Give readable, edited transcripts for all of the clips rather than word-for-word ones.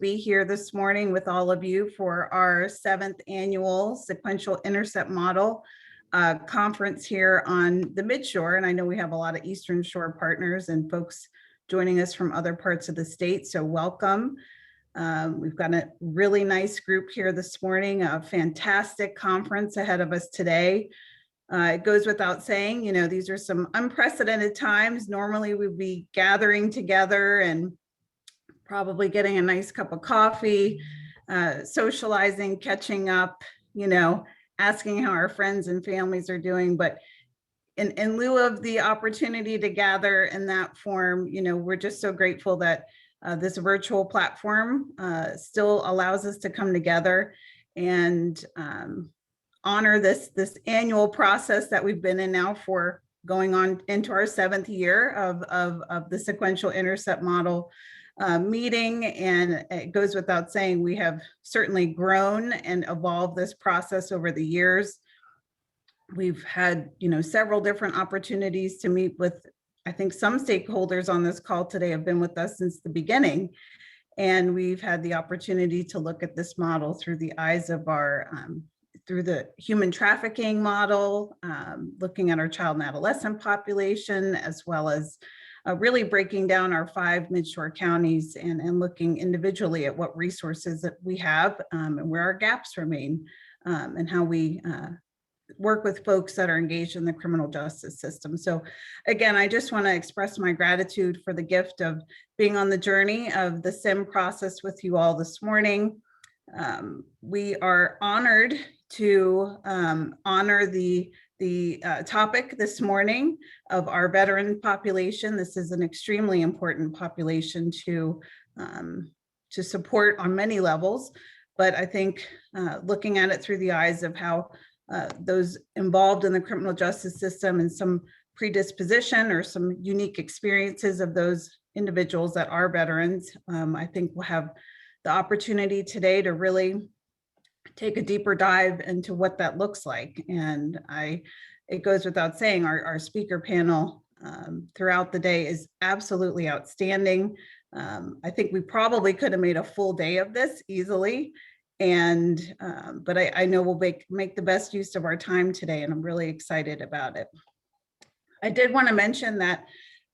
be here this morning with all of you for our 7th annual Sequential Intercept Model conference here on the Midshore. And I know we have a lot of Eastern Shore partners and folks joining us from other parts of the state, so welcome. We've got a really nice group here this morning, a fantastic conference ahead of us today. It goes without saying, you know, these are some unprecedented times. Normally we'd be gathering together and probably getting a nice cup of coffee, socializing, catching up, you know, asking how our friends and families are doing. But in lieu of the opportunity to gather in that form, you know, we're just so grateful that this virtual platform still allows us to come together and honor this annual process that we've been in now for going on into our 7th year of the Sequential Intercept Model meeting. And it goes without saying, we have certainly grown and evolved this process over the years. We've had, you know, several different opportunities to meet with, I think some stakeholders on this call today have been with us since the beginning. And we've had the opportunity to look at this model through the eyes of our, through the human trafficking model, looking at our child and adolescent population, as well as really breaking down our 5 Midshore counties and looking individually at what resources that we have and where our gaps remain, and how we work with folks that are engaged in the criminal justice system. So again, I just want to express my gratitude for the gift of being on the journey of the SIM process with you all this morning. We are honored to honor the topic this morning of our veteran population. This is an extremely important population to support on many levels, but I think looking at it through the eyes of how those involved in the criminal justice system and some predisposition or some unique experiences of those individuals that are veterans, I think we'll have the opportunity today to really take a deeper dive into what that looks like. And it goes without saying, our speaker panel throughout the day is absolutely outstanding. I think we probably could have made a full day of this easily. And but I know we'll make the best use of our time today, and I'm really excited about it. I did want to mention that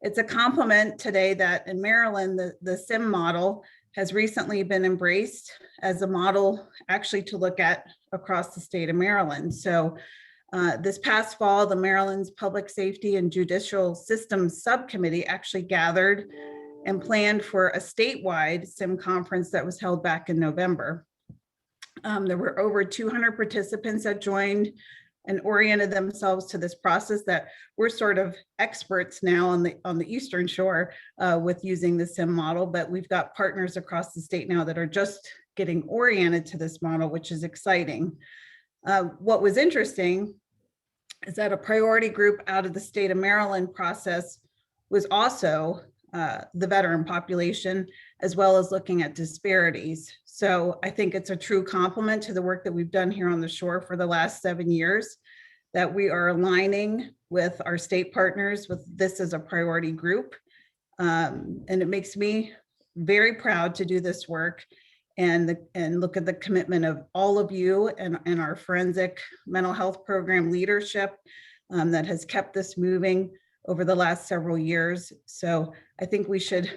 it's a compliment today that in Maryland, the SIM model has recently been embraced as a model actually to look at across the state of Maryland. So this past fall, the Maryland's Public Safety and Judicial Systems Subcommittee actually gathered and planned for a statewide SIM conference that was held back in November. There were over 200 participants that joined and oriented themselves to this process that we're sort of experts now on the Eastern Shore with using the SIM model, but we've got partners across the state now that are just getting oriented to this model, which is exciting. What was interesting is that a priority group out of the state of Maryland process was also the veteran population, as well as looking at disparities. So I think it's a true compliment to the work that we've done here on the shore for the last 7 years, that we are aligning with our state partners with this as a priority group. And it makes me very proud to do this work and look at the commitment of all of you and our forensic mental health program leadership that has kept this moving over the last several years. So I think we should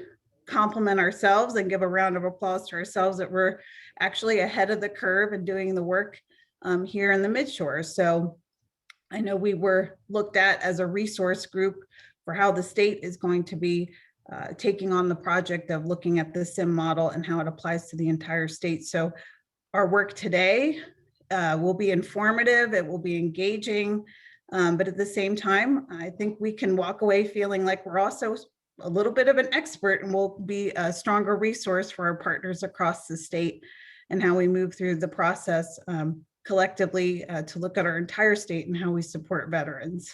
compliment ourselves and give a round of applause to ourselves that we're actually ahead of the curve and doing the work here in the Midshore. So I know we were looked at as a resource group for how the state is going to be taking on the project of looking at the SIM model and how it applies to the entire state. So our work today will be informative, it will be engaging, but at the same time, I think we can walk away feeling like we're also a little bit of an expert, and we'll be a stronger resource for our partners across the state and how we move through the process collectively to look at our entire state and how we support veterans.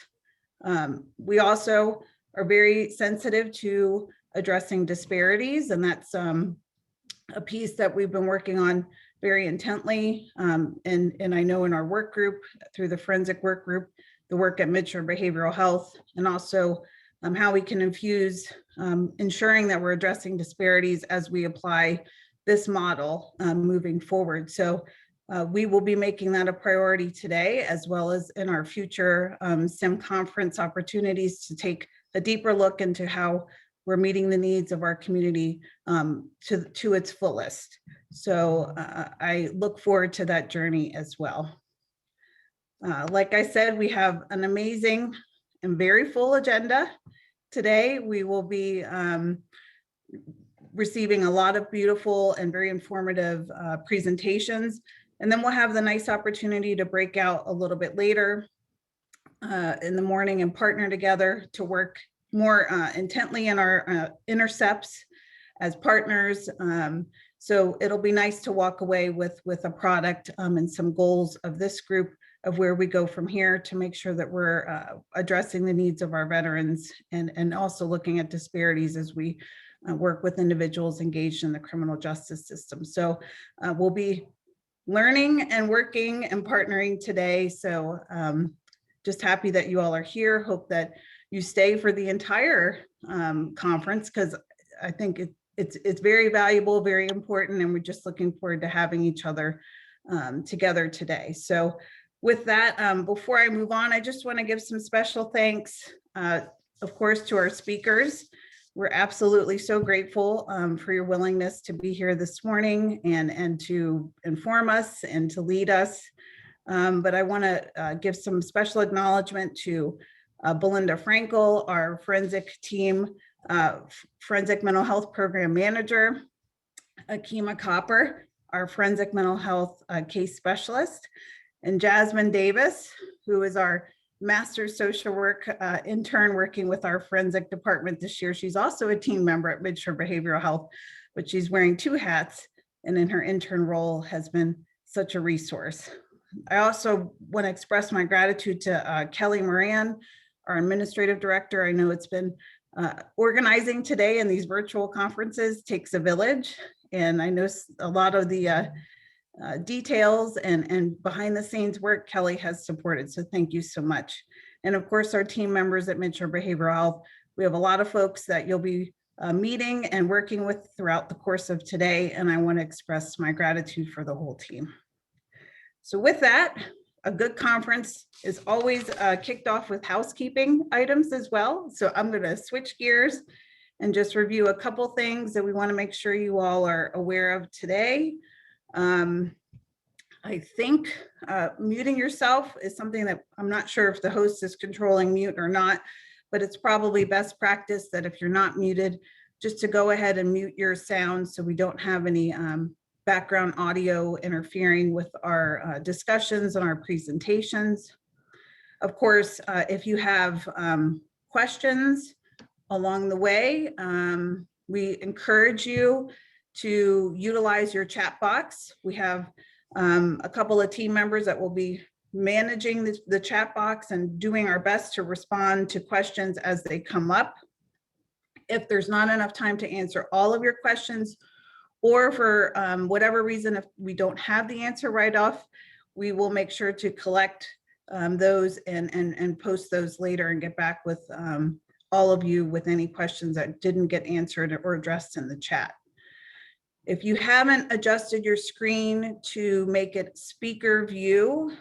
We also are very sensitive to addressing disparities, and that's a piece that we've been working on very intently. And I know in our work group, through the forensic work group, the work at Midshore Behavioral Health, and also how we can infuse ensuring that we're addressing disparities as we apply this model moving forward. So we will be making that a priority today, as well as in our future SIM conference opportunities, to take a deeper look into how we're meeting the needs of our community to its fullest. So I look forward to that journey as well. Like I said, we have an amazing and very full agenda today. We will be receiving a lot of beautiful and very informative presentations. And then we'll have the nice opportunity to break out a little bit later in the morning and partner together to work more intently in our intercepts as partners. So it'll be nice to walk away with a product and some goals of this group of where we go from here to make sure that we're addressing the needs of our veterans and also looking at disparities as we work with individuals engaged in the criminal justice system. So we'll be learning and working and partnering today. So just happy that you all are here. Hope that you stay for the entire conference, because I think it's very valuable, very important, and we're just looking forward to having each other together today. So with that, before I move on, I just want to give some special thanks, of course, to our speakers. We're absolutely so grateful for your willingness to be here this morning and to inform us and to lead us. But I want to give some special acknowledgement to Belinda Frankel, our forensic team, forensic mental health program manager, Akima Copper, our forensic mental health case specialist, and Jasmine Davis, who is our master social work intern working with our forensic department this year. She's also a team member at Midshore Behavioral Health, but she's wearing 2 hats, and in her intern role has been such a resource. I also want to express my gratitude to Kelly Moran, our administrative director. I know it's been organizing today, and these virtual conferences takes a village, and I know a lot of the details and behind the scenes work Kelly has supported. So thank you so much. And of course, our team members at Midshore Behavioral Health. We have a lot of folks that you'll be meeting and working with throughout the course of today. And I want to express my gratitude for the whole team. So with that, a good conference is always kicked off with housekeeping items as well. So I'm going to switch gears and just review a couple things that we want to make sure you all are aware of today. I think muting yourself is something that I'm not sure if the host is controlling mute or not, but it's probably best practice that if you're not muted, just to go ahead and mute your sound so we don't have any background audio interfering with our discussions and our presentations. Of course, if you have questions along the way, we encourage you to utilize your chat box. We have a couple of team members that will be managing the chat box and doing our best to respond to questions as they come up. If there's not enough time to answer all of your questions, or for whatever reason, if we don't have the answer right off, we will make sure to collect those and post those later and get back with all of you with any questions that didn't get answered or addressed in the chat. If you haven't adjusted your screen to make it speaker view,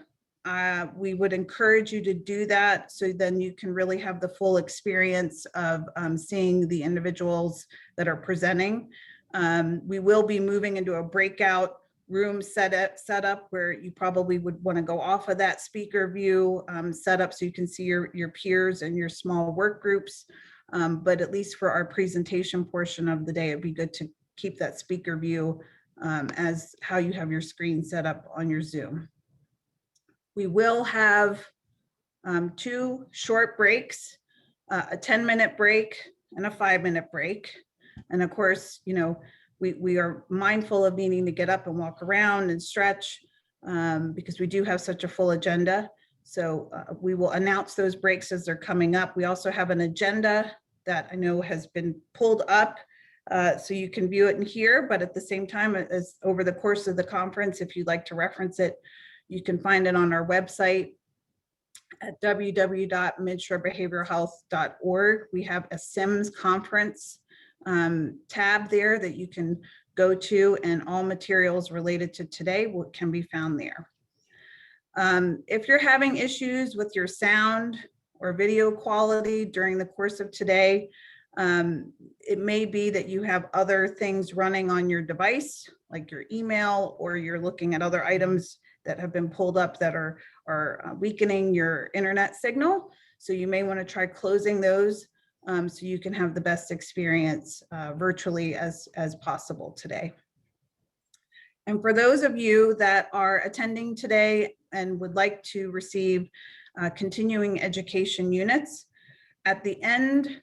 we would encourage you to do that, so then you can really have the full experience of seeing the individuals that are presenting. We will be moving into a breakout room setup where you probably would want to go off of that speaker view setup so you can see your peers and your small work groups. But at least for our presentation portion of the day, it'd be good to keep that speaker view as how you have your screen set up on your Zoom. We will have 2 short breaks, a 10-minute break and a 5-minute break. And of course, you know, we are mindful of needing to get up and walk around and stretch because we do have such a full agenda. So we will announce those breaks as they're coming up. We also have an agenda that I know has been pulled up so you can view it in here, but at the same time, as over the course of the conference, if you'd like to reference it, you can find it on our website at www.midshorebehavioralhealth.org. We have a SIMS conference tab there that you can go to, and all materials related to today can be found there. If you're having issues with your sound or video quality during the course of today, it may be that you have other things running on your device, like your email, or you're looking at other items that have been pulled up that are weakening your internet signal. So you may want to try closing those so you can have the best experience virtually as possible today. And for those of you that are attending today and would like to receive continuing education units, at the end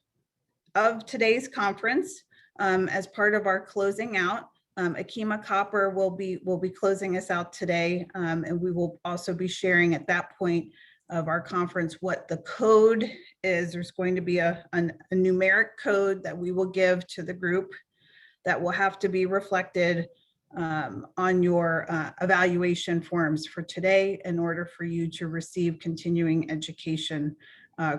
of today's conference, as part of our closing out, Akima Copper will be closing us out today, and we will also be sharing at that point of our conference what the code is. There's going to be a numeric code that we will give to the group that will have to be reflected on your evaluation forms for today in order for you to receive continuing education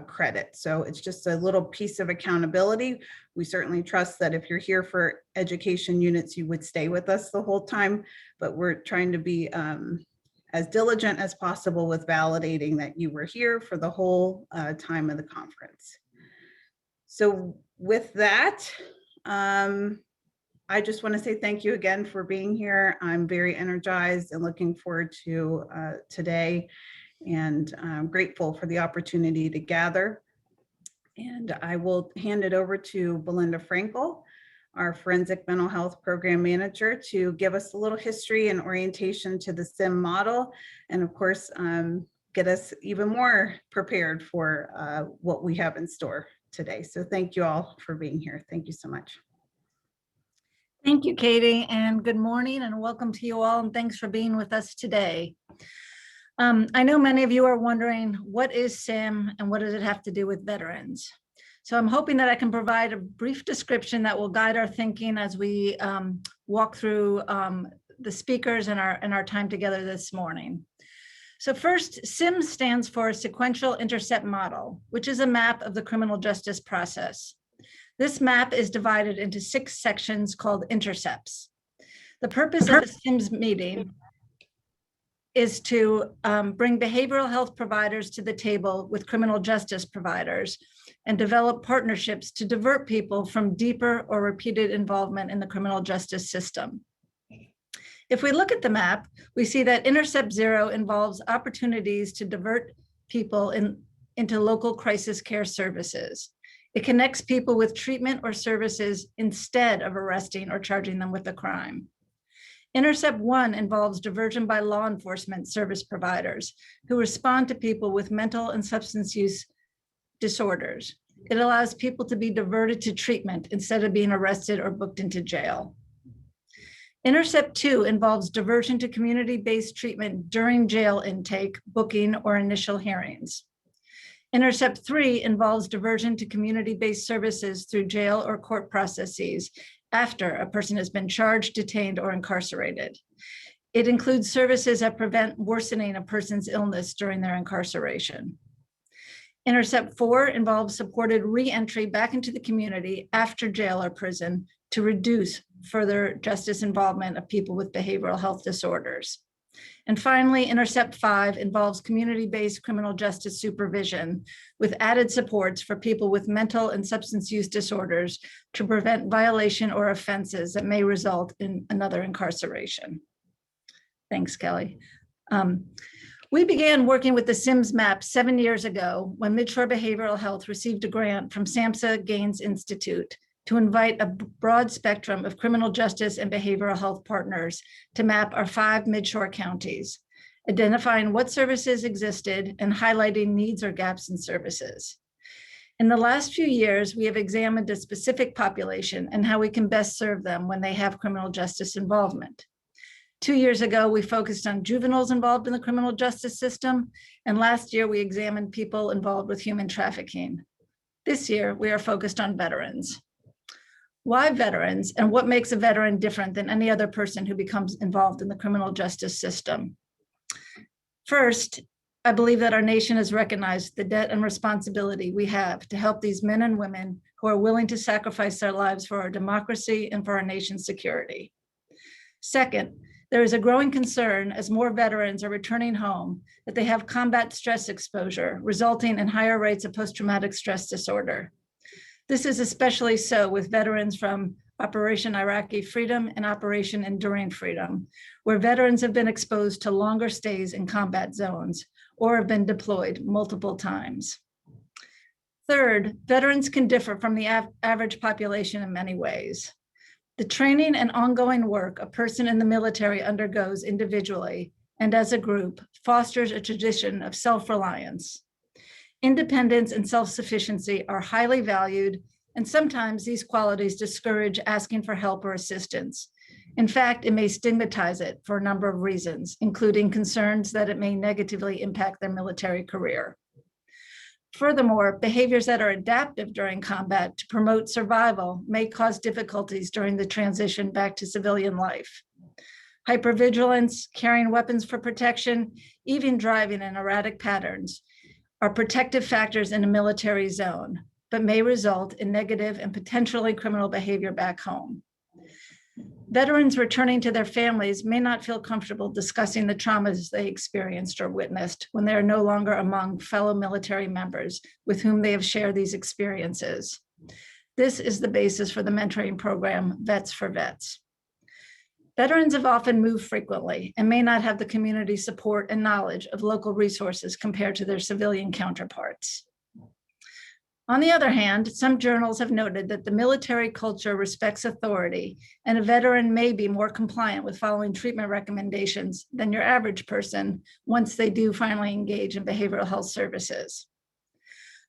credit. So it's just a little piece of accountability. We certainly trust that if you're here for education units, you would stay with us the whole time, but we're trying to be as diligent as possible with validating that you were here for the whole time of the conference. So with that, I just want to say thank you again for being here. I'm very energized and looking forward to today, and I'm grateful for the opportunity to gather. And I will hand it over to Belinda Frankel, our Forensic Mental Health Program Manager, to give us a little history and orientation to the SIM model, and of course, get us even more prepared for what we have in store today. So thank you all for being here. Thank you so much. Thank you, Katie, and good morning and welcome to you all, and thanks for being with us today. I know many of you are wondering, what is SIM and what does it have to do with veterans? So I'm hoping that I can provide a brief description that will guide our thinking as we walk through the speakers and our time together this morning. So first, SIM stands for Sequential Intercept Model, which is a map of the criminal justice process. This map is divided into 6 sections called intercepts. The purpose of the SIMS meeting is to bring behavioral health providers to the table with criminal justice providers and develop partnerships to divert people from deeper or repeated involvement in the criminal justice system. If we look at the map, we see that Intercept 0 involves opportunities to divert people into local crisis care services. It connects people with treatment or services instead of arresting or charging them with a crime. Intercept 1 involves diversion by law enforcement service providers who respond to people with mental and substance use disorders. It allows people to be diverted to treatment instead of being arrested or booked into jail. Intercept 2 involves diversion to community-based treatment during jail intake, booking, or initial hearings. Intercept 3 involves diversion to community-based services through jail or court processes after a person has been charged, detained, or incarcerated. It includes services that prevent worsening a person's illness during their incarceration. Intercept 4 involves supported re-entry back into the community after jail or prison to reduce further justice involvement of people with behavioral health disorders. And finally, Intercept 5 involves community-based criminal justice supervision with added supports for people with mental and substance use disorders to prevent violation or offenses that may result in another incarceration. Thanks, Kelly. We began working with the SIMS map 7 years ago when Midshore Behavioral Health received a grant from SAMHSA Gaines Institute to invite a broad spectrum of criminal justice and behavioral health partners to map our 5 Midshore counties, identifying what services existed and highlighting needs or gaps in services. In the last few years, we have examined a specific population and how we can best serve them when they have criminal justice involvement. 2 years ago, we focused on juveniles involved in the criminal justice system, and last year we examined people involved with human trafficking. This year, we are focused on veterans. Why veterans, and what makes a veteran different than any other person who becomes involved in the criminal justice system? First, I believe that our nation has recognized the debt and responsibility we have to help these men and women who are willing to sacrifice their lives for our democracy and for our nation's security. Second, there is a growing concern as more veterans are returning home that they have combat stress exposure, resulting in higher rates of post-traumatic stress disorder. This is especially so with veterans from Operation Iraqi Freedom and Operation Enduring Freedom, where veterans have been exposed to longer stays in combat zones or have been deployed multiple times. Third, veterans can differ from the average population in many ways. The training and ongoing work a person in the military undergoes individually and as a group fosters a tradition of self-reliance. Independence and self-sufficiency are highly valued, and sometimes these qualities discourage asking for help or assistance. In fact, it may stigmatize it for a number of reasons, including concerns that it may negatively impact their military career. Furthermore, behaviors that are adaptive during combat to promote survival may cause difficulties during the transition back to civilian life. Hypervigilance, carrying weapons for protection, even driving in erratic patterns are protective factors in a military zone, but may result in negative and potentially criminal behavior back home. Veterans returning to their families may not feel comfortable discussing the traumas they experienced or witnessed when they are no longer among fellow military members with whom they have shared these experiences. This is the basis for the mentoring program, Vets for Vets. Veterans have often moved frequently and may not have the community support and knowledge of local resources compared to their civilian counterparts. On the other hand, some journals have noted that the military culture respects authority, and a veteran may be more compliant with following treatment recommendations than your average person once they do finally engage in behavioral health services.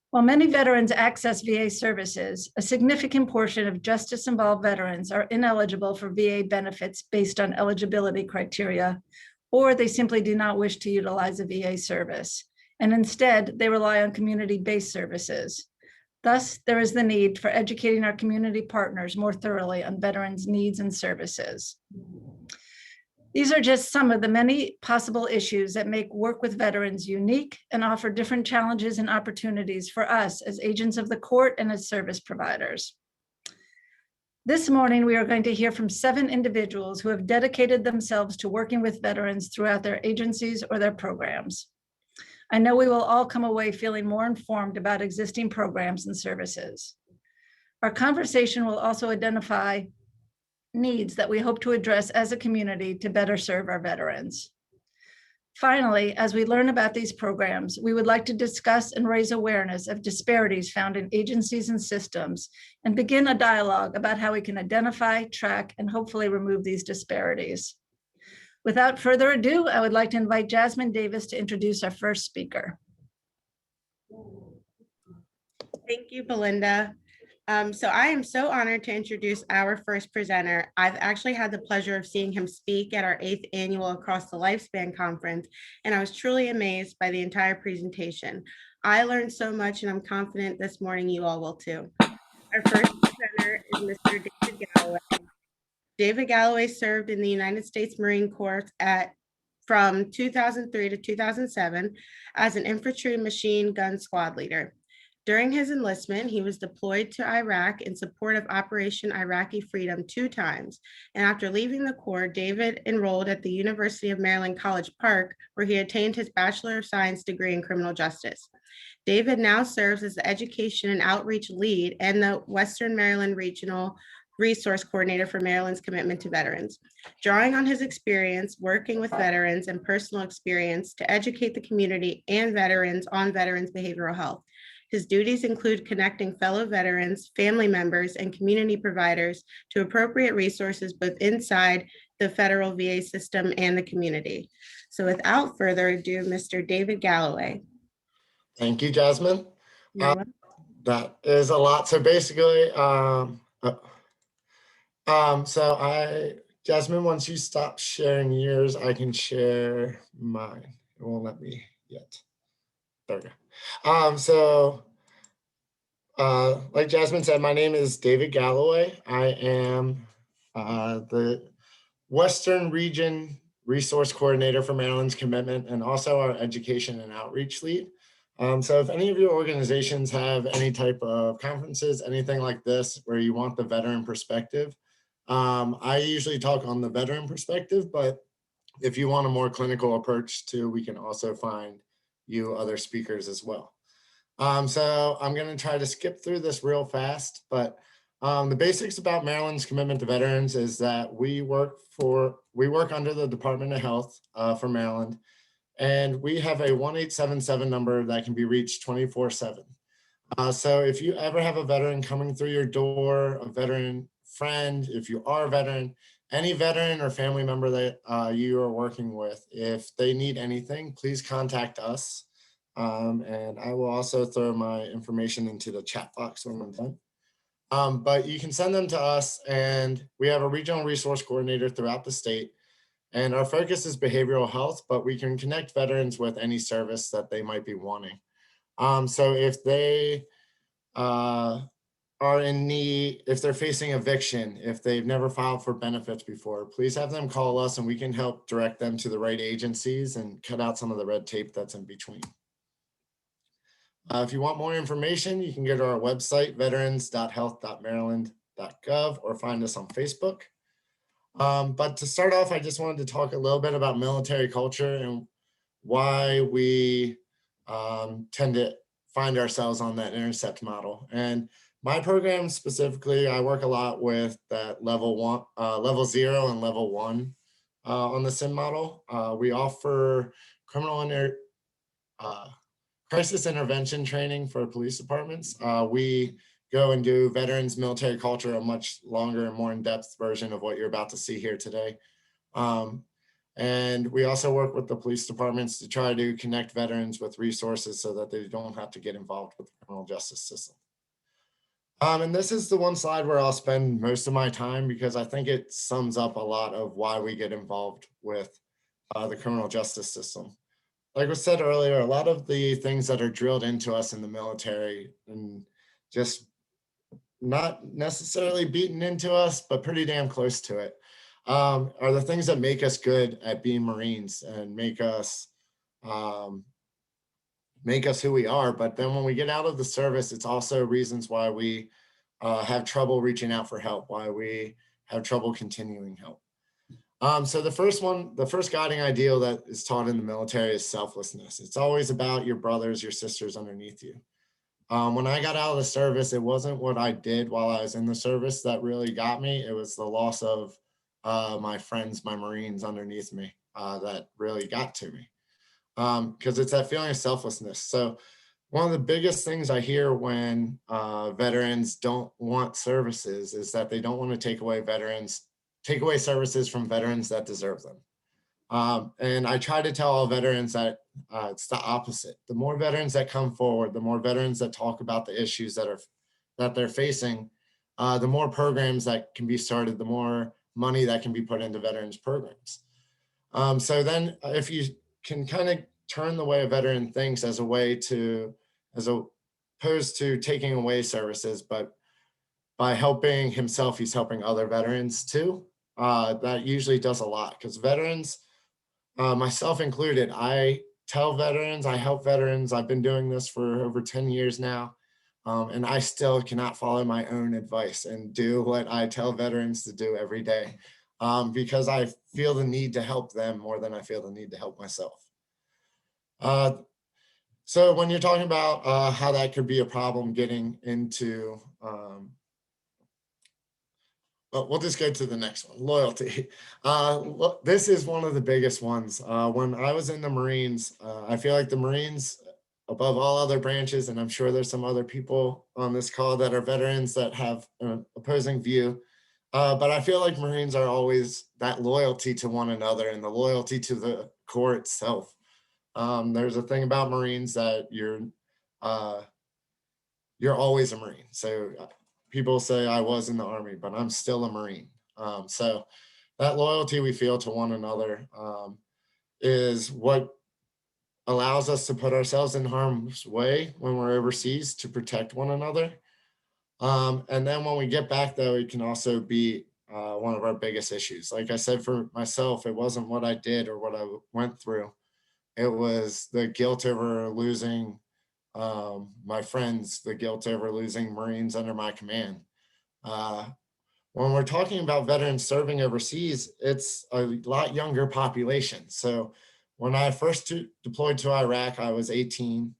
While many veterans access VA services, a significant portion of justice-involved veterans are ineligible for VA benefits based on eligibility criteria, or they simply do not wish to utilize a VA service, and instead they rely on community-based services. Thus, there is the need for educating our community partners more thoroughly on veterans' needs and services. These are just some of the many possible issues that make work with veterans unique and offer different challenges and opportunities for us as agents of the court and as service providers. This morning, we are going to hear from 7 individuals who have dedicated themselves to working with veterans throughout their agencies or their programs. I know we will all come away feeling more informed about existing programs and services. Our conversation will also identify needs that we hope to address as a community to better serve our veterans. Finally, as we learn about these programs, we would like to discuss and raise awareness of disparities found in agencies and systems and begin a dialogue about how we can identify, track, and hopefully remove these disparities. Without further ado, I would like to invite Jasmine Davis to introduce our first speaker. Thank you, Belinda. So I am so honored to introduce our first presenter. I've actually had the pleasure of seeing him speak at our 8th annual Across the Lifespan conference, and I was truly amazed by the entire presentation. I learned so much, and I'm confident this morning you all will too. Our first presenter is Mr. David Galloway. David Galloway served in the United States Marine Corps from 2003 to 2007 as an infantry machine gun squad leader. During his enlistment, he was deployed to Iraq in support of Operation Iraqi Freedom 2 times. And after leaving the Corps, David enrolled at the University of Maryland College Park, where he attained his Bachelor of Science degree in criminal justice. David now serves as the Education and Outreach Lead and the Western Maryland Regional Resource Coordinator for Maryland's commitment to veterans. Drawing on his experience working with veterans and personal experience to educate the community and veterans on veterans' behavioral health. His duties include connecting fellow veterans, family members, and community providers to appropriate resources both inside the federal VA system and the community. So without further ado, Mr. David Galloway. Thank you, Jasmine. You're welcome. That is a lot. So basically, Jasmine, once you stop sharing yours, I can share mine. It won't let me yet. There we go. Like Jasmine said, my name is David Galloway. I am the Western Region Resource Coordinator for Maryland's Commitment and also our Education and Outreach Lead. So if any of your organizations have any type of conferences, anything like this, where you want the veteran perspective, I usually talk on the veteran perspective, but if you want a more clinical approach too, we can also find you other speakers as well. So I'm going to try to skip through this real fast, but the basics about Maryland's commitment to veterans is that we work under the Department of Health for Maryland, and we have a 1877 number that can be reached 24/7. So if you ever have a veteran coming through your door, a veteran friend, if you are a veteran, any veteran or family member that you are working with, if they need anything, please contact us. And I will also throw my information into the chat box when I'm done. But you can send them to us, and we have a regional resource coordinator throughout the state. And our focus is behavioral health, but we can connect veterans with any service that they might be wanting. So if they are in need, if they're facing eviction, if they've never filed for benefits before, please have them call us and we can help direct them to the right agencies and cut out some of the red tape that's in between. If you want more information, you can go to our website, veterans.health.maryland.gov, or find us on Facebook. But to start off, I just wanted to talk a little bit about military culture and why we tend to find ourselves on that Intercept model. And my program specifically, I work a lot with that level 0 and level 1 on the SIM model. We offer crisis intervention training for police departments. We go and do veterans military culture, a much longer and more in-depth version of what you're about to see here today. And we also work with the police departments to try to connect veterans with resources so that they don't have to get involved with the criminal justice system. And this is the one slide where I'll spend most of my time because I think it sums up a lot of why we get involved with the criminal justice system. Like was said earlier, a lot of the things that are drilled into us in the military and just not necessarily beaten into us, but pretty damn close to it, are the things that make us good at being Marines and make us who we are. But then when we get out of the service, it's also reasons why we have trouble reaching out for help, why we have trouble continuing help. So the first guiding ideal that is taught in the military is selflessness. It's always about your brothers, your sisters underneath you. When I got out of the service, it wasn't what I did while I was in the service that really got me. It was the loss of my friends, my Marines underneath me that really got to me. Because it's that feeling of selflessness. So one of the biggest things I hear when veterans don't want services is that they don't want to take away services from veterans that deserve them. And I try to tell all veterans that it's the opposite. The more veterans that come forward, the more veterans that talk about the issues that they're facing, the more programs that can be started, the more money that can be put into veterans programs. So then if you can kind of turn the way a veteran thinks as opposed to taking away services, but by helping himself, he's helping other veterans too. That usually does a lot because veterans, myself included, I tell veterans, I help veterans. I've been doing this for over 10 years now. And I still cannot follow my own advice and do what I tell veterans to do every day because I feel the need to help them more than I feel the need to help myself. So when you're talking about how that could be a problem getting into, well, we'll just go to the next one, loyalty. This is one of the biggest ones. When I was in the Marines, I feel like the Marines, above all other branches, and I'm sure there's some other people on this call that are veterans that have an opposing view, but I feel like Marines are always that loyalty to one another and the loyalty to the Corps itself. There's a thing about Marines that you're always a Marine. So people say I was in the Army, but I'm still a Marine. So that loyalty we feel to one another is what allows us to put ourselves in harm's way when we're overseas to protect one another. And then when we get back, though, it can also be one of our biggest issues. Like I said, for myself, it wasn't what I did or what I went through. It was the guilt over losing my friends, the guilt over losing Marines under my command. when we're talking about veterans serving overseas, it's a lot younger population. So when I first deployed to Iraq, I was 18,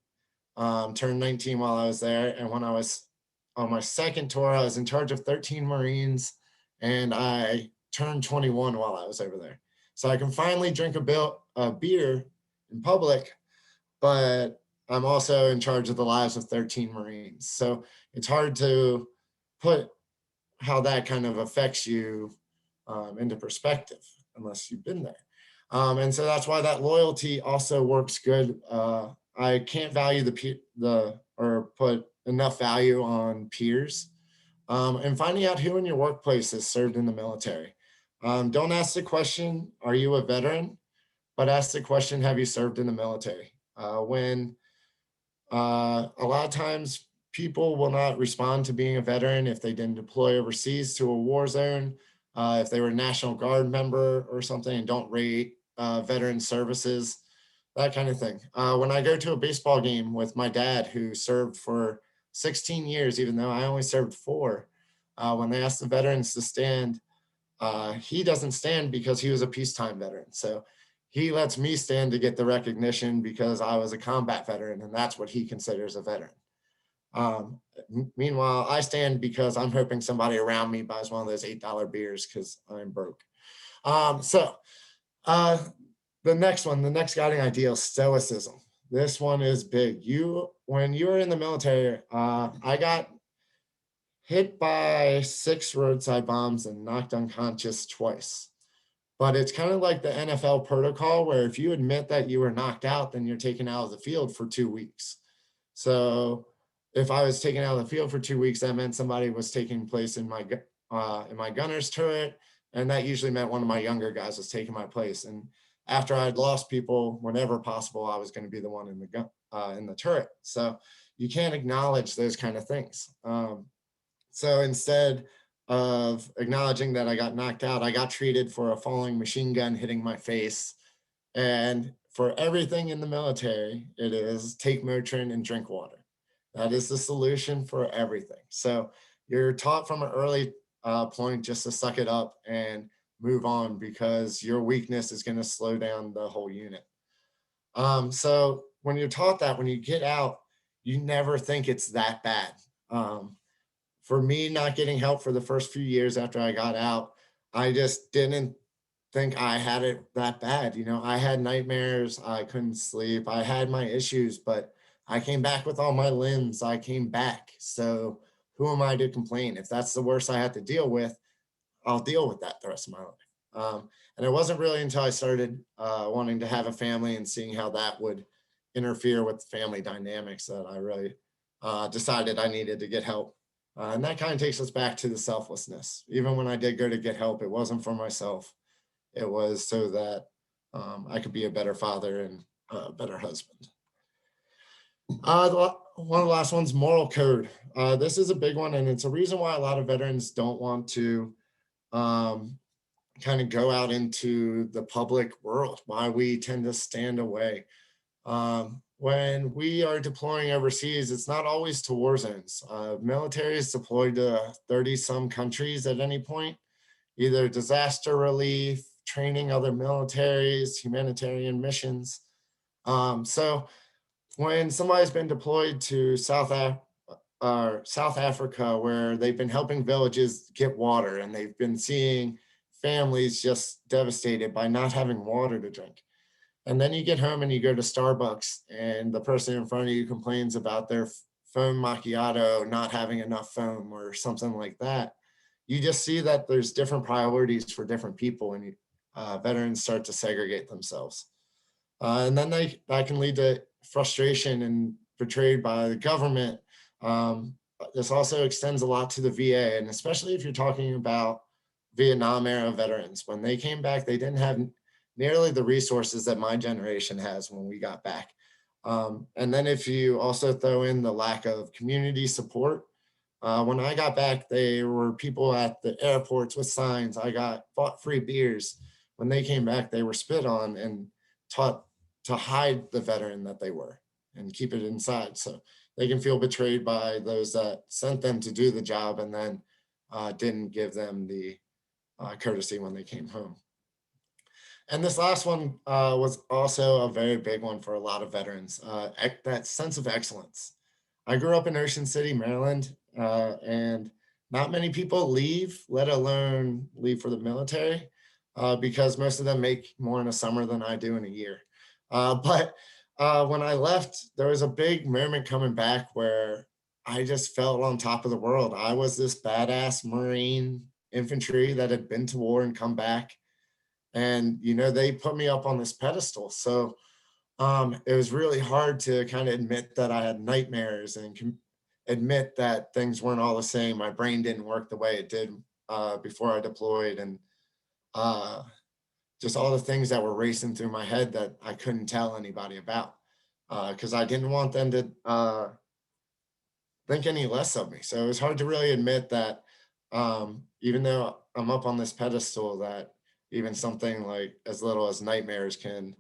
turned 19 while I was there. And when I was on my second tour, I was in charge of 13 Marines, and I turned 21 while I was over there. So I can finally drink a beer in public, but I'm also in charge of the lives of 13 Marines. So it's hard to put how that kind of affects you into perspective unless you've been there. And so that's why that loyalty also works good. I can't value or put enough value on peers, and finding out who in your workplace has served in the military. Don't ask the question, are you a veteran? But ask the question, have you served in the military? When a lot of times people will not respond to being a veteran if they didn't deploy overseas to a war zone, if they were a National Guard member or something and don't rate veteran services, that kind of thing. When I go to a baseball game with my dad, who served for 16 years, even though I only served 4, when they ask the veterans to stand, he doesn't stand because he was a peacetime veteran. So he lets me stand to get the recognition because I was a combat veteran, and that's what he considers a veteran. Meanwhile, I stand because I'm hoping somebody around me buys one of those $8 beers because I'm broke. The next one, the next guiding ideal, stoicism. This one is big. When you were in the military, I got hit by 6 roadside bombs and knocked unconscious twice. But it's kind of like the NFL protocol where if you admit that you were knocked out, then you're taken out of the field for 2 weeks. So if I was taken out of the field for 2 weeks, that meant somebody was taking place in my gunner's turret. And that usually meant one of my younger guys was taking my place. And after I'd lost people, whenever possible, I was going to be the one in the turret. So you can't acknowledge those kind of things. So instead of acknowledging that I got knocked out, I got treated for a falling machine gun hitting my face. And for everything in the military, it is take Motrin and drink water. That is the solution for everything. So you're taught from an early point just to suck it up and move on, because your weakness is going to slow down the whole unit. So when you're taught that, when you get out, you never think it's that bad. For me, not getting help for the first few years after I got out, I just didn't think I had it that bad. You know, I had nightmares, I couldn't sleep, I had my issues, but I came back with all my limbs. I came back. So who am I to complain? If that's the worst I had to deal with, I'll deal with that the rest of my life. And it wasn't really until I started wanting to have a family and seeing how that would interfere with family dynamics that I really decided I needed to get help. And that kind of takes us back to the selflessness. Even when I did go to get help, it wasn't for myself. It was so that I could be a better father and a better husband. One of the last ones, moral code. This is a big one, and it's a reason why a lot of veterans don't want to kind of go out into the public world, why we tend to stand away. When we are deploying overseas, it's not always to war zones. Military is deployed to 30-some countries at any point, either disaster relief, training other militaries, humanitarian missions. So when somebody's been deployed to South Africa, where they've been helping villages get water and they've been seeing families just devastated by not having water to drink. And then you get home and you go to Starbucks and the person in front of you complains about their foam macchiato not having enough foam or something like that. You just see that there's different priorities for different people, and veterans start to segregate themselves. And then that can lead to frustration and betrayed by the government. This also extends a lot to the VA, and especially if you're talking about Vietnam era veterans. When they came back, they didn't have nearly the resources that my generation has when we got back. And then if you also throw in the lack of community support, when I got back, there were people at the airports with signs, I bought free beers. When they came back, they were spit on and taught to hide the veteran that they were and keep it inside. So they can feel betrayed by those that sent them to do the job and then didn't give them the courtesy when they came home. And this last one was also a very big one for a lot of veterans, that sense of excellence. I grew up in Ocean City, Maryland, and not many people leave, let alone leave for the military, because most of them make more in a summer than I do in a year. But when I left, there was a big moment coming back where I just felt on top of the world. I was this badass Marine infantry that had been to war and come back. And, you know, they put me up on this pedestal. So it was really hard to kind of admit that I had nightmares and admit that things weren't all the same. My brain didn't work the way it did before I deployed. And just all the things that were racing through my head that I couldn't tell anybody about, because I didn't want them to think any less of me. So it was hard to really admit that even though I'm up on this pedestal, that even something like as little as nightmares can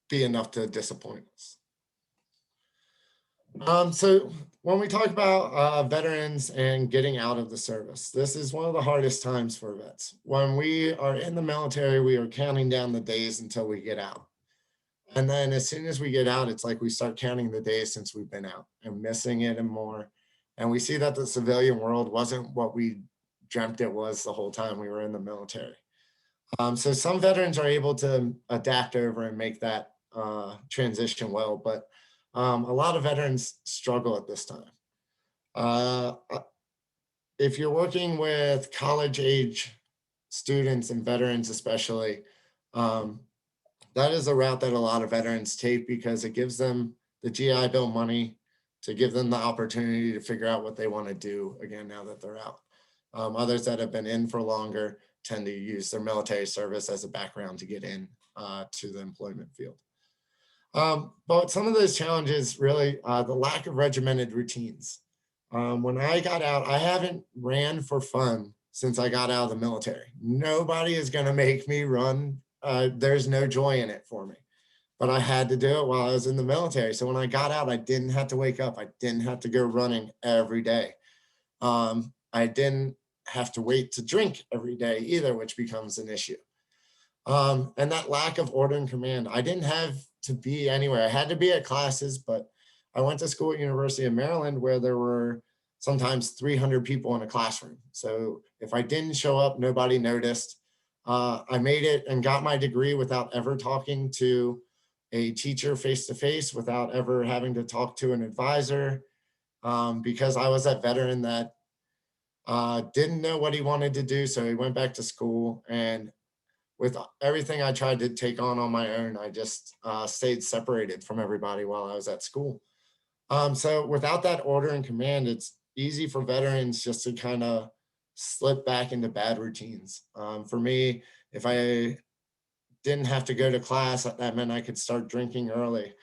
be enough to disappoint us. So when we talk about veterans and getting out of the service, this is one of the hardest times for vets. When we are in the military, we are counting down the days until we get out. And then as soon as we get out, it's like we start counting the days since we've been out and missing it and more. And we see that the civilian world wasn't what we dreamt it was the whole time we were in the military. So some veterans are able to adapt over and make that transition well, but a lot of veterans struggle at this time. If you're working with college age students and veterans especially, that is a route that a lot of veterans take because it gives them the GI Bill money to give them the opportunity to figure out what they want to do again now that they're out. Others that have been in for longer tend to use their military service as a background to get in to the employment field. But some of those challenges really, the lack of regimented routines. When I got out, I haven't ran for fun since I got out of the military. Nobody is going to make me run. There's no joy in it for me, but I had to do it while I was in the military. So when I got out, I didn't have to wake up. I didn't have to go running every day. I didn't have to wait to drink every day either, which becomes an issue. And that lack of order and command, I didn't have to be anywhere. I had to be at classes, but I went to school at University of Maryland where there were sometimes 300 people in a classroom. So if I didn't show up, nobody noticed. I made it and got my degree without ever talking to a teacher face-to-face, without ever having to talk to an advisor, because I was that veteran that didn't know what he wanted to do. So he went back to school, and with everything I tried to take on my own, I just stayed separated from everybody while I was at school. So without that order and command, it's easy for veterans just to kind of slip back into bad routines. For me, if I didn't have to go to class, that meant I could start drinking early.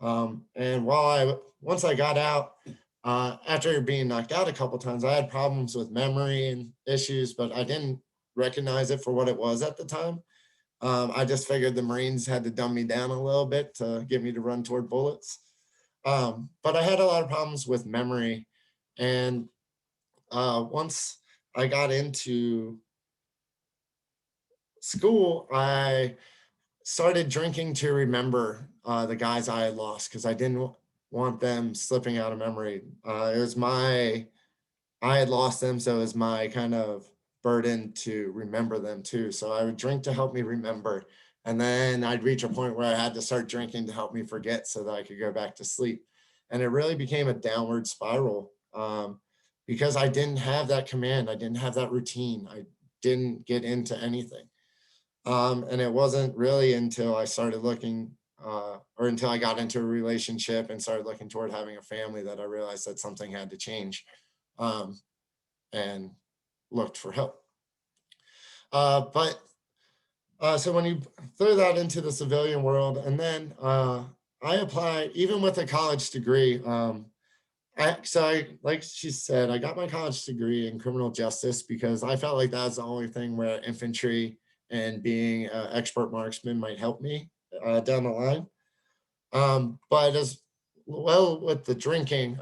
And once I got out, after being knocked out a couple times, I had problems with memory and issues, but I didn't recognize it for what it was at the time. I just figured the Marines had to dumb me down a little bit to get me to run toward bullets. But I had a lot of problems with memory. And once I got into school, I started drinking to remember the guys I had lost, because I didn't want them slipping out of memory. I had lost them, so it was my kind of burden to remember them too. So I would drink to help me remember. And then I'd reach a point where I had to start drinking to help me forget so that I could go back to sleep. And it really became a downward spiral because I didn't have that command. I didn't have that routine. I didn't get into anything. And it wasn't really until I started looking or until I got into a relationship and started looking toward having a family that I realized that something had to change and looked for help. So when you throw that into the civilian world, and then I applied, even with a college degree, like she said, I got my college degree in criminal justice because I felt like that was the only thing where infantry and being an expert marksman might help me down the line. But as well, with the drinking,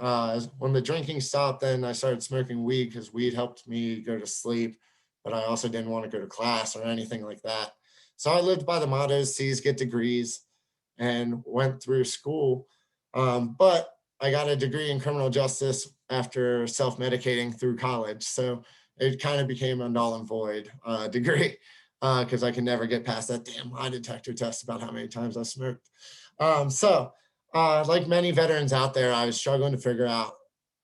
when the drinking stopped, then I started smoking weed because weed helped me go to sleep, but I also didn't want to go to class or anything like that. So I lived by the mottos, C's get degrees, and went through school. But I got a degree in criminal justice after self-medicating through college. So it kind of became a null and void degree because I can never get past that damn lie detector test about how many times I smoked. Like many veterans out there, I was struggling to figure out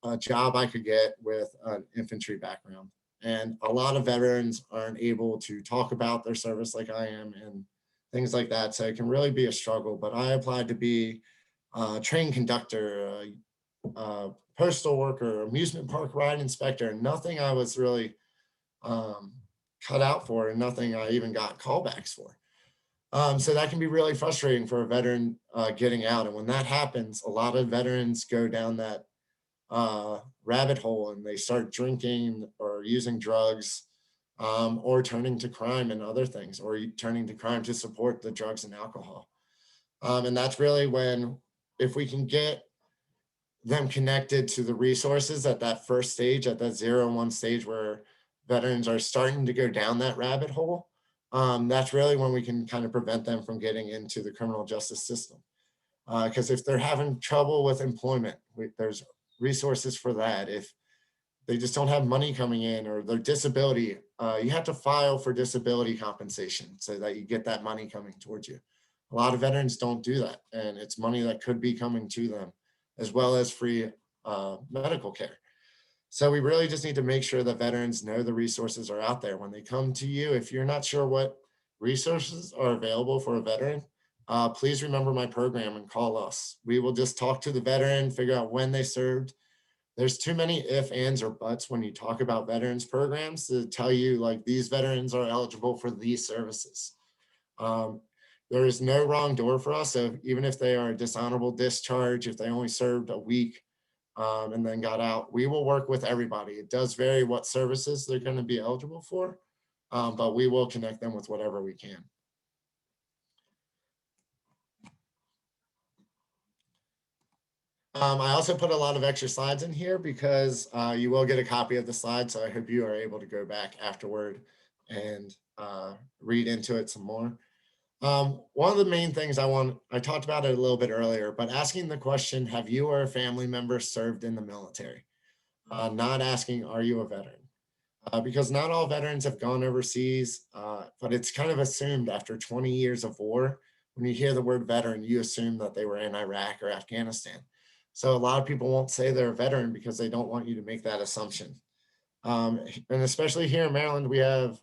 a job I could get with an infantry background. And a lot of veterans aren't able to talk about their service like I am and things like that. So it can really be a struggle. But I applied to be a train conductor, postal worker, amusement park ride inspector, nothing I was really cut out for and nothing I even got callbacks for. So that can be really frustrating for a veteran getting out. And when that happens, a lot of veterans go down that rabbit hole and they start drinking or using drugs or turning to crime and other things, or turning to crime to support the drugs and alcohol. And that's really when, if we can get them connected to the resources at that first stage, at that 0 and 1 stage where veterans are starting to go down that rabbit hole, that's really when we can kind of prevent them from getting into the criminal justice system. Because if they're having trouble with employment, there's resources for that. If they just don't have money coming in, or their disability, you have to file for disability compensation so that you get that money coming towards you. A lot of veterans don't do that, and it's money that could be coming to them, as well as free medical care. So we really just need to make sure that veterans know the resources are out there. When they come to you, if you're not sure what resources are available for a veteran, please remember my program and call us. We will just talk to the veteran, figure out when they served. There's too many if, ands, or buts when you talk about veterans programs to tell you like these veterans are eligible for these services. There is no wrong door for us. So even if they are a dishonorable discharge, if they only served a week and then got out, we will work with everybody. It does vary what services they're going to be eligible for, but we will connect them with whatever we can. I also put a lot of extra slides in here because you will get a copy of the slides. So I hope you are able to go back afterward and read into it some more. One of the main things I talked about it a little bit earlier, but asking the question, have you or a family member served in the military? Not asking, are you a veteran? Because not all veterans have gone overseas, but it's kind of assumed after 20 years of war, when you hear the word veteran, you assume that they were in Iraq or Afghanistan. So a lot of people won't say they're a veteran because they don't want you to make that assumption. And especially here in Maryland, we have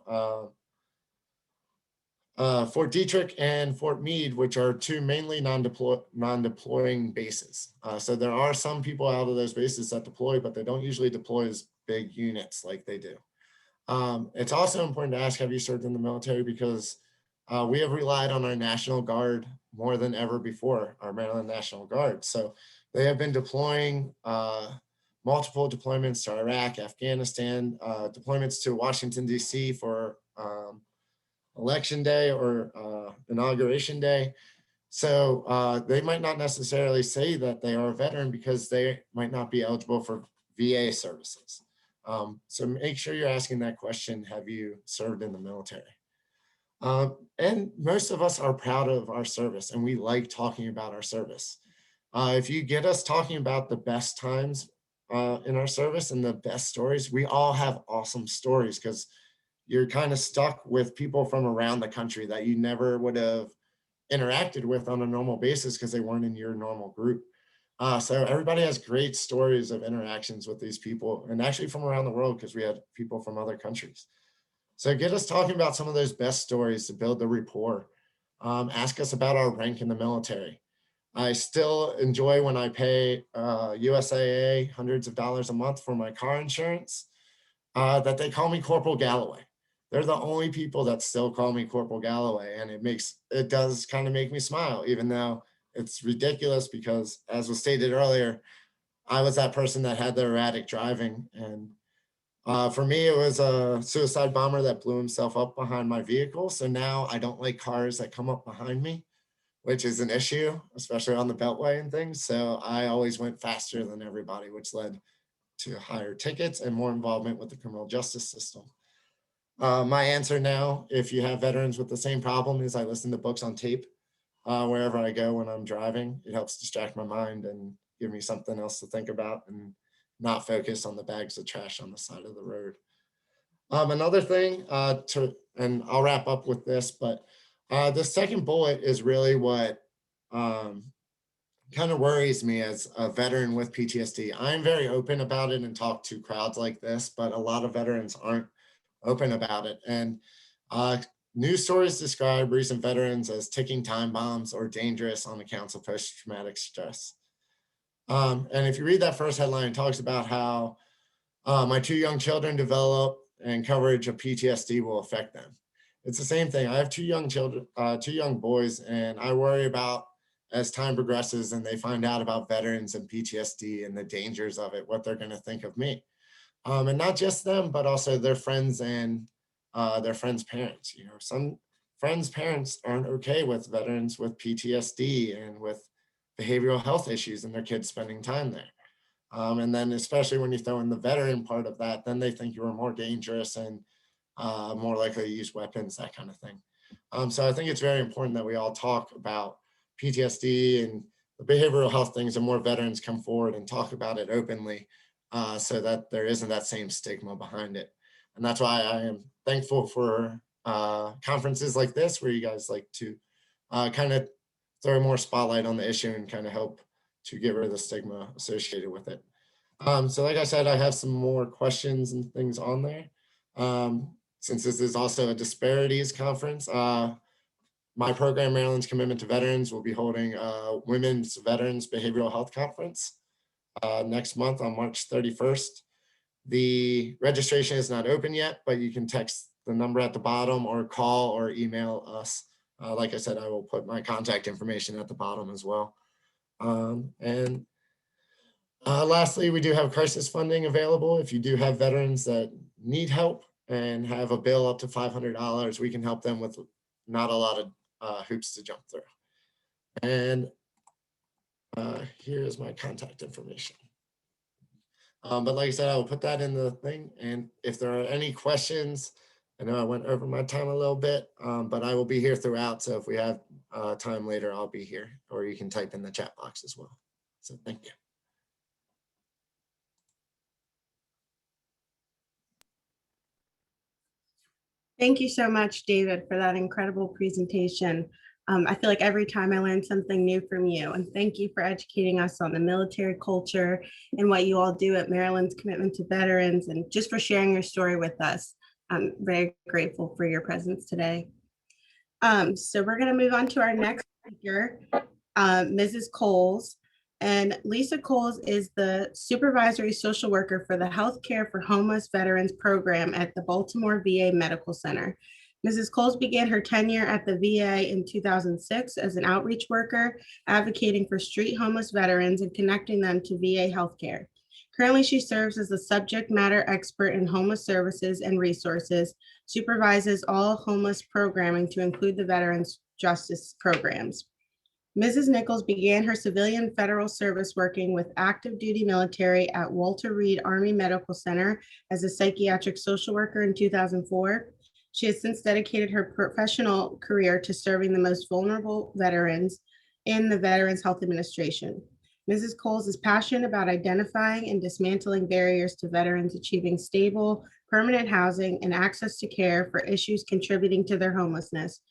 Fort Detrick and Fort Meade, which are two mainly non-deploying bases. So there are some people out of those bases that deploy, but they don't usually deploy as big units like they do. It's also important to ask, have you served in the military? Because we have relied on our National Guard more than ever before, our Maryland National Guard. So they have been deploying multiple deployments to Iraq, Afghanistan, deployments to Washington, D.C. for election day or inauguration day. So they might not necessarily say that they are a veteran because they might not be eligible for VA services. So make sure you're asking that question, have you served in the military? And most of us are proud of our service and we like talking about our service. If you get us talking about the best times in our service and the best stories, we all have awesome stories because you're kind of stuck with people from around the country that you never would have interacted with on a normal basis because they weren't in your normal group. So everybody has great stories of interactions with these people and actually from around the world because we had people from other countries. So get us talking about some of those best stories to build the rapport. Ask us about our rank in the military. I still enjoy when I pay USAA hundreds of dollars a month for my car insurance, that they call me Corporal Galloway. They're the only people that still call me Corporal Galloway. And it does kind of make me smile, even though it's ridiculous because, as was stated earlier, I was that person that had the erratic driving. And for me, it was a suicide bomber that blew himself up behind my vehicle. So now I don't like cars that come up behind me. which is an issue, especially on the Beltway and things. So I always went faster than everybody, which led to higher tickets and more involvement with the criminal justice system. My answer now, if you have veterans with the same problem, is I listen to books on tape wherever I go when I'm driving. It helps distract my mind and give me something else to think about and not focus on the bags of trash on the side of the road. Another thing and I'll wrap up with this, but the second bullet is really what kind of worries me as a veteran with PTSD. I'm very open about it and talk to crowds like this, but a lot of veterans aren't open about it. And news stories describe recent veterans as ticking time bombs or dangerous on accounts of post-traumatic stress. And if you read that first headline, it talks about how my 2 young children develop and coverage of PTSD will affect them. It's the same thing. I have 2 young children, 2 young boys, and I worry about as time progresses and they find out about veterans and PTSD and the dangers of it, what they're going to think of me. And not just them, but also their friends and their friends' parents. You know, some friends' parents aren't okay with veterans with PTSD and with behavioral health issues and their kids spending time there. And then especially when you throw in the veteran part of that, then they think you are more dangerous and more likely to use weapons, that kind of thing. So I think it's very important that we all talk about PTSD and the behavioral health things and more veterans come forward and talk about it openly so that there isn't that same stigma behind it. And that's why I am thankful for conferences like this, where you guys like to kind of throw more spotlight on the issue and kind of help to get rid of the stigma associated with it. So like I said, I have some more questions and things on there. Since this is also a Disparities conference, my program, Maryland's Commitment to Veterans, will be holding a Women's Veterans Behavioral Health Conference next month on March 31st. The registration is not open yet, but you can text the number at the bottom or call or email us. Like I said, I will put my contact information at the bottom as well. And lastly, we do have crisis funding available. If you do have veterans that need help and have a bill up to $500, we can help them with not a lot of hoops to jump through. And here's my contact information. But like I said, I will put that in the thing. And if there are any questions, I know I went over my time a little bit, but I will be here throughout. So if we have time later, I'll be here, or you can type in the chat box as well. So thank you. Thank you so much, David, for that incredible presentation. I feel like every time I learn something new from you, and thank you for educating us on the military culture and what you all do at Maryland's Commitment to Veterans, and just for sharing your story with us. I'm very grateful for your presence today. So we're going to move on to our next speaker, Mrs. Coles. And Lisa Coles is the supervisory social worker for the Healthcare for Homeless Veterans program at the Baltimore VA Medical Center. Mrs. Coles began her tenure at the VA in 2006 as an outreach worker, advocating for street homeless veterans and connecting them to VA healthcare. Currently, she serves as a subject matter expert in homeless services and resources, supervises all homeless programming to include the Veterans Justice programs. Mrs. Nichols began her civilian federal service working with active duty military at Walter Reed Army Medical Center as a psychiatric social worker in 2004. She has since dedicated her professional career to serving the most vulnerable veterans in the Veterans Health Administration. Mrs. Coles is passionate about identifying and dismantling barriers to veterans achieving stable, permanent housing and access to care for issues contributing to their homelessness.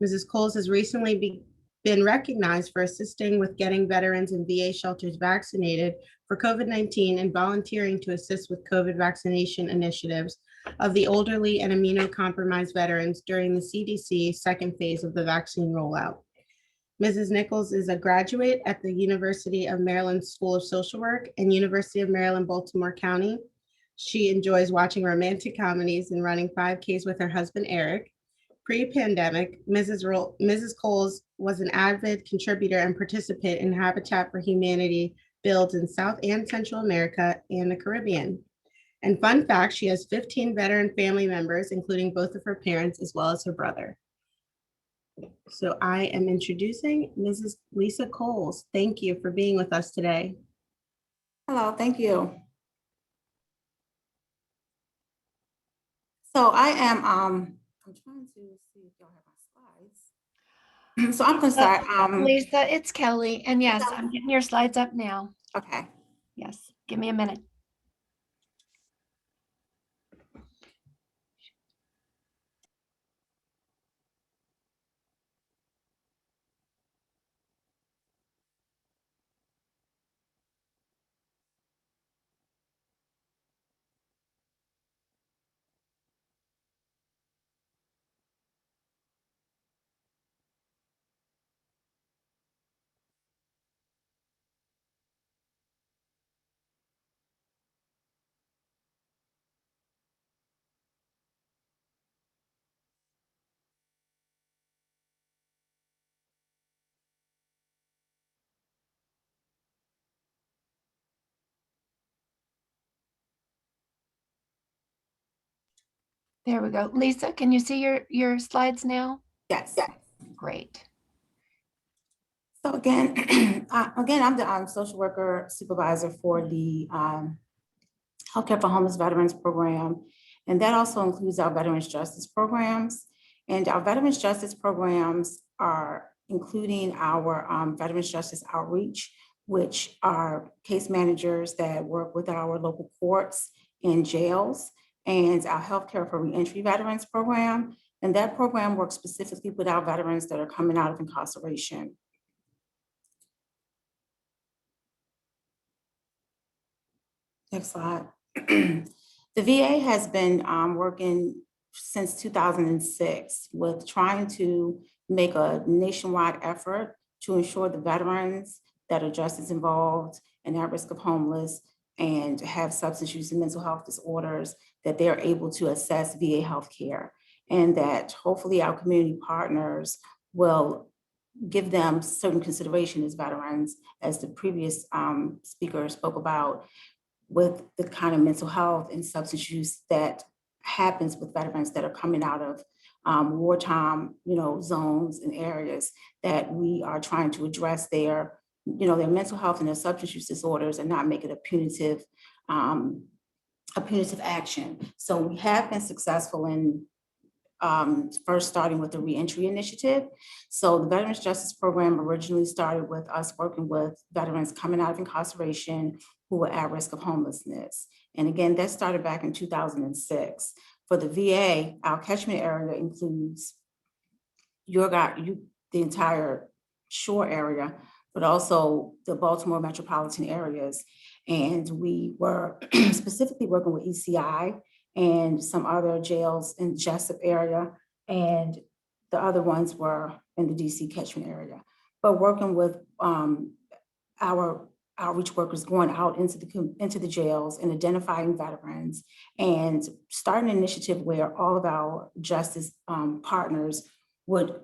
Mrs. Coles has recently been recognized for assisting with getting veterans in VA shelters vaccinated for COVID-19 and volunteering to assist with COVID vaccination initiatives of the elderly and immunocompromised veterans during the CDC second phase of the vaccine rollout. Mrs. Nichols is a graduate at the University of Maryland School of Social Work and University of Maryland, Baltimore County. She enjoys watching romantic comedies and running 5Ks with her husband, Eric. Pre-pandemic, Mrs. Coles was an avid contributor and participant in Habitat for Humanity builds in South and Central America and the Caribbean. And fun fact, she has 15 veteran family members, including both of her parents, as well as her brother. So I am introducing Mrs. Lisa Coles. Thank you for being with us today. Hello, thank you. So I am, I'm trying to see if y'all have my slides. So I'm gonna start, Lisa, it's Kelly, and yes, I'm getting your slides up now. okay. Yes, give me a minute. There we go. Lisa, can you see your slides now? Yes. Great. So again, again, I'm the social worker supervisor for the Healthcare for Homeless Veterans Program. And that also includes our Veterans Justice programs. And our Veterans Justice programs are including our Veterans Justice Outreach, which are case managers that work with our local courts and jails, and our Healthcare for Reentry Veterans Program. And that program works specifically with our veterans that are coming out of incarceration. Next slide. The VA has been working since 2006 with trying to make a nationwide effort to ensure the veterans that are justice involved and at risk of homeless and have substance use and mental health disorders, that they're able to access VA healthcare, and that hopefully our community partners will give them certain consideration as veterans, as the previous speaker spoke about, with the kind of mental health and substance use that happens with veterans that are coming out of wartime, zones and areas, that we are trying to address their mental health and their substance use disorders and not make it a punitive action. So we have been successful in first starting with the reentry initiative. So the Veterans Justice Program originally started with us working with veterans coming out of incarceration who were at risk of homelessness. And again, that started back in 2006. For the VA, our catchment area includes the entire shore area, but also the Baltimore metropolitan areas. And we were specifically working with ECI and some other jails in the Jessup area, and the other ones were in the DC catchment area. But working with our outreach workers going out into the jails and identifying veterans, and starting an initiative where all of our justice partners would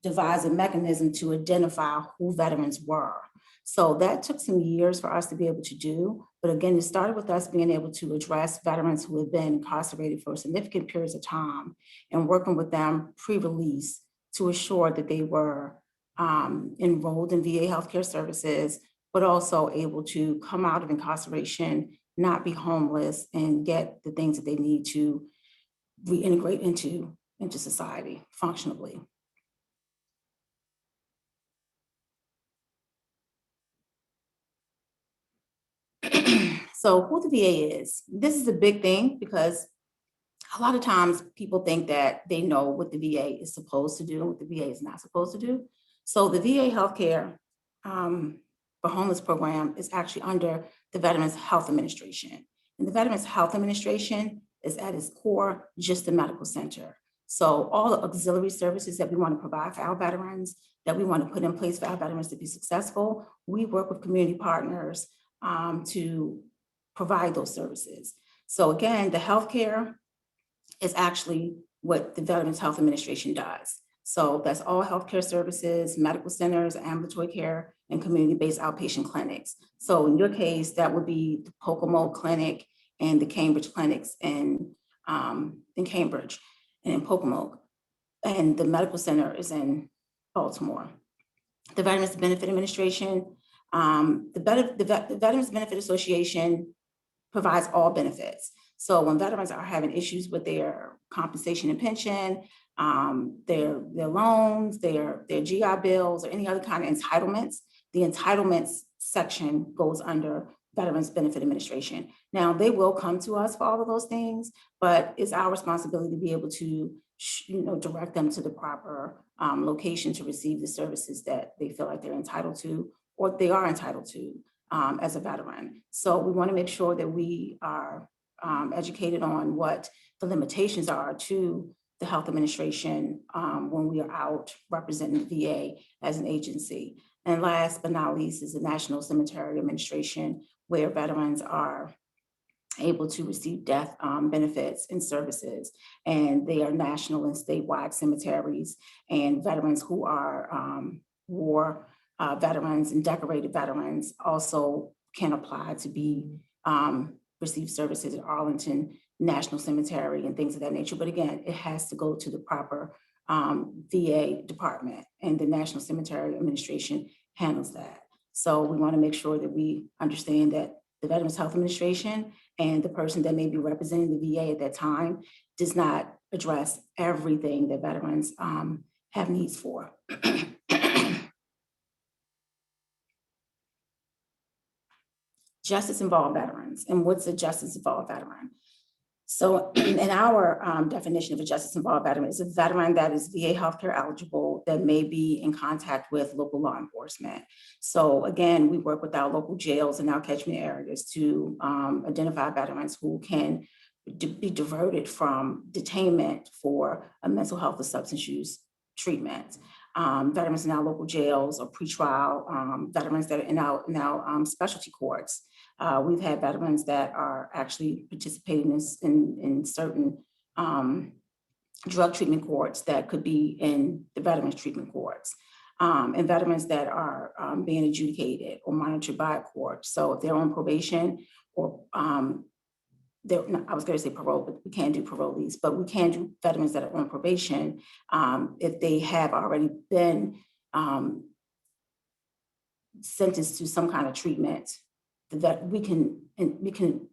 devise a mechanism to identify who veterans were. So that took some years for us to be able to do. But again, it started with us being able to address veterans who had been incarcerated for significant periods of time and working with them pre-release to assure that they were enrolled in VA healthcare services, but also able to come out of incarceration, not be homeless, and get the things that they need to reintegrate into society functionally. So who the VA is, this is a big thing because a lot of times people think that they know what the VA is supposed to do, what the VA is not supposed to do. So the VA healthcare for homeless program is actually under the Veterans Health Administration. And the Veterans Health Administration is at its core just a medical center. So all the auxiliary services that we want to provide for our veterans, that we want to put in place for our veterans to be successful, we work with community partners to provide those services. So again, the healthcare is actually what the Veterans Health Administration does. So that's all healthcare services, medical centers, ambulatory care, and community-based outpatient clinics. So in your case, that would be the Pocomo Clinic and the Cambridge clinics in Cambridge and in Pocomo. And the medical center is in Baltimore. The Veterans Benefit Administration, the Veterans Benefit Association provides all benefits. So when veterans are having issues with their compensation and pension, their loans, their GI bills, or any other kind of entitlements, the entitlements section goes under Veterans Benefit Administration. Now, they will come to us for all of those things, but it's our responsibility to be able to direct them to the proper location to receive the services that they feel like they're entitled to, or they are entitled to as a veteran. So we want to make sure that we are educated on what the limitations are to the health administration when we are out representing the VA as an agency. And last but not least is the National Cemetery Administration, where veterans are able to receive death benefits and services. And they are national and statewide cemeteries, and veterans who are war veterans and decorated veterans also can apply to be receive services at Arlington National Cemetery and things of that nature. But again, it has to go to the proper VA department, and the National Cemetery Administration handles that. So we want to make sure that we understand that the Veterans Health Administration and the person that may be representing the VA at that time does not address everything that veterans have needs for. Justice-involved veterans, and what's a justice-involved veteran? So in our definition of a justice-involved veteran, is a veteran that is VA healthcare eligible that may be in contact with local law enforcement. So again, we work with our local jails and our catchment areas to identify veterans who can be diverted from detainment for a mental health or substance use treatment. Veterans in our local jails or pretrial, veterans that are in our specialty courts. We've had veterans that are actually participating in certain drug treatment courts that could be in the veterans treatment courts, and veterans that are being adjudicated or monitored by a court. So if they're on probation or I was going to say parole, but we can't do parolees, but we can do veterans that are on probation if they have already been sentenced to some kind of treatment, that we can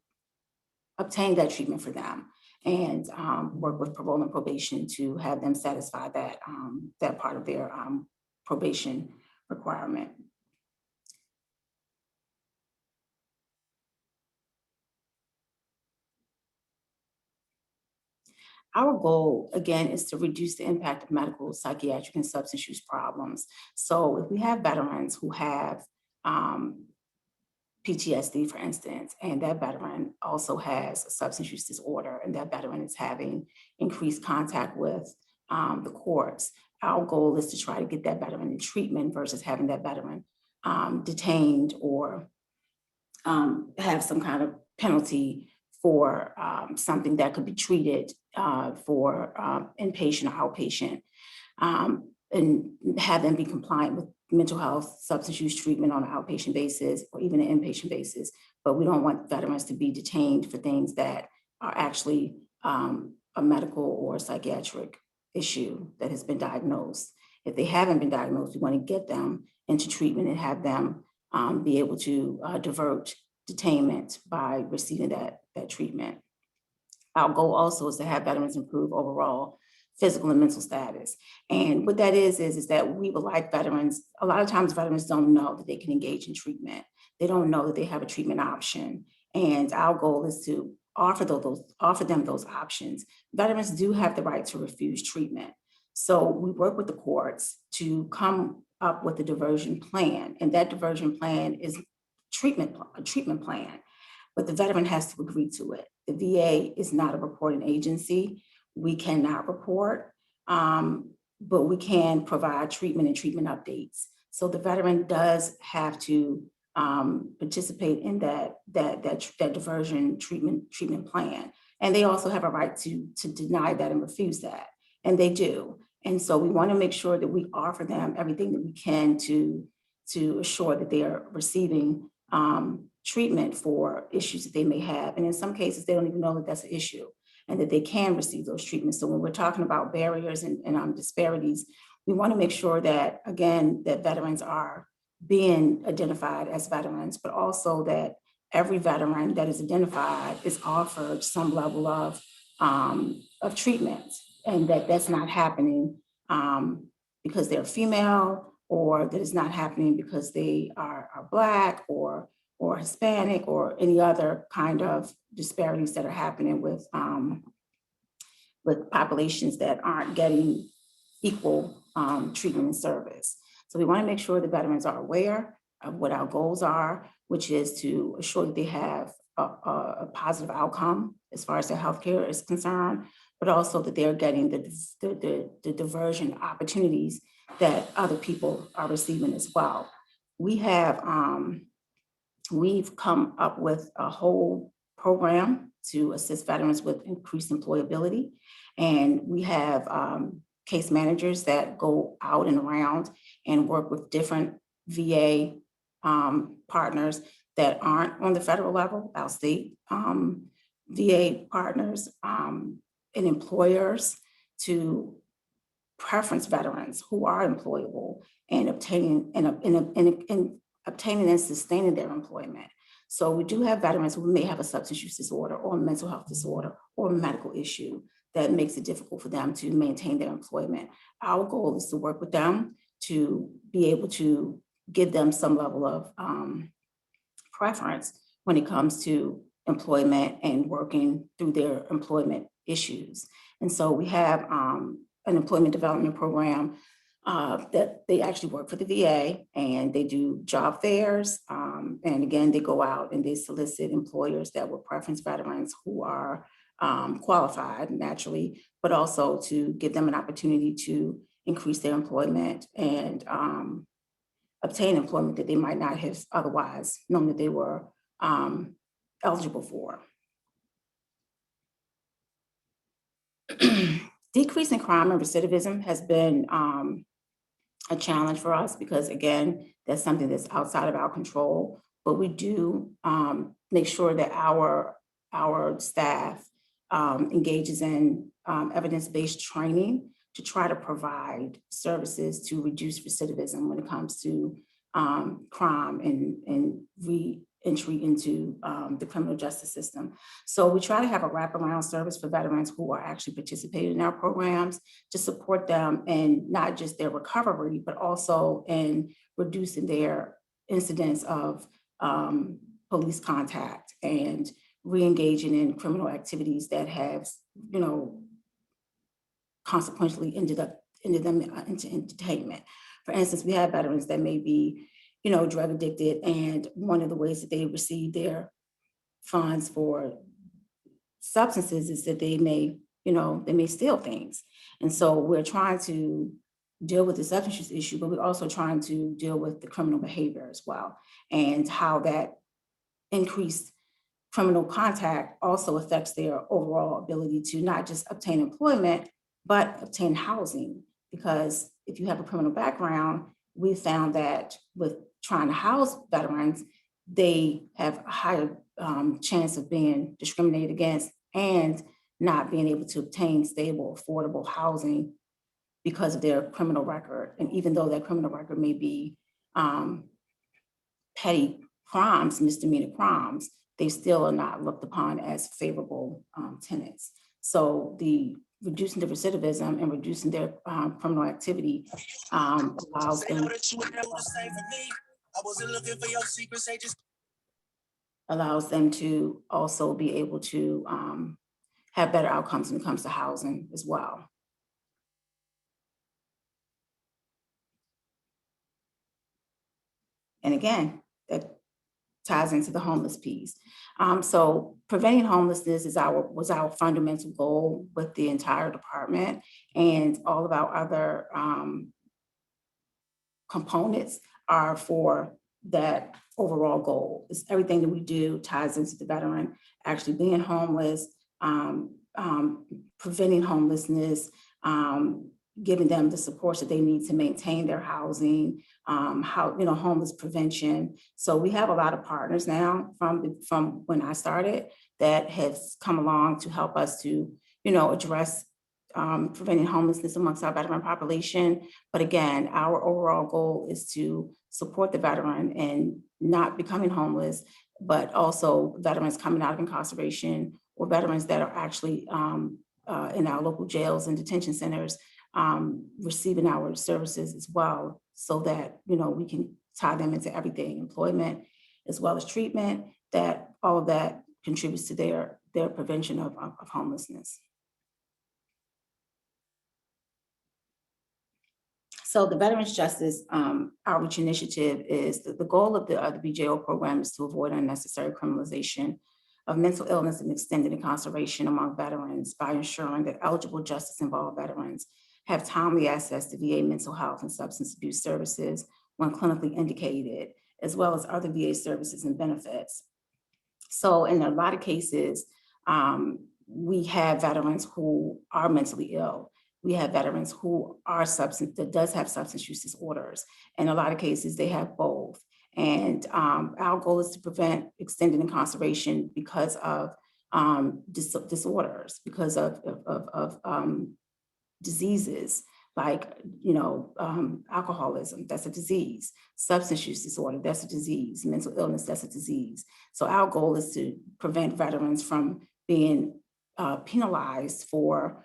obtain that treatment for them and work with parole and probation to have them satisfy that that part of their probation requirement. Our goal, again, is to reduce the impact of medical, psychiatric, and substance use problems. So if we have veterans who have PTSD, for instance, and that veteran also has a substance use disorder, and that veteran is having increased contact with the courts, our goal is to try to get that veteran in treatment versus having that veteran detained or have some kind of penalty for something that could be treated for inpatient or outpatient, and have them be compliant with mental health, substance use treatment on an outpatient basis or even an inpatient basis. But we don't want veterans to be detained for things that are actually a medical or psychiatric issue that has been diagnosed. If they haven't been diagnosed, we want to get them into treatment and have them be able to divert detainment by receiving that treatment. Our goal also is to have veterans improve overall physical and mental status. And what that is that we would like veterans, a lot of times veterans don't know that they can engage in treatment. They don't know that they have a treatment option. And our goal is to offer them those options. Veterans do have the right to refuse treatment. So we work with the courts to come up with a diversion plan. And that diversion plan is a treatment plan, but the veteran has to agree to it. The VA is not a reporting agency. We cannot report, but we can provide treatment and treatment updates. So the veteran does have to participate in that diversion treatment plan. And they also have a right to deny that and refuse that. And they do. And so we want to make sure that we offer them everything that we can to assure that they are receiving treatment for issues that they may have. And in some cases, they don't even know that that's an issue and that they can receive those treatments. So when we're talking about barriers and disparities, we want to make sure that, again, that veterans are being identified as veterans, but also that every veteran that is identified is offered some level of treatment, and that that's not happening because they're female, or that is not happening because they are Black or Hispanic, or any other kind of disparities that are happening with populations that aren't getting equal treatment and service. So we want to make sure the veterans are aware of what our goals are, which is to assure that they have a positive outcome as far as their healthcare is concerned, but also that they're getting the diversion opportunities that other people are receiving as well. We've come up with a whole program to assist veterans with increased employability. And we have case managers that go out and around and work with different VA partners that aren't on the federal level, our state VA partners and employers, to preference veterans who are employable and obtaining and sustaining their employment. So we do have veterans who may have a substance use disorder or a mental health disorder or a medical issue that makes it difficult for them to maintain their employment. Our goal is to work with them to be able to give them some level of preference when it comes to employment and working through their employment issues. And so we have an employment development program that they actually work for the VA, and they do job fairs. And again, they go out and they solicit employers that will preference veterans who are qualified naturally, but also to give them an opportunity to increase their employment and obtain employment that they might not have otherwise known that they were eligible for. Decrease in crime and recidivism has been a challenge for us because, again, that's something that's outside of our control, but we do make sure that our staff engages in evidence-based training to try to provide services to reduce recidivism when it comes to crime and re-entry into the criminal justice system. So we try to have a wraparound service for veterans who are actually participating in our programs to support them in not just their recovery, but also in reducing their incidents of police contact and re-engaging in criminal activities that have, consequently ended them into entertainment. For instance, we have veterans that may be, drug addicted, and one of the ways that they receive their funds for substances is that they may steal things. And so we're trying to deal with the substance use issue, but we're also trying to deal with the criminal behavior as well, and how that increased criminal contact also affects their overall ability to not just obtain employment, but obtain housing. Because if you have a criminal background, we found that with trying to house veterans, they have a higher chance of being discriminated against and not being able to obtain stable, affordable housing because of their criminal record. And even though that criminal record may be petty crimes, misdemeanor crimes, they still are not looked upon as favorable tenants. So the reducing the recidivism and reducing their criminal activity allows them to also be able to have better outcomes when it comes to housing as well. And again, that ties into the homeless piece. So preventing homelessness was our fundamental goal with the entire department, and all of our other components are for that overall goal. It's everything that we do ties into the veteran actually being homeless, preventing homelessness, giving them the supports that they need to maintain their housing, homeless prevention. So we have a lot of partners now from when I started that has come along to help us to, address preventing homelessness amongst our veteran population. But again, our overall goal is to support the veteran in not becoming homeless, but also veterans coming out of incarceration or veterans that are actually in our local jails and detention centers receiving our services as well, so that, you know, we can tie them into everything, employment as well as treatment, that all of that contributes to their prevention of homelessness. So the Veterans Justice Outreach Initiative is the goal of the VJO program is to avoid unnecessary criminalization of mental illness and extended incarceration among veterans by ensuring that eligible justice-involved veterans have timely access to VA mental health and substance abuse services when clinically indicated, as well as other VA services and benefits. So in a lot of cases, we have veterans who are mentally ill. We have veterans who are that does have substance use disorders. In a lot of cases, they have both. And our goal is to prevent extended incarceration because of disorders, because of diseases like, you know, alcoholism, that's a disease. Substance use disorder, that's a disease. Mental illness, that's a disease. So our goal is to prevent veterans from being penalized for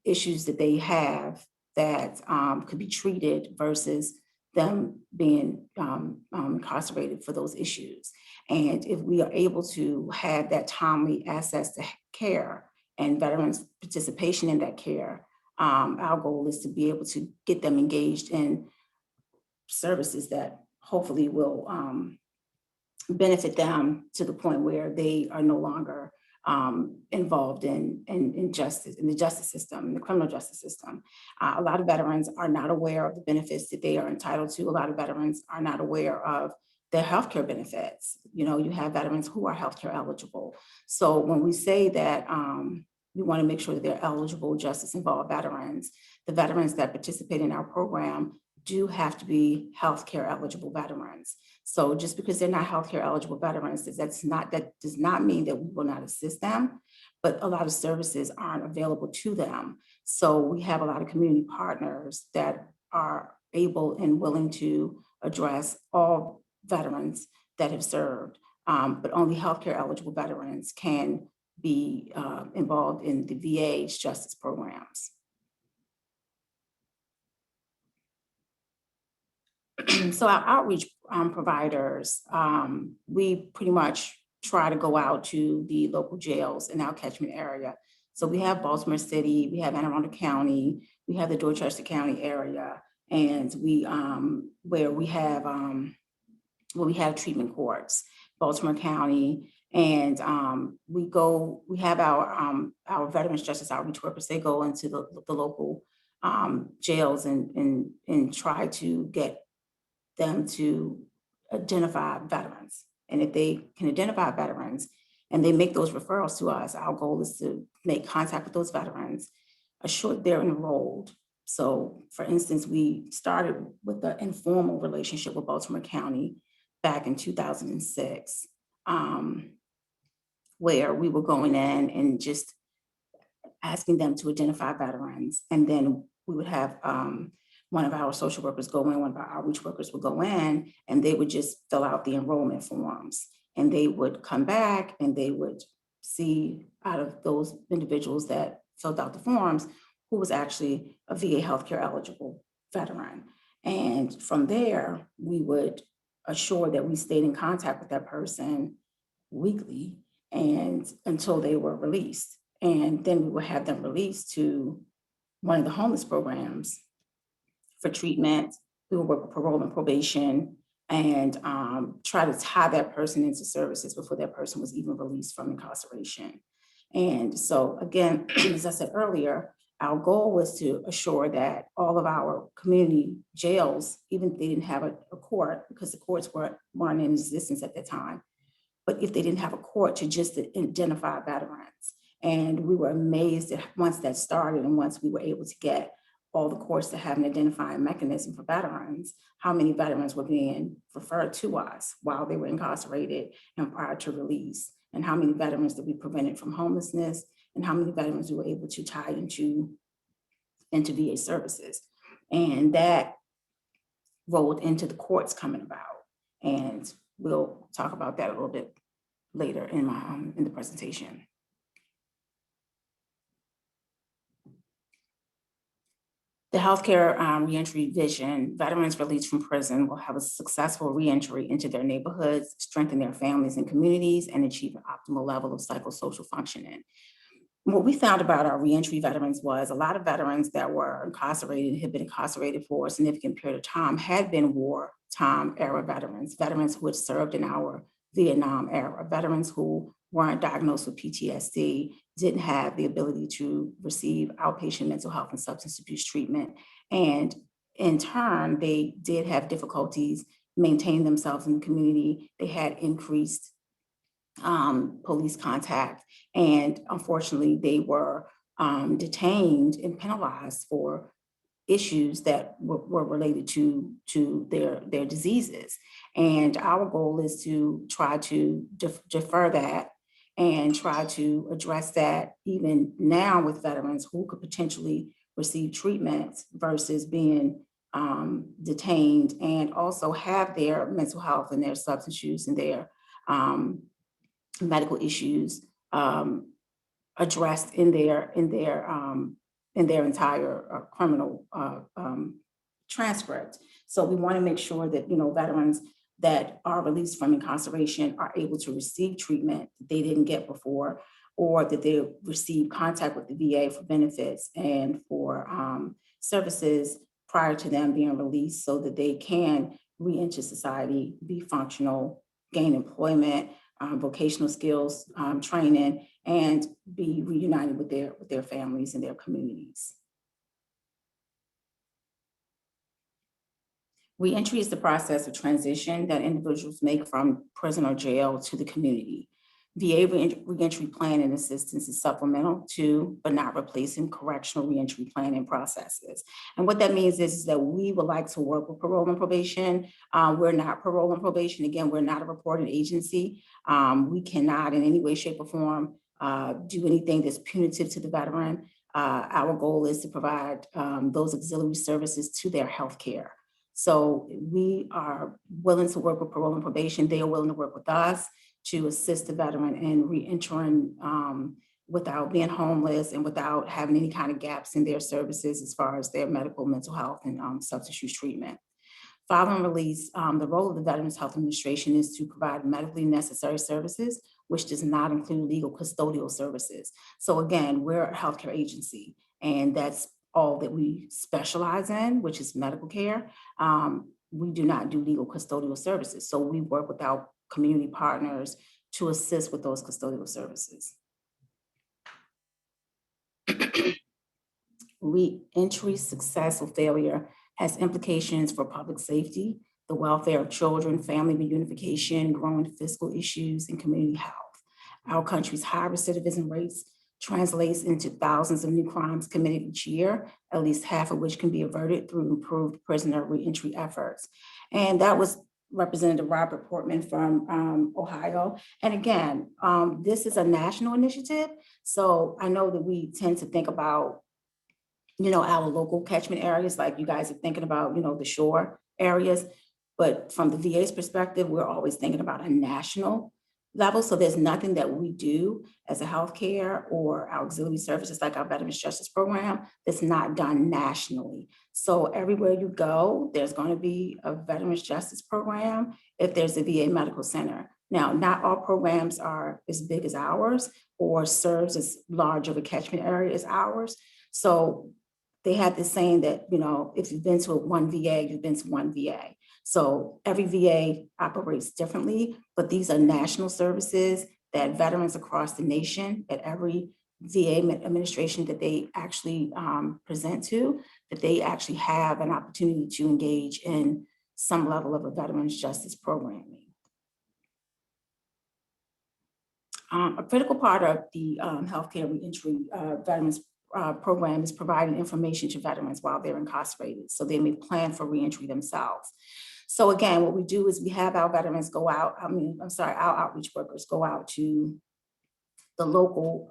issues that they have that could be treated versus them being incarcerated for those issues. And if we are able to have that timely access to care and veterans' participation in that care, our goal is to be able to get them engaged in services that hopefully will benefit them to the point where they are no longer involved in justice, in the justice system, in the criminal justice system. A lot of veterans are not aware of the benefits that they are entitled to. A lot of veterans are not aware of their healthcare benefits. You know, you have veterans who are healthcare eligible. So when we say that we want to make sure that they're eligible justice-involved veterans, the veterans that participate in our program do have to be healthcare eligible veterans. So just because they're not healthcare eligible veterans, that does not mean that we will not assist them, but a lot of services aren't available to them. So we have a lot of community partners that are able and willing to address all veterans that have served, but only healthcare eligible veterans can be involved in the VA's justice programs. So our outreach providers, we pretty much try to go out to the local jails in our catchment area. So we have Baltimore City, we have Anne Arundel County, we have the Dorchester County area, and where we have treatment courts, Baltimore County, and we have our Veterans Justice Outreach workers. They go into the local jails and try to get them to identify veterans. And if they can identify veterans and they make those referrals to us, our goal is to make contact with those veterans, assure they're enrolled. So for instance, we started with the informal relationship with Baltimore County back in 2006, where we were going in and just asking them to identify veterans. And then we would have one of our social workers go in, one of our outreach workers would go in, and they would just fill out the enrollment forms. And they would come back and they would see out of those individuals that filled out the forms, who was actually a VA healthcare eligible veteran. And from there, we would assure that we stayed in contact with that person weekly and until they were released. And then we would have them released to one of the homeless programs for treatment. We would work with parole and probation and try to tie that person into services before that person was even released from incarceration. And so again, as I said earlier, our goal was to assure that all of our community jails, even if they didn't have a court, because the courts weren't in existence at that time, but if they didn't have a court, to just identify veterans. And we were amazed that once that started and once we were able to get all the courts to have an identifying mechanism for veterans, how many veterans were being referred to us while they were incarcerated and prior to release, and how many veterans that we prevented from homelessness, and how many veterans we were able to tie into VA services. And that rolled into the courts coming about. And we'll talk about that a little bit later in my in the presentation. The healthcare reentry vision: veterans released from prison will have a successful reentry into their neighborhoods, strengthen their families and communities, and achieve an optimal level of psychosocial functioning. What we found about our reentry veterans was a lot of veterans that were incarcerated, had been incarcerated for a significant period of time, had been wartime era veterans, veterans who had served in our Vietnam era, veterans who weren't diagnosed with PTSD, didn't have the ability to receive outpatient mental health and substance abuse treatment. And in turn, they did have difficulties maintaining themselves in the community. They had increased police contact, and unfortunately, they were detained and penalized for issues that were related to their diseases. And our goal is to try to defer that and try to address that even now with veterans who could potentially receive treatment versus being detained, and also have their mental health and their substance use and their medical issues addressed in their entire criminal transcript. So we want to make sure that veterans that are released from incarceration are able to receive treatment that they didn't get before, or that they receive contact with the VA for benefits and for services prior to them being released, so that they can re-enter society, be functional, gain employment, vocational skills training, and be reunited with their families and their communities. Reentry is the process of transition that individuals make from prison or jail to the community. VA reentry plan and assistance is supplemental to, but not replacing, correctional reentry planning processes. And what that means is that we would like to work with parole and probation. We're not parole and probation. Again, we're not a reporting agency. We cannot in any way, shape, or form do anything that's punitive to the veteran. Our goal is to provide those auxiliary services to their health care. So we are willing to work with parole and probation. They are willing to work with us to assist the veteran in re-entering without being homeless and without having any kind of gaps in their services as far as their medical, mental health, and substance use treatment. Following release, the role of the Veterans Health Administration is to provide medically necessary services, which does not include legal custodial services. So again, we're a healthcare agency, and that's all that we specialize in, which is medical care. We do not do legal custodial services. So we work with our community partners to assist with those custodial services. Re-entry success or failure has implications for public safety, the welfare of children, family reunification, growing fiscal issues, and community health. Our country's high recidivism rates translates into thousands of new crimes committed each year, at least half of which can be averted through improved prisoner reentry efforts. And that was Representative Robert Portman from Ohio. And again, this is a national initiative. So I know that we tend to think about, our local catchment areas, like you guys are thinking about, the shore areas. But from the VA's perspective, we're always thinking about a national level. So there's nothing that we do as a healthcare or our auxiliary services like our Veterans Justice Program that's not done nationally. So everywhere you go, there's going to be a Veterans Justice Program if there's a VA medical center. Now, not all programs are as big as ours or serves as large of a catchment area as ours. So they have this saying that, if you've been to one VA, you've been to one VA. So every VA operates differently, but these are national services that veterans across the nation, at every VA administration that they actually present to, that they actually have an opportunity to engage in some level of a veterans justice programming. A critical part of the healthcare reentry veterans program is providing information to veterans while they're incarcerated, so they may plan for reentry themselves. So again, what we do is we have our veterans go out, our outreach workers go out to the local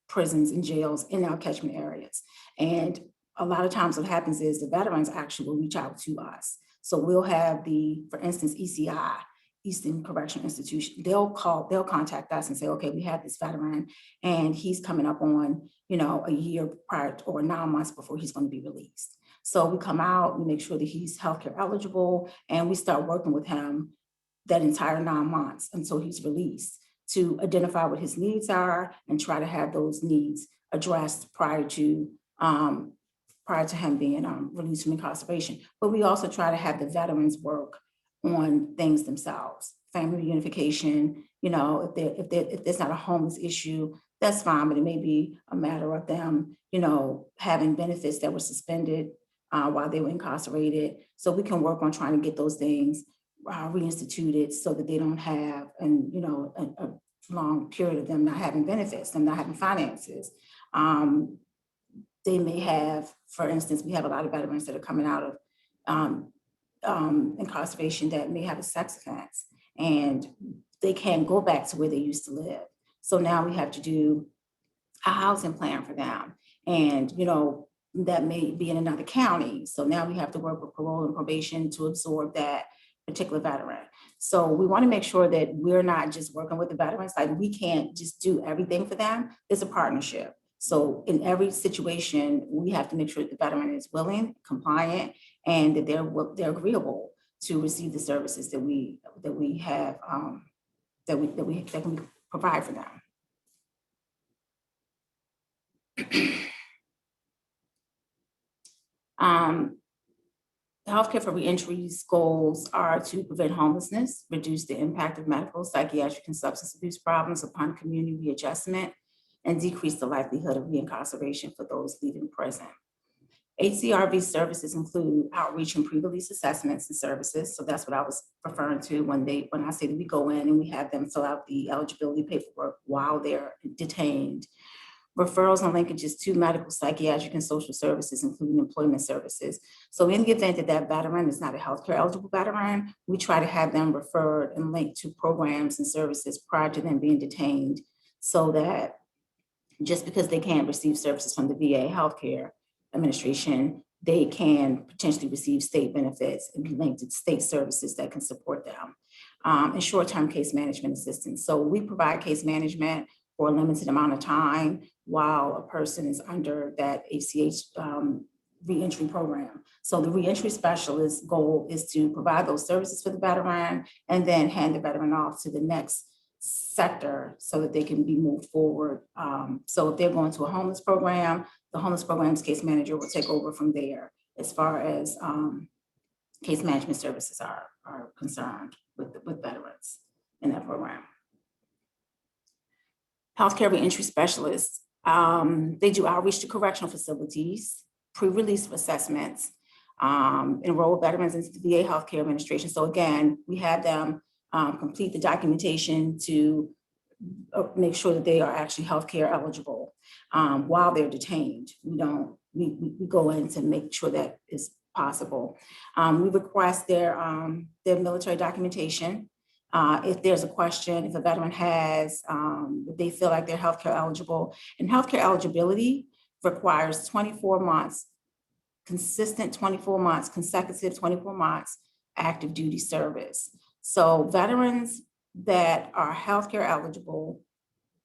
prisons and jails in our catchment areas. And a lot of times what happens is the veterans actually will reach out to us. So we'll have for instance, ECI, Eastern Correctional Institution, they'll contact us and say, okay, we have this veteran and he's coming up on, a year prior or 9 months before he's going to be released. So we come out, we make sure that he's healthcare eligible, and we start working with him that entire 9 months until he's released to identify what his needs are and try to have those needs addressed prior to him being released from incarceration. But we also try to have the veterans work on things themselves, family reunification. If there's not a homeless issue, that's fine, but it may be a matter of them, having benefits that were suspended while they were incarcerated. So we can work on trying to get those things reinstituted so that they don't have, a long period of them not having benefits, them not having finances. They may have, for instance, we have a lot of veterans that are coming out of incarceration that may have a sex offense and they can't go back to where they used to live. So now we have to do a housing plan for them. And, that may be in another county. So now we have to work with parole and probation to absorb that particular veteran. So we want to make sure that we're not just working with the veterans, like we can't just do everything for them. It's a partnership. So in every situation, we have to make sure that the veteran is willing, compliant, and that they're agreeable to receive the services that we have that we can provide for them. Healthcare for reentry's goals are to prevent homelessness, reduce the impact of medical, psychiatric, and substance abuse problems upon community readjustment, and decrease the likelihood of reincarceration for those leaving prison. HCRV services include outreach and pre-release assessments and services. So that's what I was referring to when I say that we go in and we have them fill out the eligibility paperwork while they're detained. Referrals and linkages to medical, psychiatric, and social services, including employment services. So in the event that veteran is not a healthcare eligible veteran, we try to have them referred and linked to programs and services prior to them being detained, so that just because they can't receive services from the VA Healthcare Administration, they can potentially receive state benefits and be linked to state services that can support them. And short-term case management assistance. So we provide case management for a limited amount of time while a person is under that reentry program. So the reentry specialist's goal is to provide those services for the veteran and then hand the veteran off to the next sector so that they can be moved forward. So if they're going to a homeless program, the homeless program's case manager will take over from there as far as case management services are concerned with veterans in that program. Healthcare reentry specialists, they do outreach to correctional facilities, pre-release assessments, enroll veterans into the VA Healthcare Administration. So again, we have them complete the documentation to make sure that they are actually healthcare eligible while they're detained. We go in to make sure that is possible. We request their military documentation. If there's a question, if a veteran has, if they feel like they're healthcare eligible, and healthcare eligibility requires 24 months, consistent 24 months, consecutive 24 months, active duty service. So veterans that are healthcare eligible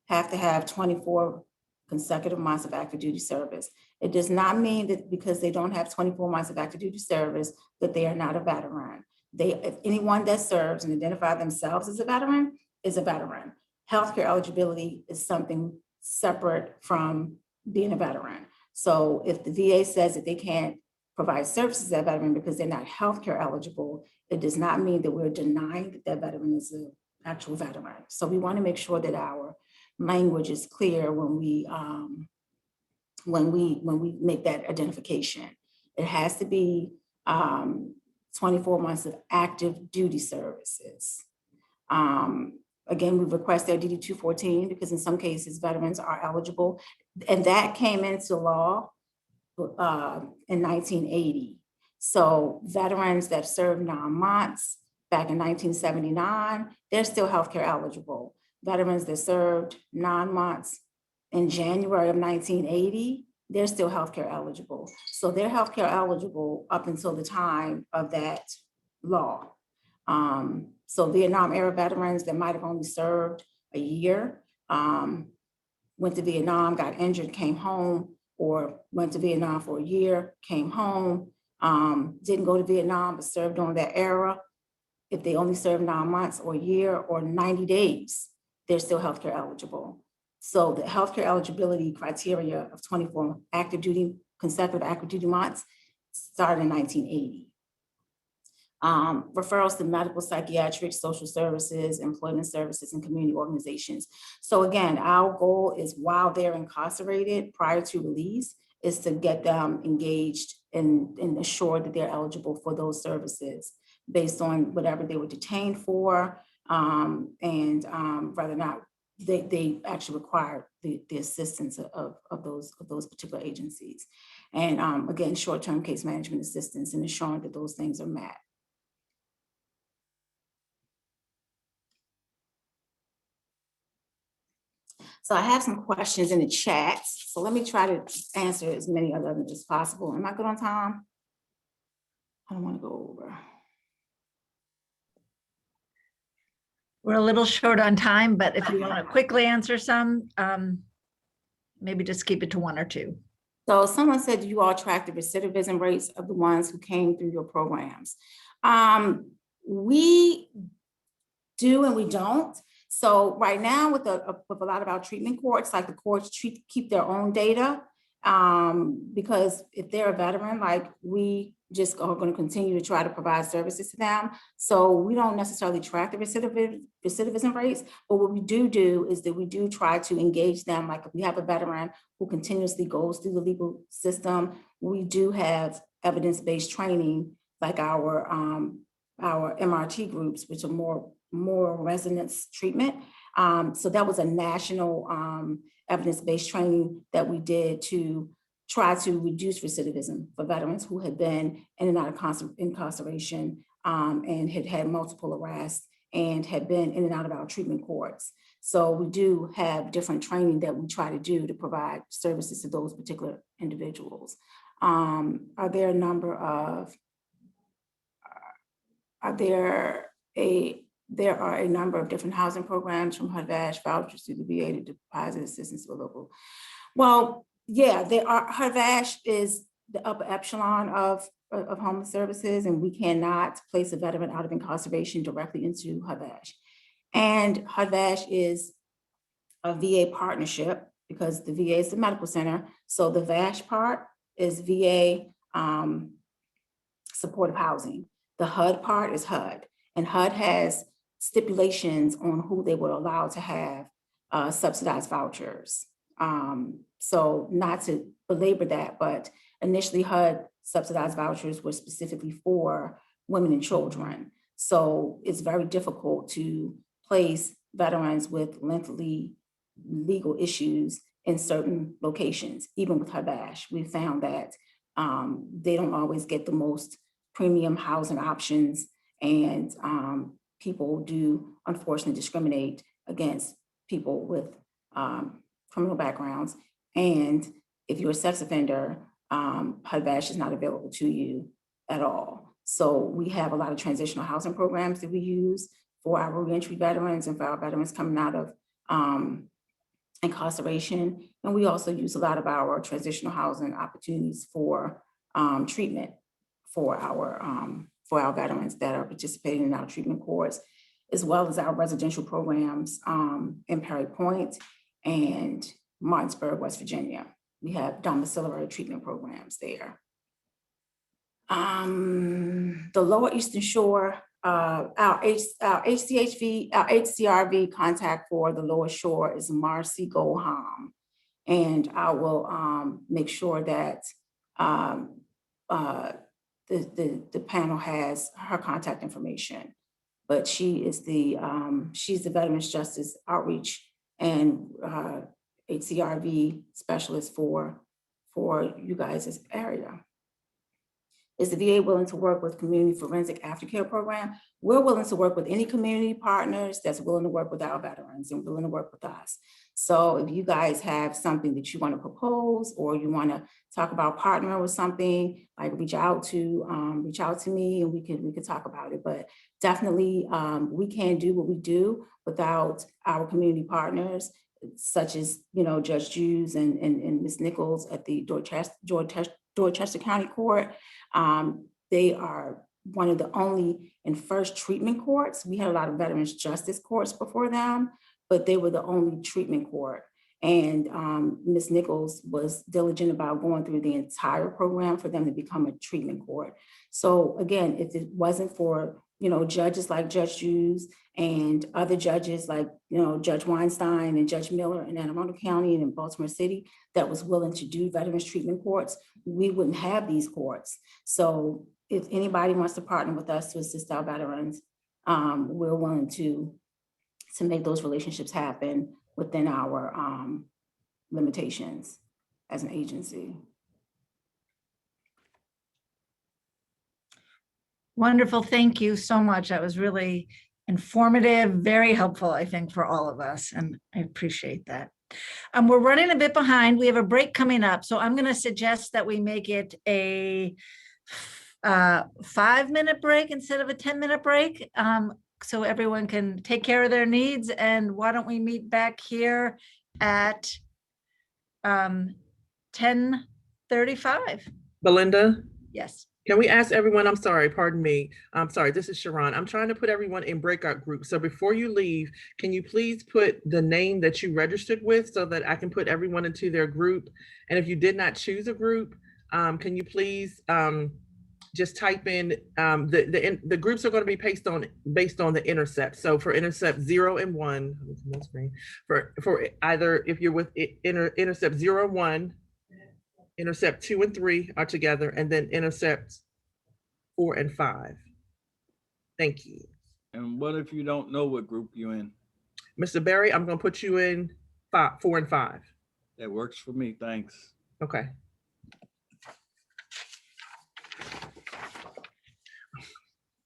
have to have 24 consecutive months of active duty service. It does not mean that because they don't have 24 months of active duty service that they are not a veteran. If anyone that serves and identify themselves as a veteran is a veteran. Healthcare eligibility is something separate from being a veteran. So if the VA says that they can't provide services to that veteran because they're not healthcare eligible, it does not mean that we're denying that that veteran is an actual veteran. So we want to make sure that our language is clear when we make that identification. It has to be 24 months of active duty services. Again, we request their DD 214 because in some cases veterans are eligible, and that came into law in 1980. So veterans that served 9 months back in 1979, they're still healthcare eligible. Veterans that served 9 months in January of 1980, they're still healthcare eligible. So they're healthcare eligible up until the time of that law. So Vietnam era veterans that might have only served a year, went to Vietnam, got injured, came home, or went to Vietnam for a year, came home, didn't go to Vietnam, but served on that era. If they only served 9 months or a year or 90 days, they're still healthcare eligible. So the healthcare eligibility criteria of 24 consecutive active duty months started in 1980. Referrals to medical, psychiatric, social services, employment services, and community organizations. So again, our goal is while they're incarcerated prior to release is to get them engaged and assure that they're eligible for those services based on whatever they were detained for, and whether or not they actually require the assistance of those particular agencies. And again, short-term case management assistance and ensuring that those things are met. So I have some questions in the chat. So let me try to answer as many of them as possible. Am I good on time? I don't want to go over. We're a little short on time, but if you want to quickly answer some, maybe just keep it to 1 or 2. So someone said, do you all track the recidivism rates of the ones who came through your programs? We do and we don't. So right now with a lot of our treatment courts, like the courts keep their own data, because if they're a veteran, like we just are going to continue to try to provide services to them. So we don't necessarily track the recidivism rates, but what we do is that we do try to engage them. Like if we have a veteran who continuously goes through the legal system, we do have evidence-based training, like our MRT groups, which are more resonance treatment. So that was a national evidence-based training that we did to try to reduce recidivism for veterans who had been in and out of incarceration and had had multiple arrests and had been in and out of our treatment courts. So we do have different training that we try to do to provide services to those particular individuals. There are a number of different housing programs from HUD-VASH vouchers to the VA to deposit assistance to local. Well, yeah, HUD-VASH is the upper echelon of homeless services, and we cannot place a veteran out of incarceration directly into HUD-VASH. And HUD-VASH is a VA partnership because the VA is the medical center. So the VASH part is VA supportive housing. The HUD part is HUD, and HUD has stipulations on who they were allowed to have subsidized vouchers. So not to belabor that, but initially HUD subsidized vouchers were specifically for women and children. So it's very difficult to place veterans with lengthy legal issues in certain locations. Even with HUD-VASH, we found that they don't always get the most premium housing options, and people do unfortunately discriminate against people with criminal backgrounds. And if you're a sex offender, HUD-VASH is not available to you at all. So we have a lot of transitional housing programs that we use for our reentry veterans and for our veterans coming out of incarceration. And we also use a lot of our transitional housing opportunities for treatment for our veterans that are participating in our treatment courts, as well as our residential programs in Perry Point and Martinsburg, West Virginia. We have domiciliary treatment programs there. The Lower Eastern Shore, our HCHV, our HCRV contact for the Lower Shore is Marcy Goham. And I will make sure that the panel has her contact information. But she is she's the Veterans Justice Outreach and HCRV specialist for you guys' area. is the VA willing to work with community forensic aftercare program? We're willing to work with any community partners that's willing to work with our veterans and willing to work with us. So if you guys have something that you want to propose, or you want to talk about partnering with something, like reach out to me, and we can talk about it. But definitely, we can't do what we do without our community partners, such as, you know, Judge Jews and Ms. Nichols at the Dorchester County Court. They are one of the only and first treatment courts. We had a lot of veterans justice courts before them, but they were the only treatment court. And Ms. Nichols was diligent about going through the entire program for them to become a treatment court. So again, if it wasn't for, you know, judges like Judge Jews and other judges like, you know, Judge Weinstein and Judge Miller in Anne Arundel County and in Baltimore City that was willing to do veterans treatment courts, we wouldn't have these courts. So if anybody wants to partner with us to assist our veterans, we're willing to make those relationships happen within our limitations as an agency. Wonderful. Thank you so much. That was really informative, very helpful, I think, for all of us. And I appreciate that. We're running a bit behind. We have a break coming up. So I'm going to suggest that we make it a 5-minute break instead of a 10-minute break. So everyone can take care of their needs. And why don't we meet back here at 10:35? Belinda, Yes. can we ask everyone, I'm sorry, pardon me. I'm sorry, this is Sharon. I'm trying to put everyone in breakout groups. So before you leave, can you please put the name that you registered with so that I can put everyone into their group? And if you did not choose a group, can you please just type in, the groups are going to be based on the Intercept. So for Intercept 0 and 1, for either if you're with Intercept 0 and 1, Intercept 2 and 3 are together, and then Intercept 4 and 5. Thank you. And what if you don't know what group you're in? Mr. Barry, I'm going to put you in 4 and 5. That works for me, thanks. Okay.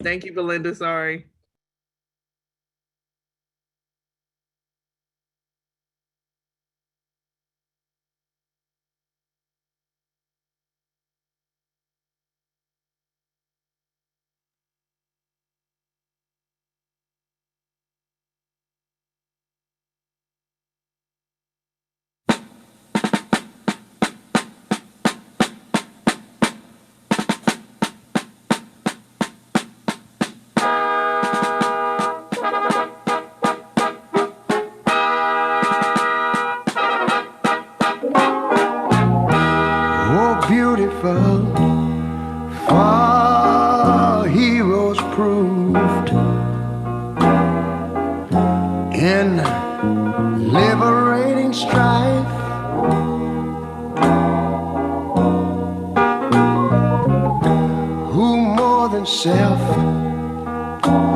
Thank you, Belinda. Sorry. For heroes proved in liberating strife, who more than self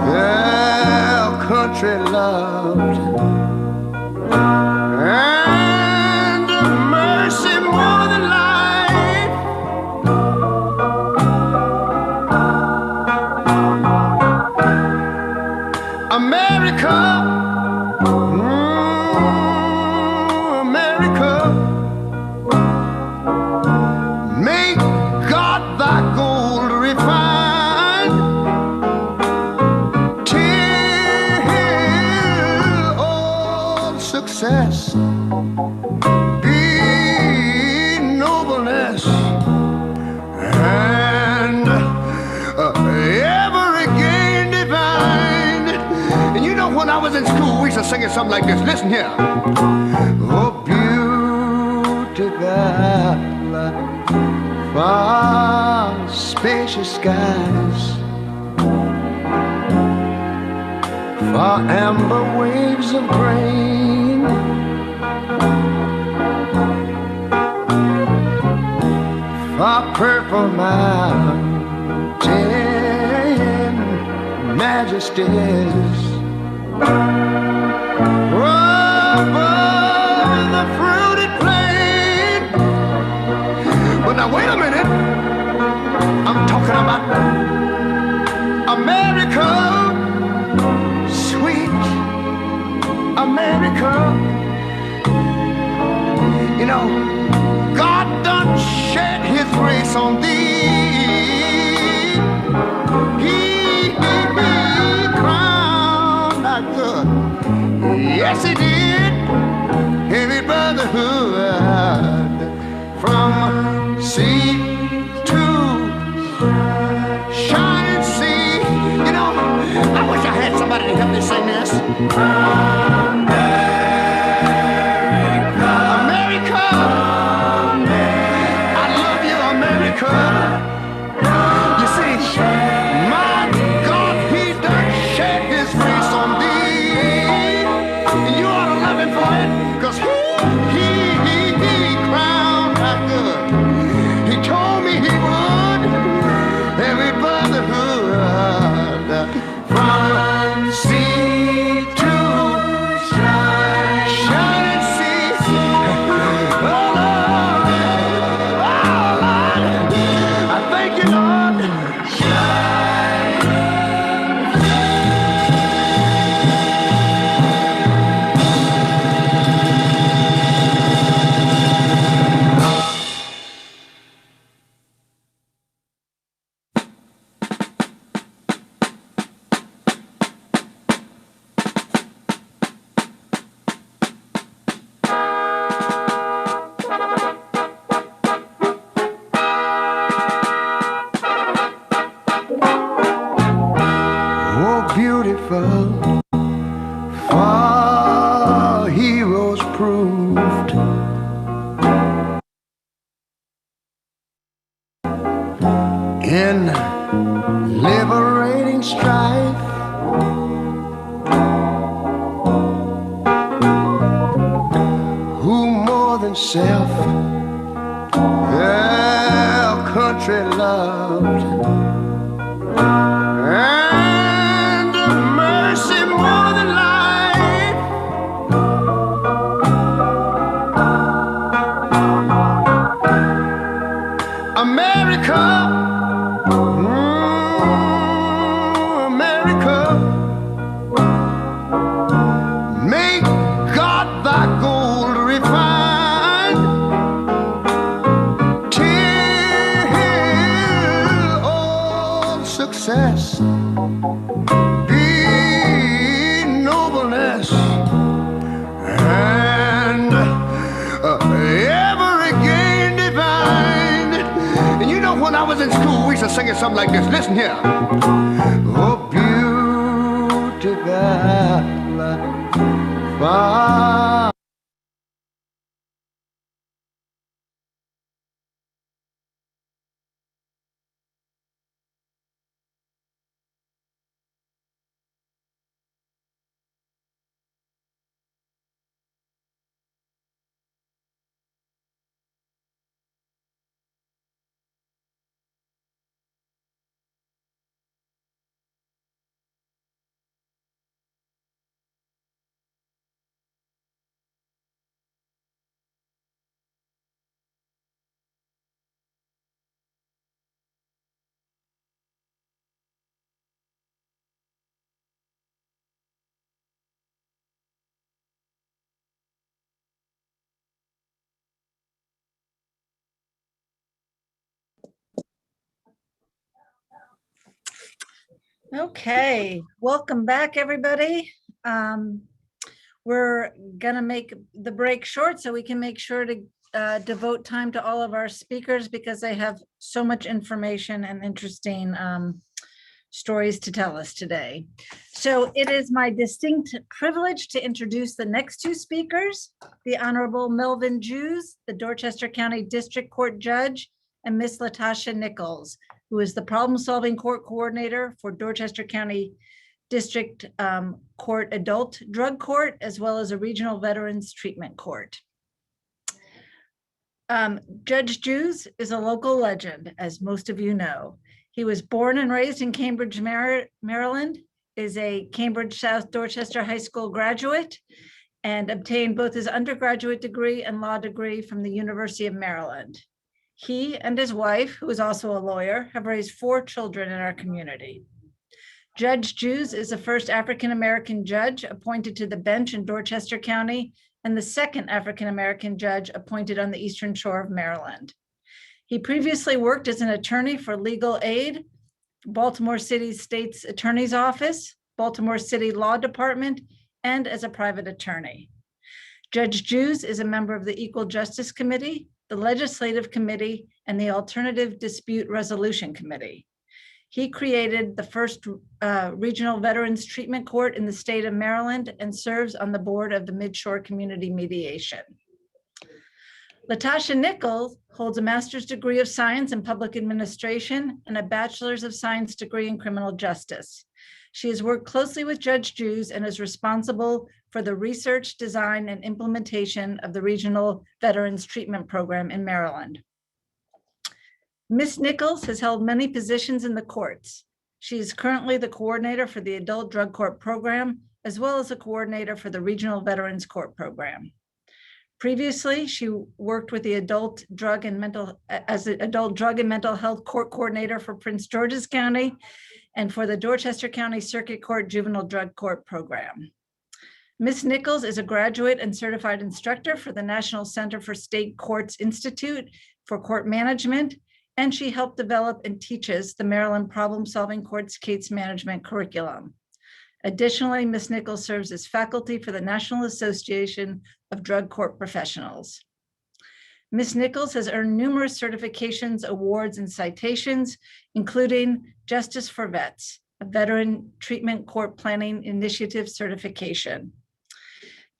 their country loved, and mercy more than life. America, America, make God thy gold refine, till all success be nobleness, and ever again divine. And you know, when I was in school, we used to sing something like this. Listen here. Oh, beautiful, far spacious skies, far amber waves of grain, far purple mountain majesties, above the fruited plain. But now wait a minute, I'm talking talking about America, sweet America. You know, God done shed his grace on thee. He crowned our good. Yes, he did. Heavy brotherhood from sea to shining sea. You know, I wish I had somebody to help me sing this. America, I love you, America. You see, my God, he done shed his grace on thee. And you ought to love him for it, because he crowned our good. He told me he would. Every brotherhood from sea to shining sea. Oh Lord, I thank you, Lord. Oh, beautiful, far heroes proved. In liberating strife, who more than self their country loved. And mercy more than life. America, America, make God thy gold refined, till all success be nobleness, and every gain divine. And you know, when I was in school, we used to sing it something like this. Listen here. Oh, beautiful, far. Okay, welcome back, everybody. We're gonna make the break short so we can make sure to devote time to all of our speakers because they have so much information and interesting stories to tell us today. So it is my distinct privilege to introduce the next two speakers, the Honorable Melvin Jews, the Dorchester County District Court Judge, and Miss Latasha Nichols, who is the problem-solving court coordinator for Dorchester County District Court Adult Drug Court, as well as a regional veterans treatment court. Judge Jews is a local legend, as most of you know. He was born and raised in Cambridge, Maryland, is a Cambridge South Dorchester High School graduate, and obtained both his undergraduate degree and law degree from the University of Maryland. He and his wife, who is also a lawyer, have raised 4 children in our community. Judge Jews is the first African-American judge appointed to the bench in Dorchester County and the second African-American judge appointed on the Eastern Shore of Maryland. He previously worked as an attorney for legal aid, Baltimore City State's Attorney's Office, Baltimore City Law Department, and as a private attorney. Judge Jews is a member of the Equal Justice Committee, the Legislative Committee, and the Alternative Dispute Resolution Committee. He created the first regional Veterans Treatment Court in the state of Maryland and serves on the board of the Midshore Community Mediation. Latasha Nichols holds a master's degree of science in public administration and a bachelor's of science degree in criminal justice. She has worked closely with Judge Jews and is responsible for the research, design, and implementation of the Regional Veterans Treatment Program in Maryland. Ms. Nichols has held many positions in the courts. She is currently the coordinator for the Adult Drug Court Program, as well as the coordinator for the Regional Veterans Court Program. Previously, she worked with the Adult Drug and Mental Health Court Coordinator for Prince George's County and for the Dorchester County Circuit Court Juvenile Drug Court Program. Ms. Nichols is a graduate and certified instructor for the National Center for State Courts Institute for Court Management, and she helped develop and teaches the Maryland Problem-Solving Courts Case Management Curriculum. Additionally, Ms. Nichols serves as faculty for the National Association of Drug Court Professionals. Ms. Nichols has earned numerous certifications, awards, and citations, including Justice for Vets, a Veteran Treatment Court Planning Initiative certification.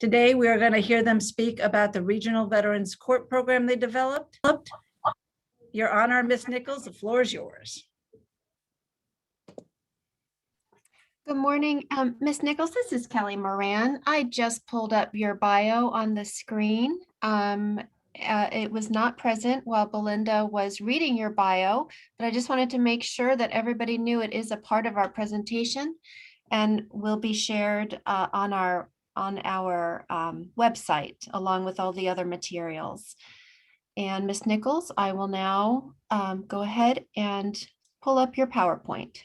Today, we are going to hear them speak about the Regional Veterans Court Program they developed. Your Honor, Ms. Nichols, the floor is yours. Good morning, Ms. Nichols. This is Kelly Moran. I just pulled up your bio on the screen. It was not present while Belinda was reading your bio, but I just wanted to make sure that everybody knew it is a part of our presentation and will be shared on our website along with all the other materials. And Ms. Nichols, I will now go ahead and pull up your PowerPoint.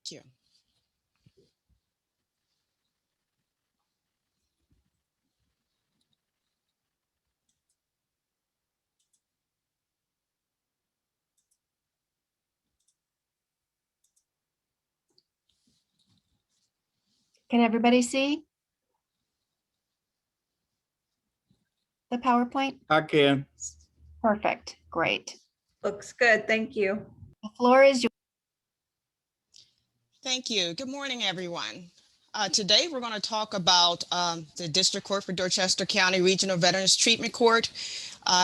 Thank you. Can everybody see the PowerPoint? I can. Perfect, great. Looks good, thank you. The floor is yours. Thank you. Good morning, everyone. Today, we're going to talk about the District Court for Dorchester County Regional Veterans Treatment Court.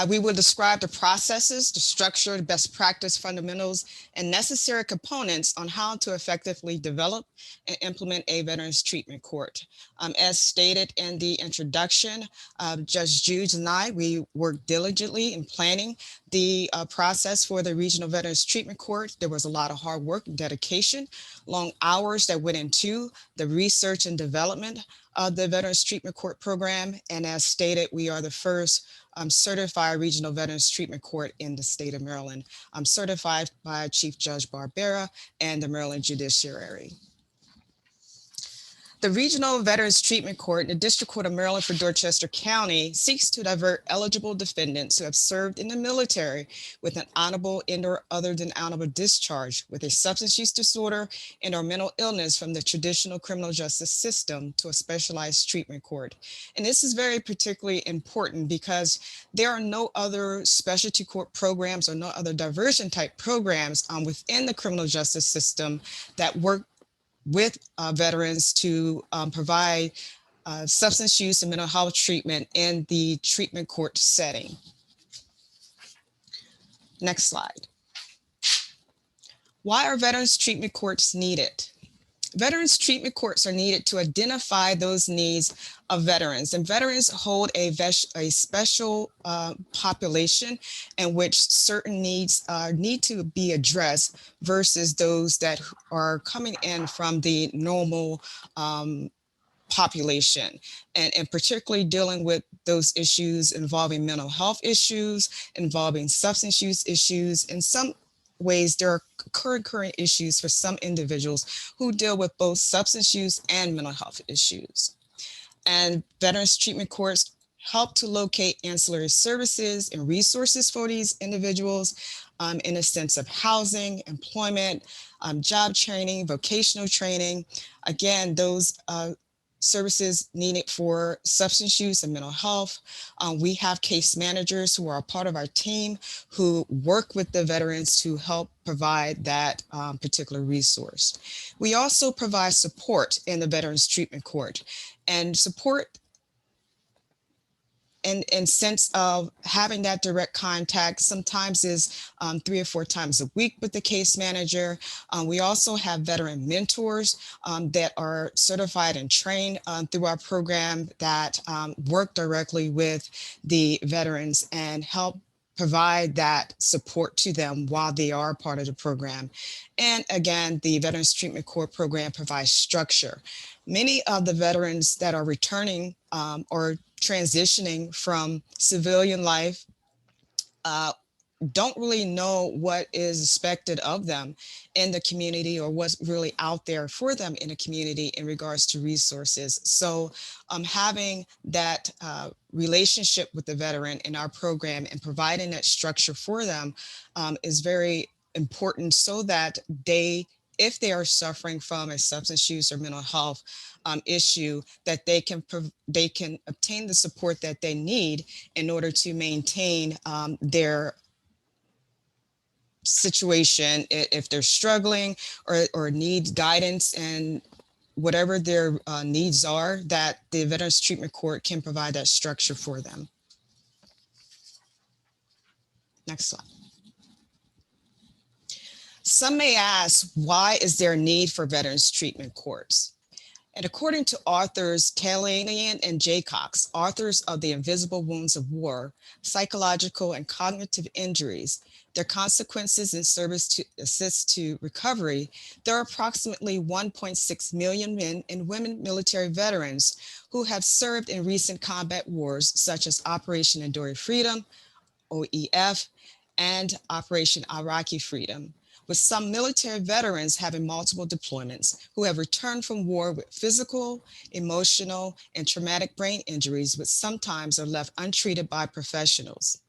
We will describe the processes, the structure, the best practice fundamentals, and necessary components on how to effectively develop and implement a Veterans Treatment Court. As stated in the introduction, Judge Jews and I, we worked diligently in planning the process for the Regional Veterans Treatment Court. There was a lot of hard work and dedication, long hours that went into the research and development of the Veterans Treatment Court program. And as stated, we are the first certified Regional Veterans Treatment Court in the state of Maryland. I'm certified by Chief Judge Barbera and the Maryland Judiciary. The Regional Veterans Treatment Court in the District Court of Maryland for Dorchester County seeks to divert eligible defendants who have served in the military with an honorable and or other than honorable discharge with a substance use disorder and or mental illness from the traditional criminal justice system to a specialized treatment court. And this is very particularly important because there are no other specialty court programs or no other diversion type programs within the criminal justice system that work with veterans to provide substance use and mental health treatment in the treatment court setting. Next slide. Why are veterans treatment courts needed? Veterans treatment courts are needed to identify those needs of veterans, and veterans hold a special population in which certain needs need to be addressed versus those that are coming in from the normal population, and particularly dealing with those issues involving mental health issues, involving substance use issues. In some ways, there are current issues for some individuals who deal with both substance use and mental health issues. And Veterans Treatment Courts help to locate ancillary services and resources for these individuals in a sense of housing, employment, job training, vocational training. Again, those services needed for substance use and mental health. We have case managers who are a part of our team who work with the veterans to help provide that particular resource. We also provide support in the Veterans Treatment Court, and support in sense of having that direct contact sometimes is 3 or 4 times a week with the case manager. We also have veteran mentors that are certified and trained through our program that work directly with the veterans and help provide that support to them while they are part of the program. And again, the Veterans Treatment Court program provides structure. Many of the veterans that are returning or transitioning from civilian life don't really know what is expected of them in the community or what's really out there for them in the community in regards to resources. So having that relationship with the veteran in our program and providing that structure for them is very important so that if they are suffering from a substance use or mental health issue, that they can obtain the support that they need in order to maintain their situation if they're struggling or need guidance, and whatever their needs are, that the Veterans Treatment Court can provide that structure for them. Next slide. Some may ask, why is there a need for Veterans Treatment Courts? And according to authors Talanian and Jaycox, authors of The Invisible Wounds of War, Psychological and Cognitive Injuries, Their Consequences in Service to Assist to Recovery, there are approximately 1.6 million men and women military veterans who have served in recent combat wars such as Operation Enduring Freedom, OEF, and Operation Iraqi Freedom, with some military veterans having multiple deployments who have returned from war with physical, emotional, and traumatic brain injuries, which sometimes are left untreated by professionals.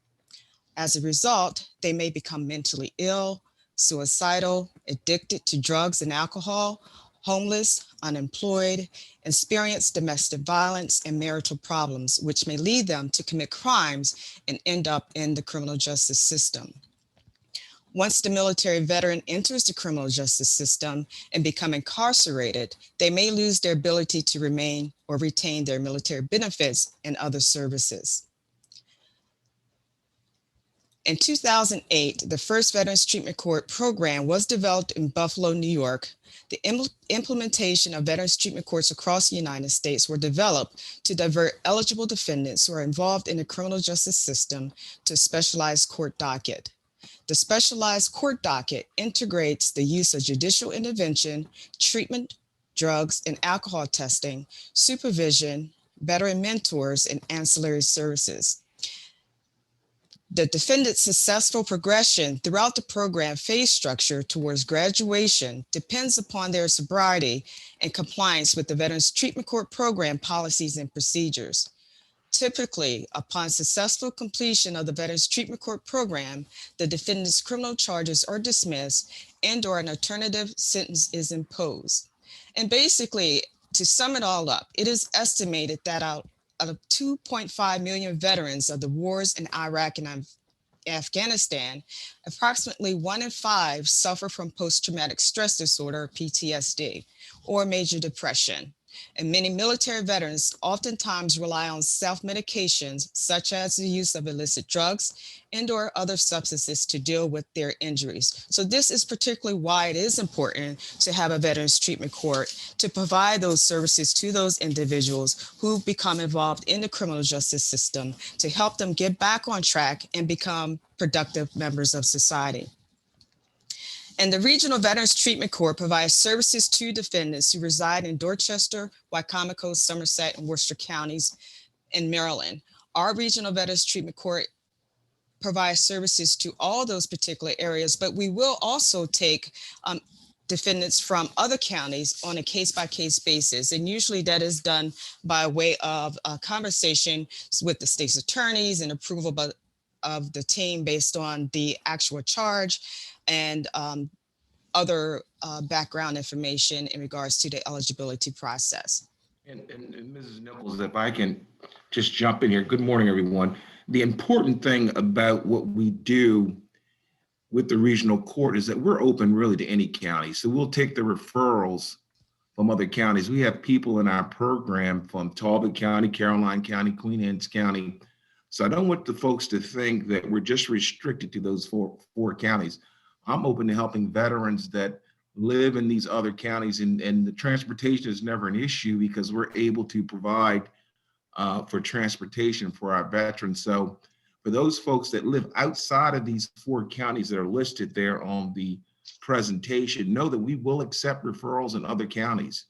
As a result, they may become mentally ill, suicidal, addicted to drugs and alcohol, homeless, unemployed, experience domestic violence and marital problems, which may lead them to commit crimes and end up in the criminal justice system. Once the military veteran enters the criminal justice system and become incarcerated, they may lose their ability to remain or retain their military benefits and other services. In 2008, the first Veterans Treatment Court program was developed in Buffalo, New York. The implementation of Veterans Treatment Courts across the United States were developed to divert eligible defendants who are involved in the criminal justice system to a specialized court docket. The specialized court docket integrates the use of judicial intervention, treatment, drugs, and alcohol testing, supervision, veteran mentors, and ancillary services. The defendant's successful progression throughout the program phase structure towards graduation depends upon their sobriety and compliance with the Veterans Treatment Court program policies and procedures. Typically, upon successful completion of the Veterans Treatment Court program, the defendant's criminal charges are dismissed and/or an alternative sentence is imposed. And basically, to sum it all up, it is estimated that out of 2.5 million veterans of the wars in Iraq and Afghanistan, approximately 1 in 5 suffer from post-traumatic stress disorder, PTSD, or major depression. And many military veterans oftentimes rely on self-medications, such as the use of illicit drugs and/or other substances to deal with their injuries. So this is particularly why it is important to have a Veterans Treatment Court to provide those services to those individuals who become involved in the criminal justice system to help them get back on track and become productive members of society. And the Regional Veterans Treatment Court provides services to defendants who reside in Dorchester, Wycomico, Somerset, and Worcester counties in Maryland. Our Regional Veterans Treatment Court provides services to all those particular areas, but we will also take defendants from other counties on a case-by-case basis. And usually that is done by way of a conversation with the state's attorneys and approval of the team based on the actual charge and other background information in regards to the eligibility process. And Mrs. Nichols, if I can just jump in here. Good morning, everyone. The important thing about what we do with the regional court is that we're open really to any county. So we'll take the referrals from other counties. We have people in our program from Talbot County, Caroline County, Queen Anne's County. So I don't want the folks to think that we're just restricted to those four counties. I'm open to helping veterans that live in these other counties, and the transportation is never an issue because we're able to provide for transportation for our veterans. So for those folks that live outside of these four counties that are listed there on the presentation, know that we will accept referrals in other counties.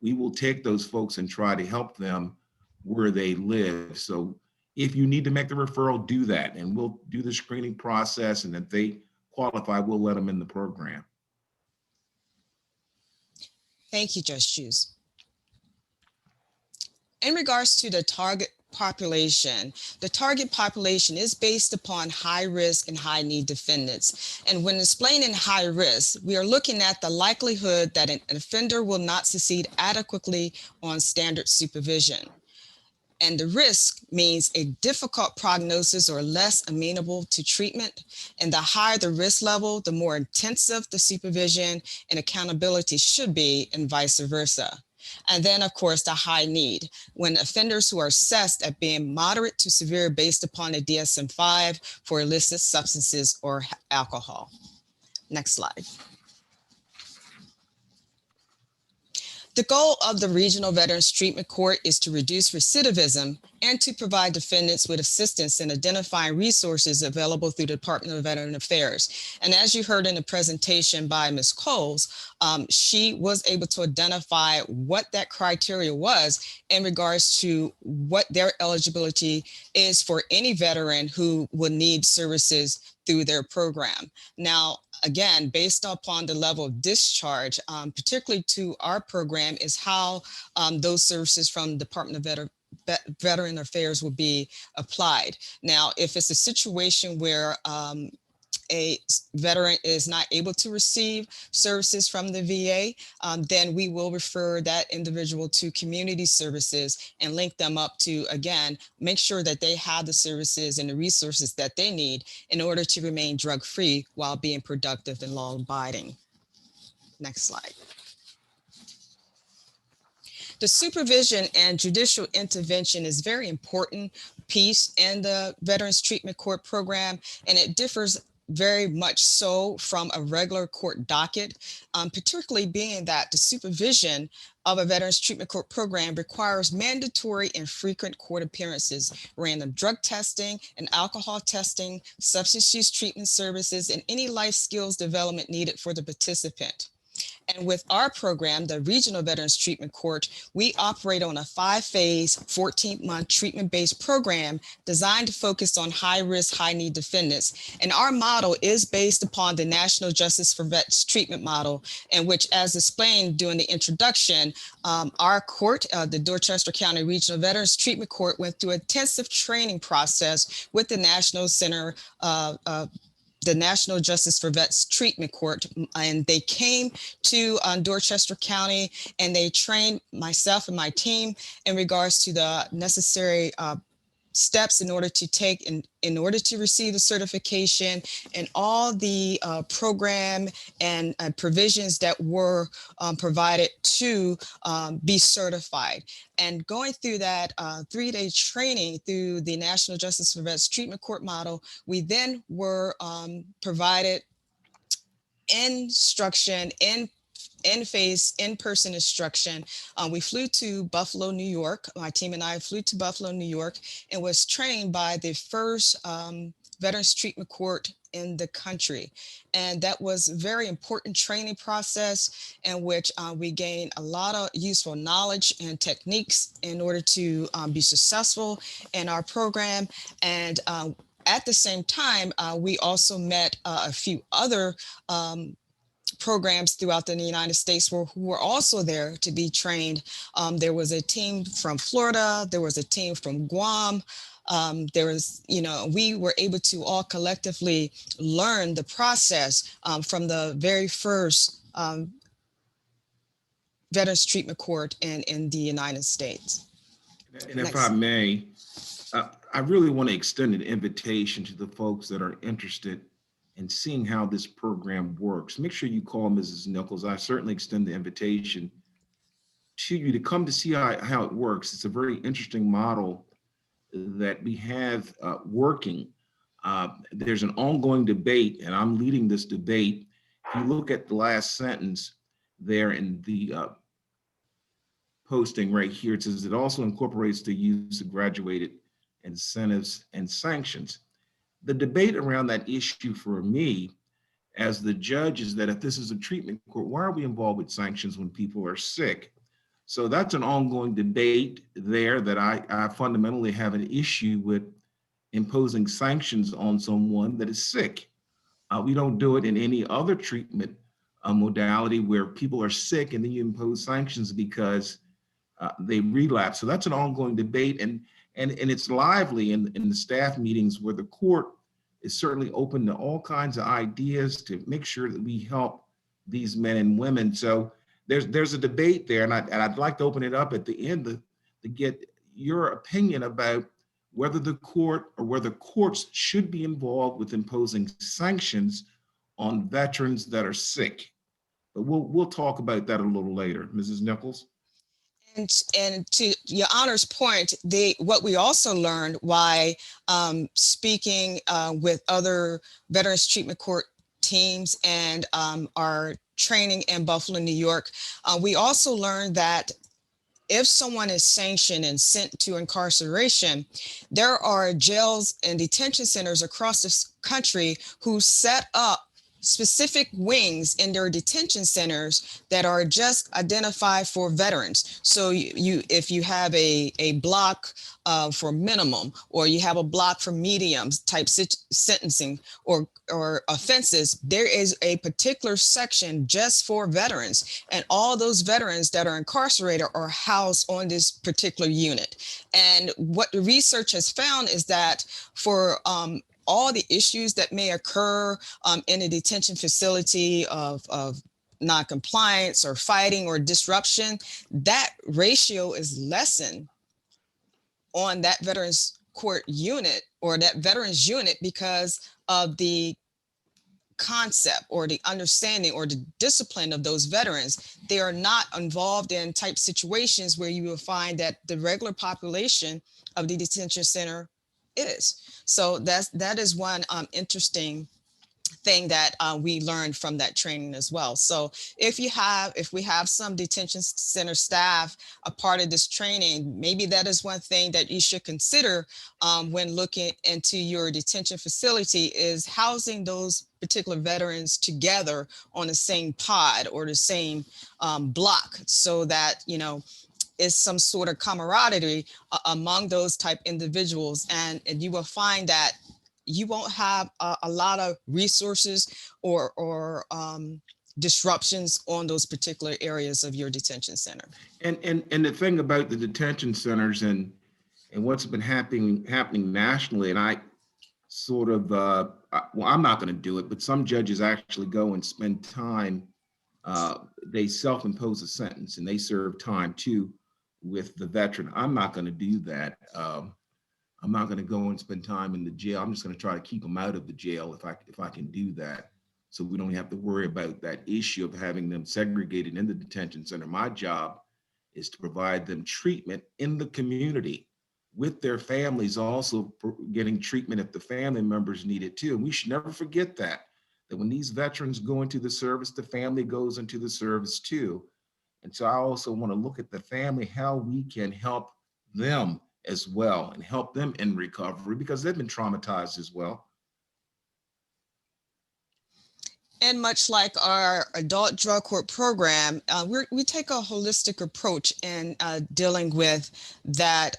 We will take those folks and try to help them where they live. So if you need to make the referral, do that, and we'll do the screening process, and if they qualify, we'll let them in the program. Thank you, Judge Hughes. In regards to the target population is based upon high risk and high need defendants. And when explaining high risk, we are looking at the likelihood that an offender will not succeed adequately on standard supervision. And the risk means a difficult prognosis or less amenable to treatment. And the higher the risk level, the more intensive the supervision and accountability should be, and vice versa. And then, of course, the high need, when offenders who are assessed at being moderate to severe based upon the DSM-5 for illicit substances or alcohol. Next slide. The goal of the Regional Veterans Treatment Court is to reduce recidivism and to provide defendants with assistance in identifying resources available through the Department of Veteran Affairs. And as you heard in the presentation by Ms. Coles, she was able to identify what that criteria was in regards to what their eligibility is for any veteran who would need services through their program. Now, again, based upon the level of discharge, particularly to our program, is how those services from Department of Veteran Affairs will be applied. Now, if it's a situation where a veteran is not able to receive services from the VA, then we will refer that individual to community services and link them up to, again, make sure that they have the services and the resources that they need in order to remain drug-free while being productive and law-abiding. Next slide. The supervision and judicial intervention is a very important piece in the Veterans Treatment Court program, and it differs very much so from a regular court docket, particularly being that the supervision of a Veterans Treatment Court program requires mandatory and frequent court appearances, random drug testing and alcohol testing, substance use treatment services, and any life skills development needed for the participant. And with our program, the Regional Veterans Treatment Court, we operate on a 5-phase, 14-month treatment-based program designed to focus on high-risk, high-need defendants. And our model is based upon the National Justice for Vets treatment model, in which, as explained during the introduction, our court, the Dorchester County Regional Veterans Treatment Court, went through an intensive training process with the National Center the National Justice for Vets Treatment Court, and they came to Dorchester County and they trained myself and my team in regards to the necessary steps in order to take in order to receive the certification and all the program and provisions that were provided to be certified. And going through that 3-day training through the National Justice for Vets Treatment Court model, we then were provided instruction in-person instruction. We flew to Buffalo, New York. My team and I flew to Buffalo, New York, and was trained by the first Veterans Treatment Court in the country. And that was a very important training process in which we gained a lot of useful knowledge and techniques in order to be successful in our program. And at the same time, we also met a few other programs throughout the United States who were also there to be trained. There was a team from Florida, there was a team from Guam. There was, we were able to all collectively learn the process from the very first Veterans Treatment Court in the United States. And if I may, I really want to extend an invitation to the folks that are interested in seeing how this program works. Make sure you call Mrs. Nichols. I certainly extend the invitation to you to come to see how it works. It's a very interesting model that we have working. There's an ongoing debate, and I'm leading this debate. If you look at the last sentence there in the posting right here, it says it also incorporates the use of graduated incentives and sanctions. The debate around that issue for me as the judge is that if this is a treatment court, why are we involved with sanctions when people are sick? So that's an ongoing debate there that I fundamentally have an issue with imposing sanctions on someone that is sick. We don't do it in any other treatment modality where people are sick and then you impose sanctions because they relapse. So that's an ongoing debate, and it's lively in the staff meetings where the court is certainly open to all kinds of ideas to make sure that we help these men and women. So there's a debate there, and I'd like to open it up at the end to get your opinion about whether the court or whether courts should be involved with imposing sanctions on veterans that are sick. But we'll talk about that a little later. Mrs. Nichols? And to your honor's point, what we also learned while speaking with other Veterans Treatment Court teams and our training in Buffalo, New York, we also learned that if someone is sanctioned and sent to incarceration, there are jails and detention centers across this country who set up specific wings in their detention centers that are just identified for veterans. So if you have a block for minimum, or you have a block for mediums type sentencing or offenses, there is a particular section just for veterans, and all those veterans that are incarcerated are housed on this particular unit. And what the research has found is that for all the issues that may occur in a detention facility of non-compliance or fighting or disruption, that ratio is lessened on that Veterans Court unit or that veterans unit because of the concept or the understanding or the discipline of those veterans. They are not involved in type situations where you will find that the regular population of the detention center is. So that is one interesting thing that we learned from that training as well. So if we have some detention center staff a part of this training, maybe that is one thing that you should consider when looking into your detention facility, is housing those particular veterans together on the same pod or the same block, so that is some sort of camaraderie among those type individuals, and you will find that you won't have a lot of resources or disruptions on those particular areas of your detention center. And the thing about the detention centers and what's been happening nationally, and I sort of, well, I'm not going to do it, but some judges actually go and spend time, they self-impose a sentence and they serve time too with the veteran. I'm not going to do that. I'm not going to go and spend time in the jail. I'm just going to try to keep them out of the jail if I can do that, so we don't have to worry about that issue of having them segregated in the detention center. My job is to provide them treatment in the community with their families, also getting treatment if the family members need it too. And we should never forget that when these veterans go into the service, the family goes into the service too. And so I also want to look at the family, how we can help them as well and help them in recovery, because they've been traumatized as well. And much like our adult drug court program, we take a holistic approach in dealing with that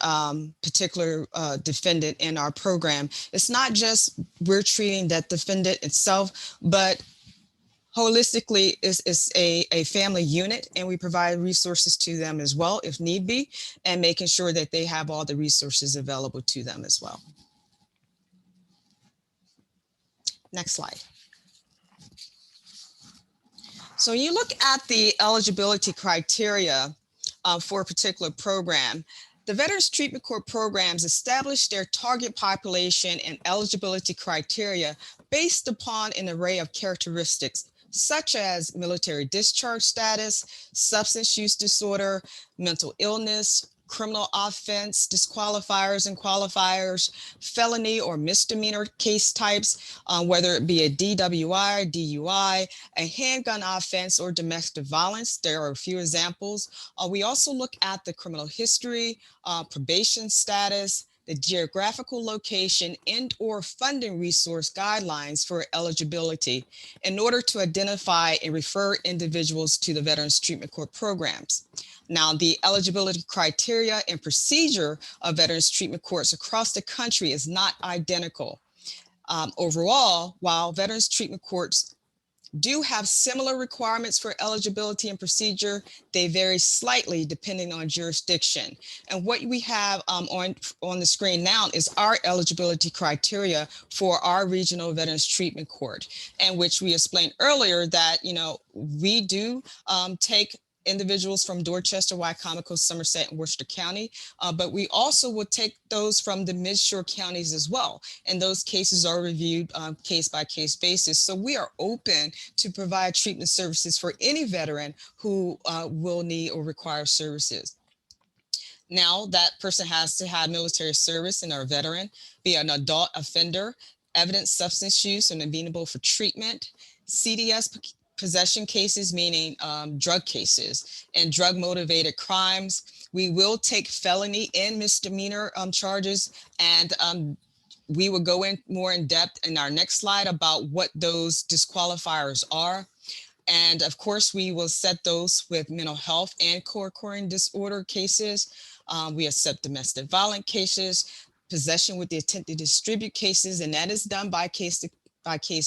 particular defendant in our program. It's not just we're treating that defendant itself, but holistically is a family unit, and we provide resources to them as well if need be, and making sure that they have all the resources available to them as well. Next slide. So you look at the eligibility criteria for a particular program. The Veterans Treatment Court programs establish their target population and eligibility criteria based upon an array of characteristics, such as military discharge status, substance use disorder, mental illness, criminal offense, disqualifiers and qualifiers, felony or misdemeanor case types, whether it be a DWI, DUI, a handgun offense, or domestic violence. There are a few examples. We also look at the criminal history, probation status, the geographical location, and or funding resource guidelines for eligibility in order to identify and refer individuals to the Veterans Treatment Court programs. Now, the eligibility criteria and procedure of Veterans Treatment Courts across the country is not identical. Overall, while Veterans Treatment Courts do have similar requirements for eligibility and procedure, they vary slightly depending on jurisdiction. And what we have on the screen now is our eligibility criteria for our regional Veterans Treatment Court, and which we explained earlier that, you know, we do take individuals from Dorchester, Wycomico, Somerset, and Worcester County, but we also would take those from the mid-shore counties as well. And those cases are reviewed case-by-case basis. So we are open to provide treatment services for any veteran who will need or require services. Now, that person has to have military service and are a veteran, be an adult offender, evidence substance use and amenable for treatment, CDS possession cases, meaning drug cases, and drug motivated crimes. We will take felony and misdemeanor charges, and we will go in more in depth in our next slide about what those disqualifiers are. And of course, we will set those with mental health and co-occurring disorder cases. We accept domestic violence cases, possession with the intent to distribute cases, and that is done by case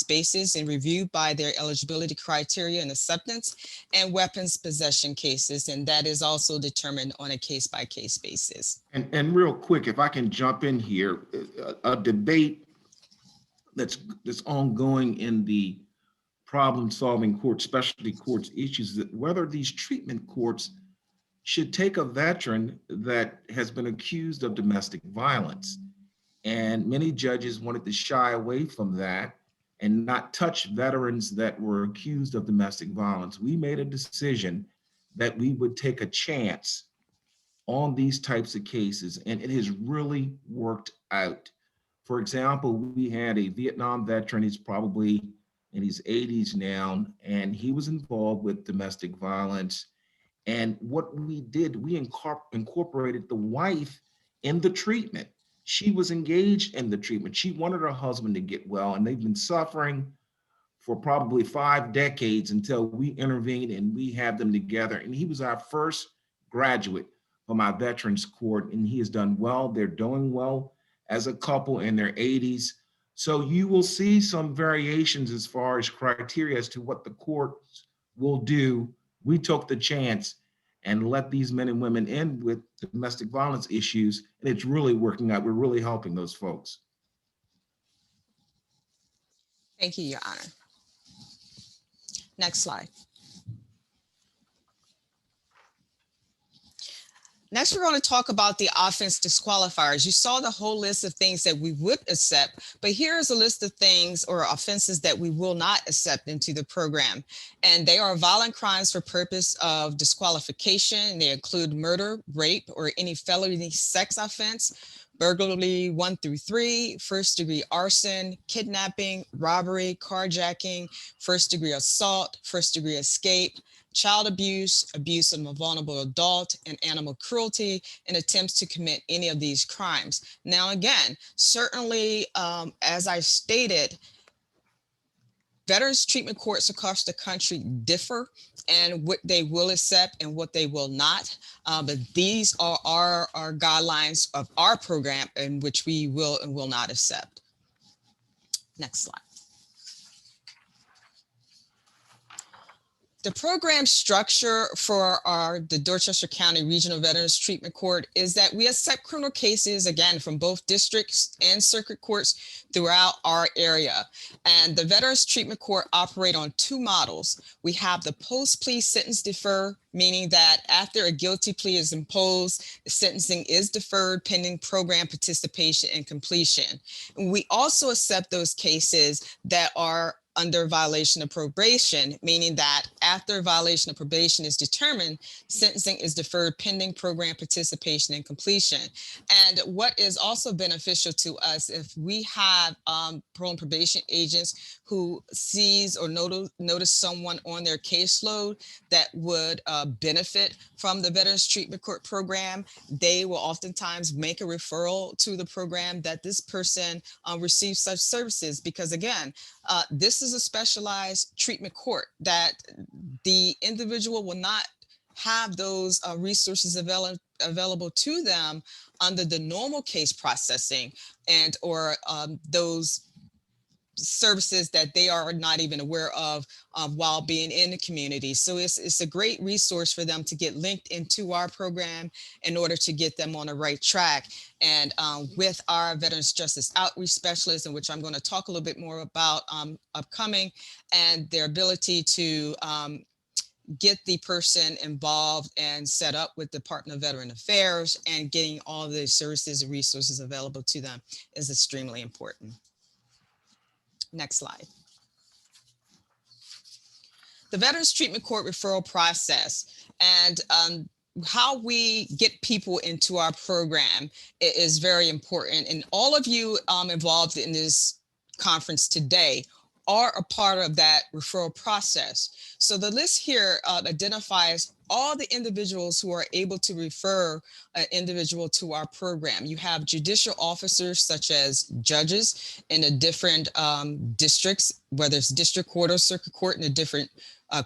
basis and reviewed by their eligibility criteria and acceptance, and weapons possession cases, and that is also determined on a case-by-case basis. And real quick, if I can jump in here, a debate that's ongoing in the problem-solving court, specialty courts issues, that whether these treatment courts should take a veteran that has been accused of domestic violence. And many judges wanted to shy away from that and not touch veterans that were accused of domestic violence. We made a decision that we would take a chance on these types of cases, and it has really worked out. For example, we had a Vietnam veteran, he's probably in his 80s now, and he was involved with domestic violence. And what we did, we incorporated the wife in the treatment. She was engaged in the treatment. She wanted her husband to get well, and they've been suffering for probably 5 decades until we intervened and we had them together. And he was our first graduate from our Veterans Court, and he has done well. They're doing well as a couple in their 80s. So you will see some variations as far as criteria as to what the courts will do. We took the chance and let these men and women in with domestic violence issues, and it's really working out. We're really helping those folks. Thank you, Your Honor. Next slide. Next, we're going to talk about the offense disqualifiers. You saw the whole list of things that we would accept, but here's a list of things or offenses that we will not accept into the program. And they are violent crimes for purpose of disqualification. They include murder, rape, or any felony sex offense, burglary 1 through 3, first-degree arson, kidnapping, robbery, carjacking, first-degree assault, first-degree escape, child abuse, abuse of a vulnerable adult, and animal cruelty, and attempts to commit any of these crimes. Now, again, certainly, as I stated, Veterans treatment courts across the country differ and what they will accept and what they will not. But these are our guidelines of our program in which we will and will not accept. Next slide. The program structure for the Dorchester County Regional Veterans Treatment Court is that we accept criminal cases, again, from both districts and circuit courts throughout our area. And the Veterans Treatment Court operate on two models. We have the post-plea sentence defer, meaning that after a guilty plea is imposed, the sentencing is deferred pending program participation and completion. And we also accept those cases that are under violation of probation, meaning that after violation of probation is determined, sentencing is deferred pending program participation and completion. And what is also beneficial to us, if we have parole and probation agents who sees or notice someone on their caseload that would benefit from the Veterans Treatment Court program, they will oftentimes make a referral to the program that this person receives such services, because again, this is a specialized treatment court that the individual will not have those resources available to them under the normal case processing and or those services that they are not even aware of while being in the community. So it's a great resource for them to get linked into our program in order to get them on the right track. And with our Veterans Justice Outreach Specialists, in which I'm going to talk a little bit more about upcoming, and their ability to get the person involved and set up with the Department of Veteran Affairs and getting all the services and resources available to them is extremely important. Next slide. The Veterans Treatment Court referral process and how we get people into our program is very important. And all of you involved in this conference today are a part of that referral process. So the list here identifies all the individuals who are able to refer an individual to our program. You have judicial officers such as judges in the different districts, whether it's district court or circuit court in the different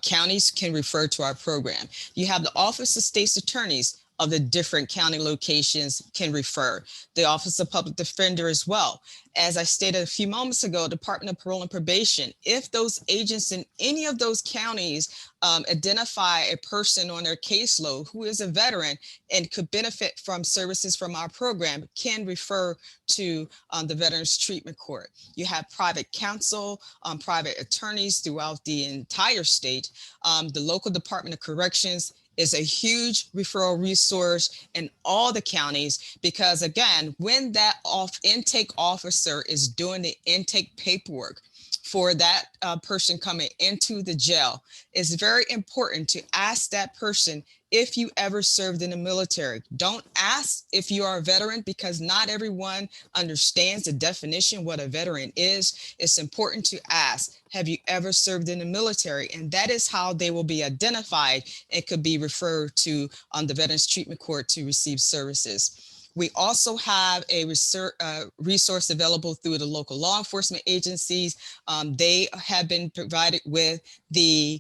counties can refer to our program. You have the Office of State's Attorneys of the different county locations can refer. The Office of Public Defender as well. As I stated a few moments ago, Department of Parole and Probation, if those agents in any of those counties identify a person on their caseload who is a veteran and could benefit from services from our program, can refer to the Veterans Treatment Court. You have private counsel, private attorneys throughout the entire state. The local Department of Corrections is a huge referral resource in all the counties, because again, when that intake officer is doing the intake paperwork for that person coming into the jail, it's very important to ask that person if you ever served in the military. Don't ask if you are a veteran, because not everyone understands the definition what a veteran is. It's important to ask, have you ever served in the military? And that is how they will be identified and could be referred to the Veterans Treatment Court to receive services. We also have a resource available through the local law enforcement agencies. They have been provided with the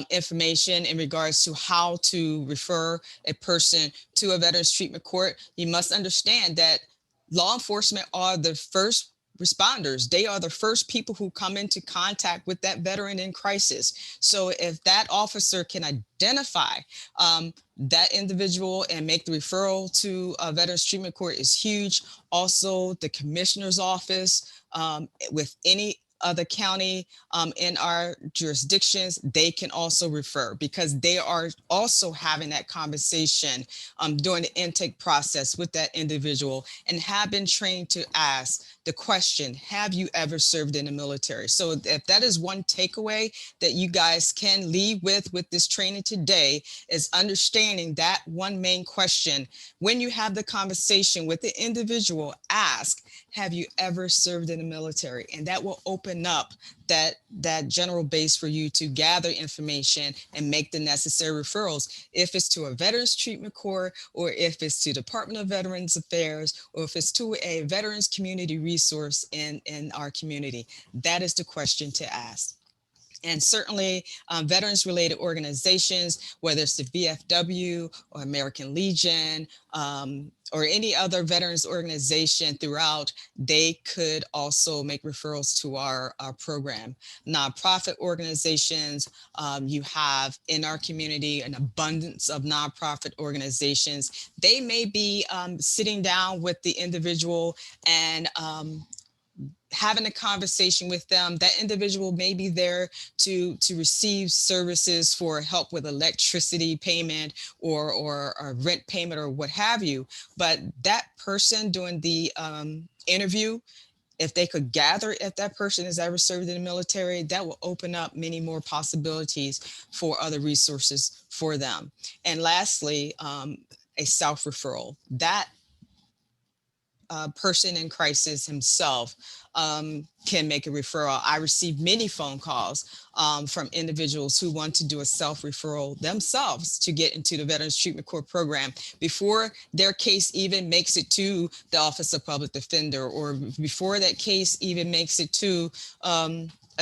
information in regards to how to refer a person to a Veterans Treatment Court. You must understand that law enforcement are the first responders. They are the first people who come into contact with that veteran in crisis. So if that officer can identify that individual and make the referral to a Veterans Treatment Court is huge. Also, the commissioner's office with any other county in our jurisdictions, they can also refer, because they are also having that conversation during the intake process with that individual and have been trained to ask the question, have you ever served in the military? So if that is one takeaway that you guys can leave with this training today, is understanding that one main question. When you have the conversation with the individual, ask, have you ever served in the military? And that will open open up that general base for you to gather information and make the necessary referrals, if it's to a Veterans Treatment Court, or if it's to Department of Veterans Affairs, or if it's to a Veterans Community Resource in our community. That is the question to ask. And certainly veterans-related organizations, whether it's the VFW or American Legion, or any other veterans organization throughout, they could also make referrals to our program. Nonprofit organizations, you have in our community an abundance of nonprofit organizations. They may be sitting down with the individual and having a conversation with them. That individual may be there to receive services for help with electricity payment or rent payment or what have you. But that person doing the interview, if they could gather if that person has ever served in the military, that will open up many more possibilities for other resources for them. And lastly, a self-referral. That person in crisis himself can make a referral. I received many phone calls from individuals who want to do a self-referral themselves to get into the Veterans Treatment Court program before their case even makes it to the Office of Public Defender, or before that case even makes it to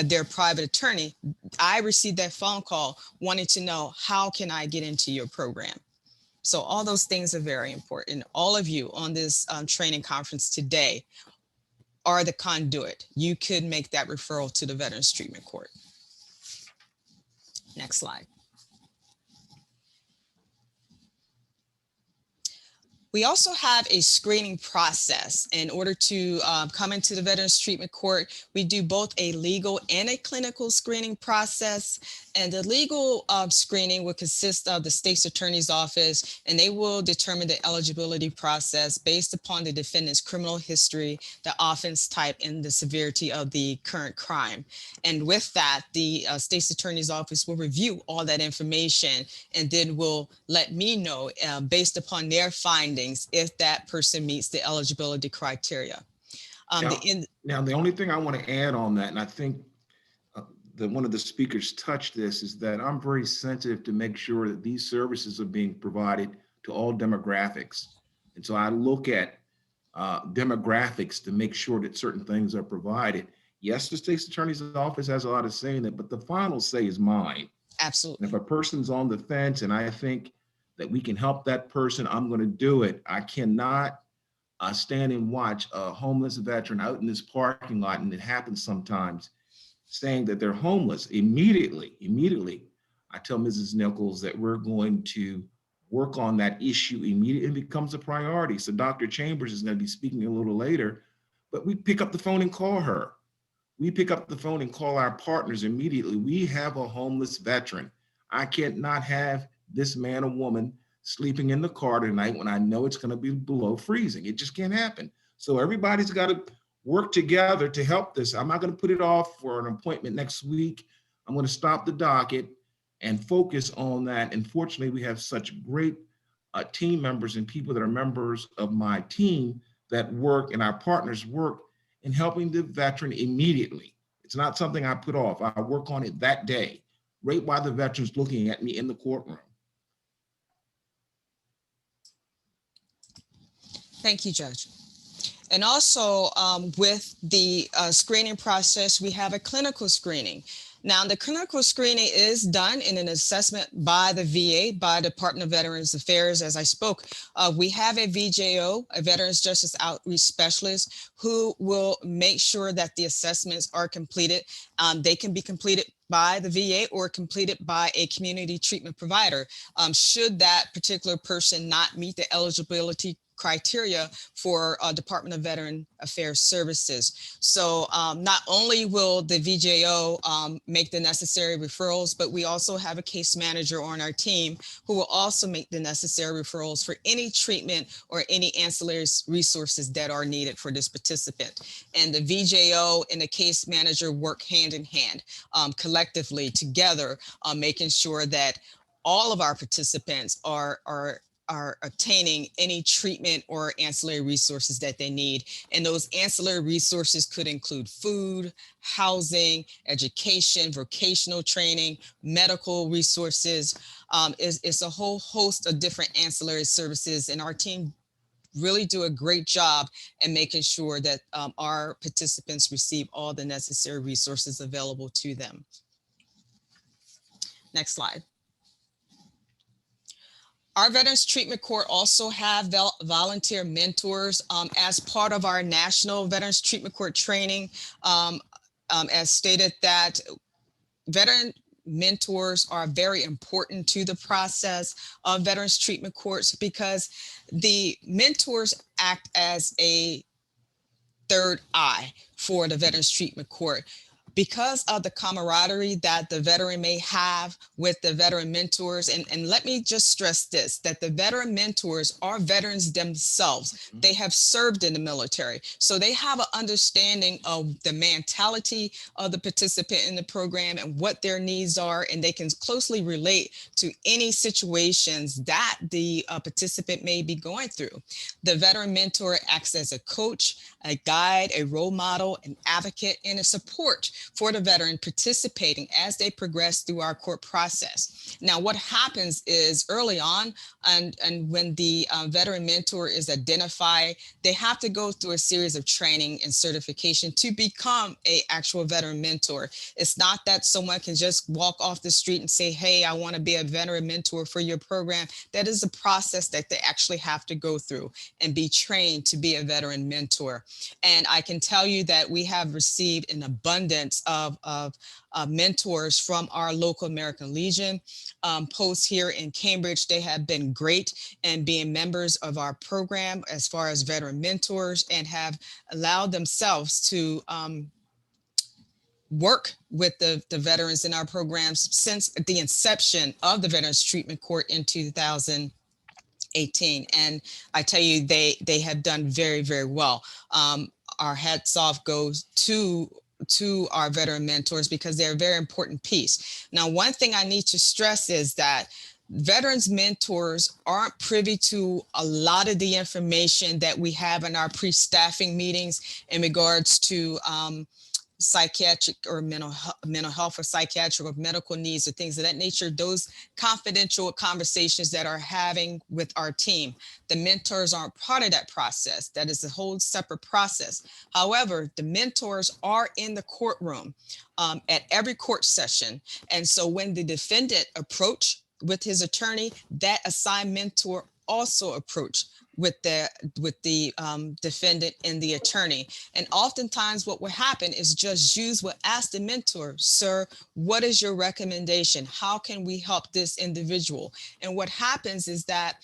their private attorney. I received that phone call wanting to know, how can I get into your program? So all those things are very important. All of you on this training conference today are the conduit. You could make that referral to the Veterans Treatment Court. Next slide. We also have a screening process. In order to come into the Veterans Treatment Court, we do both a legal and a clinical screening process. And the legal screening will consist of the state's attorney's office, and they will determine the eligibility process based upon the defendant's criminal history, the offense type, and the severity of the current crime. And with that, the state's attorney's office will review all that information and then will let me know based upon their findings if that person meets the eligibility criteria. Now, the only thing I want to add on that, and I think that one of the speakers touched this, is that I'm very sensitive to make sure that these services are being provided to all demographics. And so I look at demographics to make sure that certain things are provided. Yes, the state's attorney's office has a lot of say in it, but the final say is mine. Absolutely. And if a person's on the fence and I think that we can help that person, I'm going to do it. I cannot stand and watch a homeless veteran out in this parking lot, and it happens sometimes, saying that they're homeless. Immediately, I tell Mrs. Nichols that we're going to work on that issue immediately. It becomes a priority. So Dr. Chambers is going to be speaking a little later, but we pick up the phone and call her. We pick up the phone and call our partners immediately. We have a homeless veteran. I cannot have this man or woman sleeping in the car tonight when I know it's going to be below freezing. It just can't happen. So everybody's got to work together to help this. I'm not going to put it off for an appointment next week. I'm going to stop the docket and focus on that. And fortunately, we have such great team members and people that are members of my team that work, and our partners work in helping the veteran immediately. It's not something I put off. I work on it that day, right while the veteran's looking at me in the courtroom. Thank you, Judge. And also with the screening process, we have a clinical screening. Now, the clinical screening is done in an assessment by the VA, by Department of Veterans Affairs. As I spoke, we have a VJO, a Veterans Justice Outreach Specialist, who will make sure that the assessments are completed. They can be completed by the VA or completed by a community treatment provider, should that particular person not meet the eligibility criteria for Department of Veteran Affairs services. So not only will the VJO make the necessary referrals, but we also have a case manager on our team who will also make the necessary referrals for any treatment or any ancillary resources that are needed for this participant. And the VJO and the case manager work hand in hand, collectively together, making sure that all of our participants are are obtaining any treatment or ancillary resources that they need. And those ancillary resources could include food, housing, education, vocational training, medical resources. It's a whole host of different ancillary services, and our team really do a great job in making sure that our participants receive all the necessary resources available to them. Next slide. Our Veterans Treatment Court also have volunteer mentors as part of our National Veterans Treatment Court training. As stated, that veteran mentors are very important to the process of Veterans Treatment Courts, because the mentors act as a third eye for the Veterans Treatment Court. Because of the camaraderie that the veteran may have with the veteran mentors. And let me just stress this, that the veteran mentors are veterans themselves. They have served in the military. So they have an understanding of the mentality of the participant in the program and what their needs are. And they can closely relate to any situations that the participant may be going through. The veteran mentor acts as a coach, a guide, a role model, an advocate, and a support for the veteran participating as they progress through our court process. Now, what happens is early on, and when the veteran mentor is identified, they have to go through a series of training and certification to become an actual veteran mentor. It's not that someone can just walk off the street and say, hey, I want to be a veteran mentor for your program. That is a process that they actually have to go through and be trained to be a veteran mentor. And I can tell you that we have received an abundance of mentors from our local American Legion posts here in Cambridge. They have been great in being members of our program as far as veteran mentors, and have allowed themselves to work with the veterans in our programs since the inception of the Veterans Treatment Court in 2018. And I tell you, they have done very, very well. Our hats off goes to our veteran mentors, because they're a very important piece. Now, one thing I need to stress is that veterans mentors aren't privy to a lot of the information that we have in our pre-staffing meetings in regards to psychiatric or mental health or psychiatric or medical needs or things of that nature. Those confidential conversations that are having with our team, the mentors aren't part of that process. That is a whole separate process. However, the mentors are in the courtroom at every court session. And so when the defendant approach with his attorney, that assigned mentor also approach with the defendant and the attorney. And oftentimes what will happen is Judge Hughes will ask the mentor, sir, what is your recommendation? How can we help this individual? And what happens is that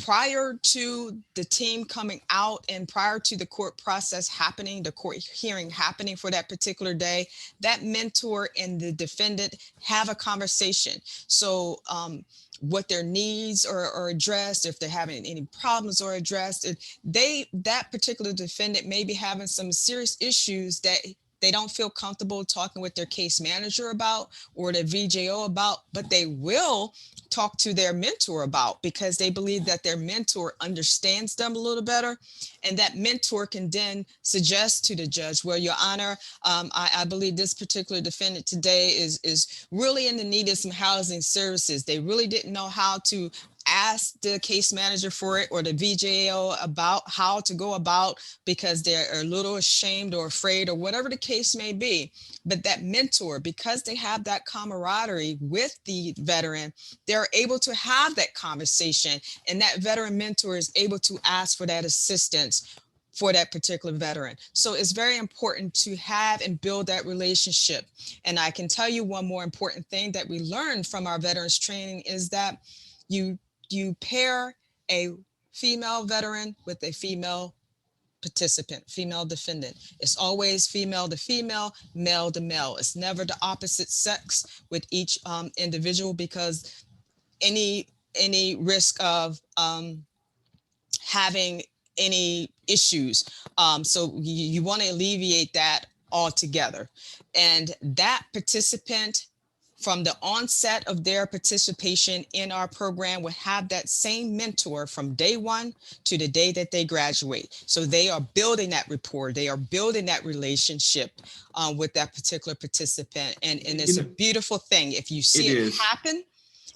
prior to the team coming out and prior to the court process happening, the court hearing happening for that particular day, that mentor and the defendant have a conversation. So what their needs are addressed, if they're having any problems are addressed, that particular defendant may be having some serious issues that they don't feel comfortable talking with their case manager about or their VJO about, but they will talk to their mentor about, because they believe that their mentor understands them a little better. And that mentor can then suggest to the judge, well, Your Honor, I believe this particular defendant today is really in the need of some housing services. They really didn't know how to ask the case manager for it or the VJO about how to go about, because they're a little ashamed or afraid or whatever the case may be. But that mentor, because they have that camaraderie with the veteran, they're able to have that conversation, and that veteran mentor is able to ask for that assistance for that particular veteran. So it's very important to have and build that relationship. And I can tell you one more important thing that we learned from our veterans training is that you pair a female veteran with a female participant, female defendant. It's always female to female, male to male. It's never the opposite sex with each individual, because any risk of having any issues. So you want to alleviate that altogether. And that participant, from the onset of their participation in our program will have that same mentor from day one to the day that they graduate. So they are building that rapport, they are building that relationship with that particular participant. And it's a beautiful thing if you see it happen.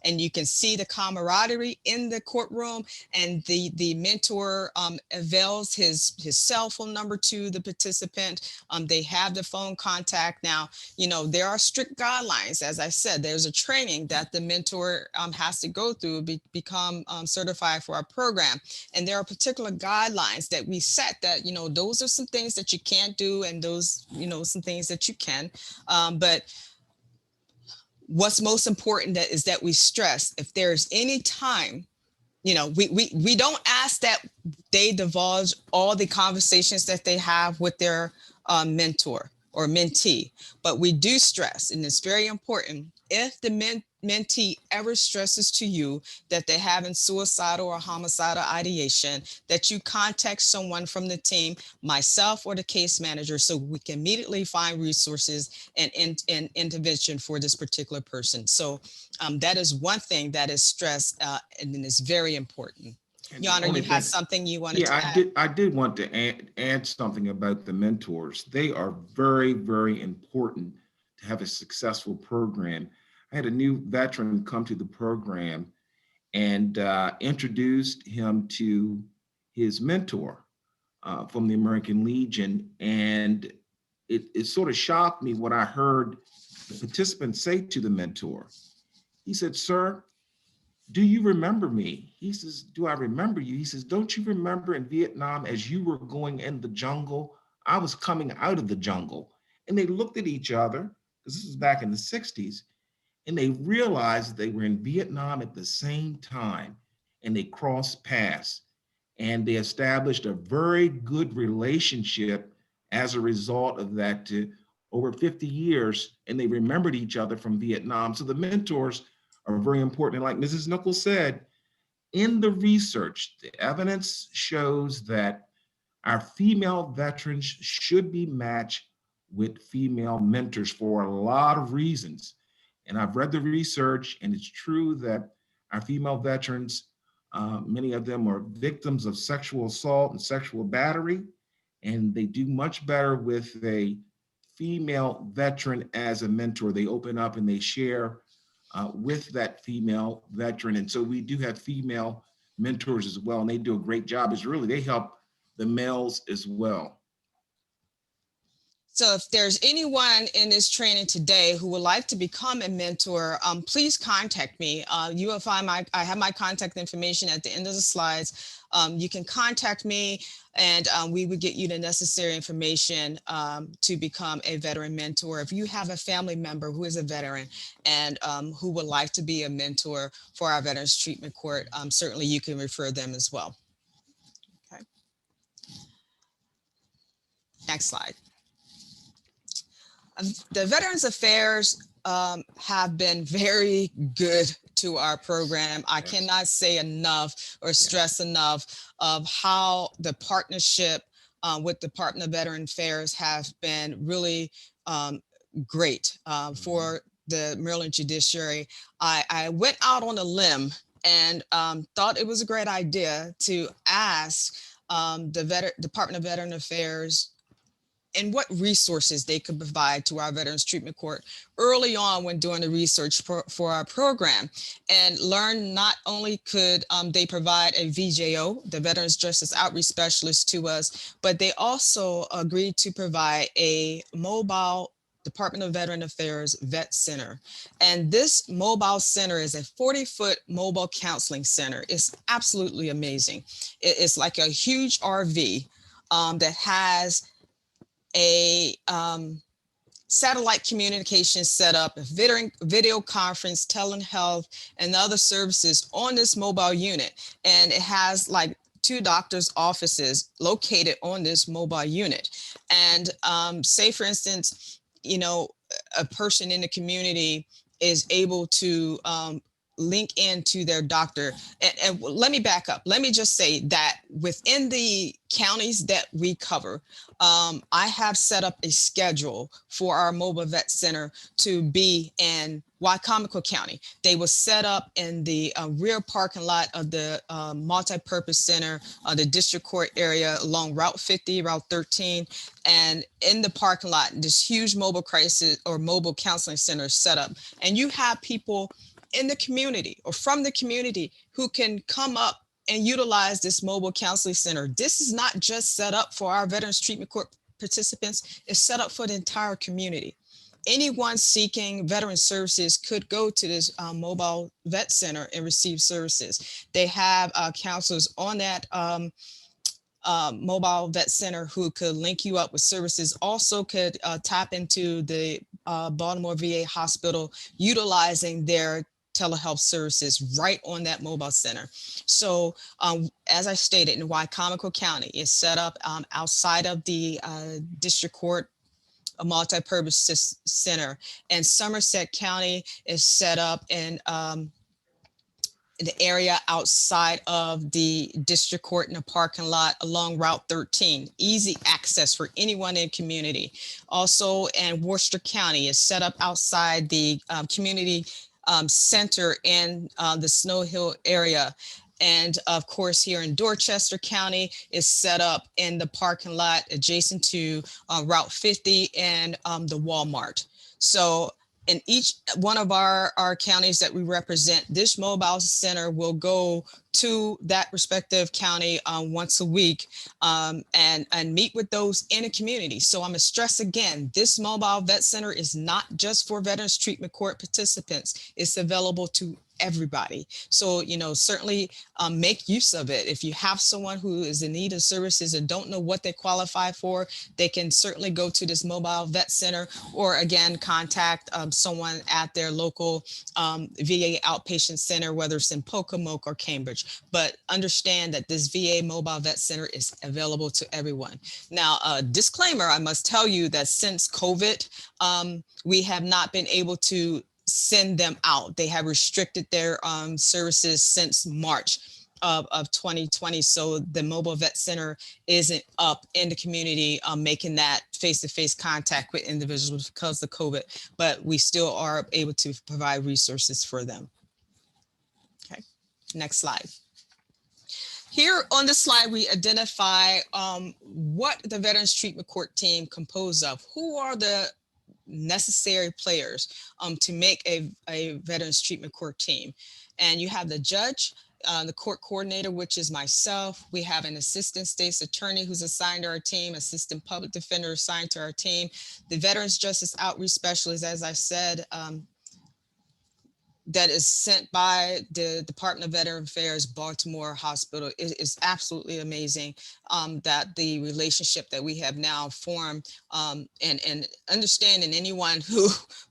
And you can see the camaraderie in the courtroom, and the mentor avails his cell phone number to the participant. They have the phone contact. Now, you know, there are strict guidelines. As I said, there's a training that the mentor has to go through, become certified for our program. And there are particular guidelines that we set that, you know, those are some things that you can't do, and those, you know, some things that you can. But what's most important is that we stress, if there's any time, you know, we don't ask that they divulge all the conversations that they have with their mentor or mentee, but we do stress, and it's very important, if the mentee ever stresses to you that they're having suicidal or homicidal ideation, that you contact someone from the team, myself or the case manager, so we can immediately find resources and intervention for this particular person. So that is one thing that is stressed and is very important. Your Honor, you had something you wanted to add? I did want to add something about the mentors. They are very, very important to have a successful program. I had a new veteran come to the program and introduced him to his mentor from the American Legion. And it sort of shocked me what I heard the participant say to the mentor. He said, "Sir, do you remember me?" He says, "Do I remember you?" He says, "Don't you remember in Vietnam, as you were going in the jungle, I was coming out of the jungle?" And they looked at each other, because this was back in the 60s, and they realized they were in Vietnam at the same time, and they crossed paths, and they established a very good relationship as a result of that to over 50 years, and they remembered each other from Vietnam. So the mentors are very important. And like Mrs. Nichols said, in the research, the evidence shows that our female veterans should be matched with female mentors for a lot of reasons. And I've read the research, and it's true that our female veterans, many of them are victims of sexual assault and sexual battery, and they do much better with a female veteran as a mentor. They open up and they share with that female veteran. And so we do have female mentors as well, and they do a great job. It's really, they help the males as well. So if there's anyone in this training today who would like to become a mentor, please contact me. You will find I have my contact information at the end of the slides. You can contact me, and we would get you the necessary information to become a veteran mentor. If you have a family member who is a veteran and who would like to be a mentor for our Veterans Treatment Court, certainly you can refer them as well. Okay. Next slide. The Veterans Affairs have been very good to our program. I cannot say enough or stress enough of how the partnership with the Department of Veteran Affairs has been really great for the Maryland Judiciary. I went out on a limb and thought it was a great idea to ask the Department of Veteran Affairs and what resources they could provide to our Veterans Treatment Court early on when doing the research for our program, and learn not only could they provide a VJO, the Veterans Justice Outreach Specialist, to us, but they also agreed to provide a mobile Department of Veteran Affairs Vet Center. And this mobile center is a 40-foot mobile counseling center. It's absolutely amazing. It's like a huge RV that has a satellite communication set up, a video conference, telehealth, and other services on this mobile unit. And it has like 2 doctors' offices located on this mobile unit. And say, for instance, you know, a person in the community is able to link into their doctor. And let me back up. Let me just say that within the counties that we cover, I have set up a schedule for our mobile vet center to be in Wycomico County. They were set up in the rear parking lot of the multi-purpose center, the district court area along Route 50, Route 13. And in the parking lot, this huge mobile crisis or mobile counseling center is set up. And you have people in the community or from the community who can come up and utilize this mobile counseling center. This is not just set up for our Veterans Treatment Court participants, it's set up for the entire community. Anyone seeking veteran services could go to this mobile vet center and receive services. They have counselors on that mobile vet center who could link you up with services, also could tap into the Baltimore VA hospital utilizing their telehealth services right on that mobile center. So as I stated, in Wycomico County is set up outside of the district court, a multi-purpose center, and Somerset County is set up in the area outside of the district court in a parking lot along Route 13. Easy access for anyone in the community. Also, in Worcester County is set up outside the community center in the Snow Hill area. And of course, here in Dorchester County is set up in the parking lot adjacent to Route 50 and the Walmart. So in each one of our counties that we represent, this mobile center will go to that respective county once a week and meet with those in a community. So I'm gonna stress again, this mobile vet center is not just for Veterans Treatment Court participants. It's available to everybody. So, you know, certainly make use of it. If you have someone who is in need of services and don't know what they qualify for, they can certainly go to this mobile vet center, or again, contact someone at their local VA outpatient center, whether it's in Pocomoke or Cambridge. But understand that this VA mobile vet center is available to everyone. Now, disclaimer, I must tell you that since COVID, we have not been able to send them out. They have restricted their services since March of 2020. So the mobile vet center isn't up in the community making that face-to-face contact with individuals because of COVID, but we still are able to provide resources for them. Okay, next slide. Here on this slide, we identify what the Veterans Treatment Court team composed of. Who are the necessary players to make a Veterans Treatment Court team? And you have the judge, the court coordinator, which is myself. We have an assistant state's attorney who's assigned to our team, assistant public defender assigned to our team, the Veterans Justice Outreach Specialist, as I said, that is sent by the Department of Veteran Affairs, Baltimore Hospital. It is absolutely amazing that the relationship that we have now formed, and understanding anyone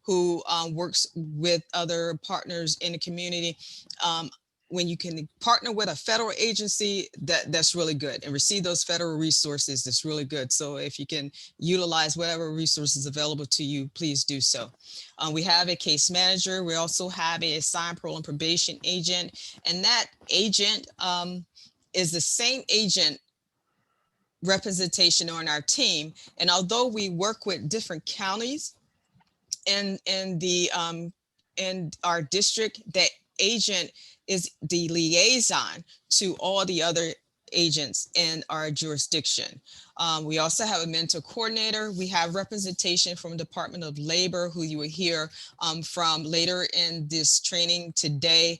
who works with other partners in the community, when you can partner with a federal agency, that's really good, and receive those federal resources, that's really good. So if you can utilize whatever resources available to you, please do so. We have a case manager. We also have a assigned parole and probation agent, and that agent is the same agent representation on our team. And although we work with different counties in our district, that agent is the liaison to all the other agents in our jurisdiction. We also have a mentor coordinator. We have representation from Department of Labor, who you will hear from later in this training today,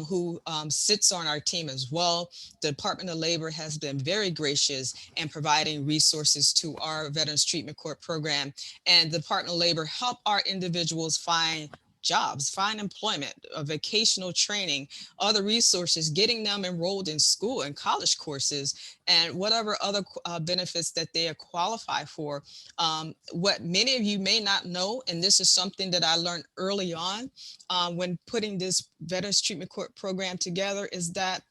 who sits on our team as well. The Department of Labor has been very gracious in providing resources to our Veterans Treatment Court program, and the Department of Labor help our individuals find jobs, find employment, vocational training, other resources, getting them enrolled in school and college courses, and whatever other benefits that they qualify for. What many of you may not know, and this is something that I learned early on when putting this Veterans Treatment Court program together, is that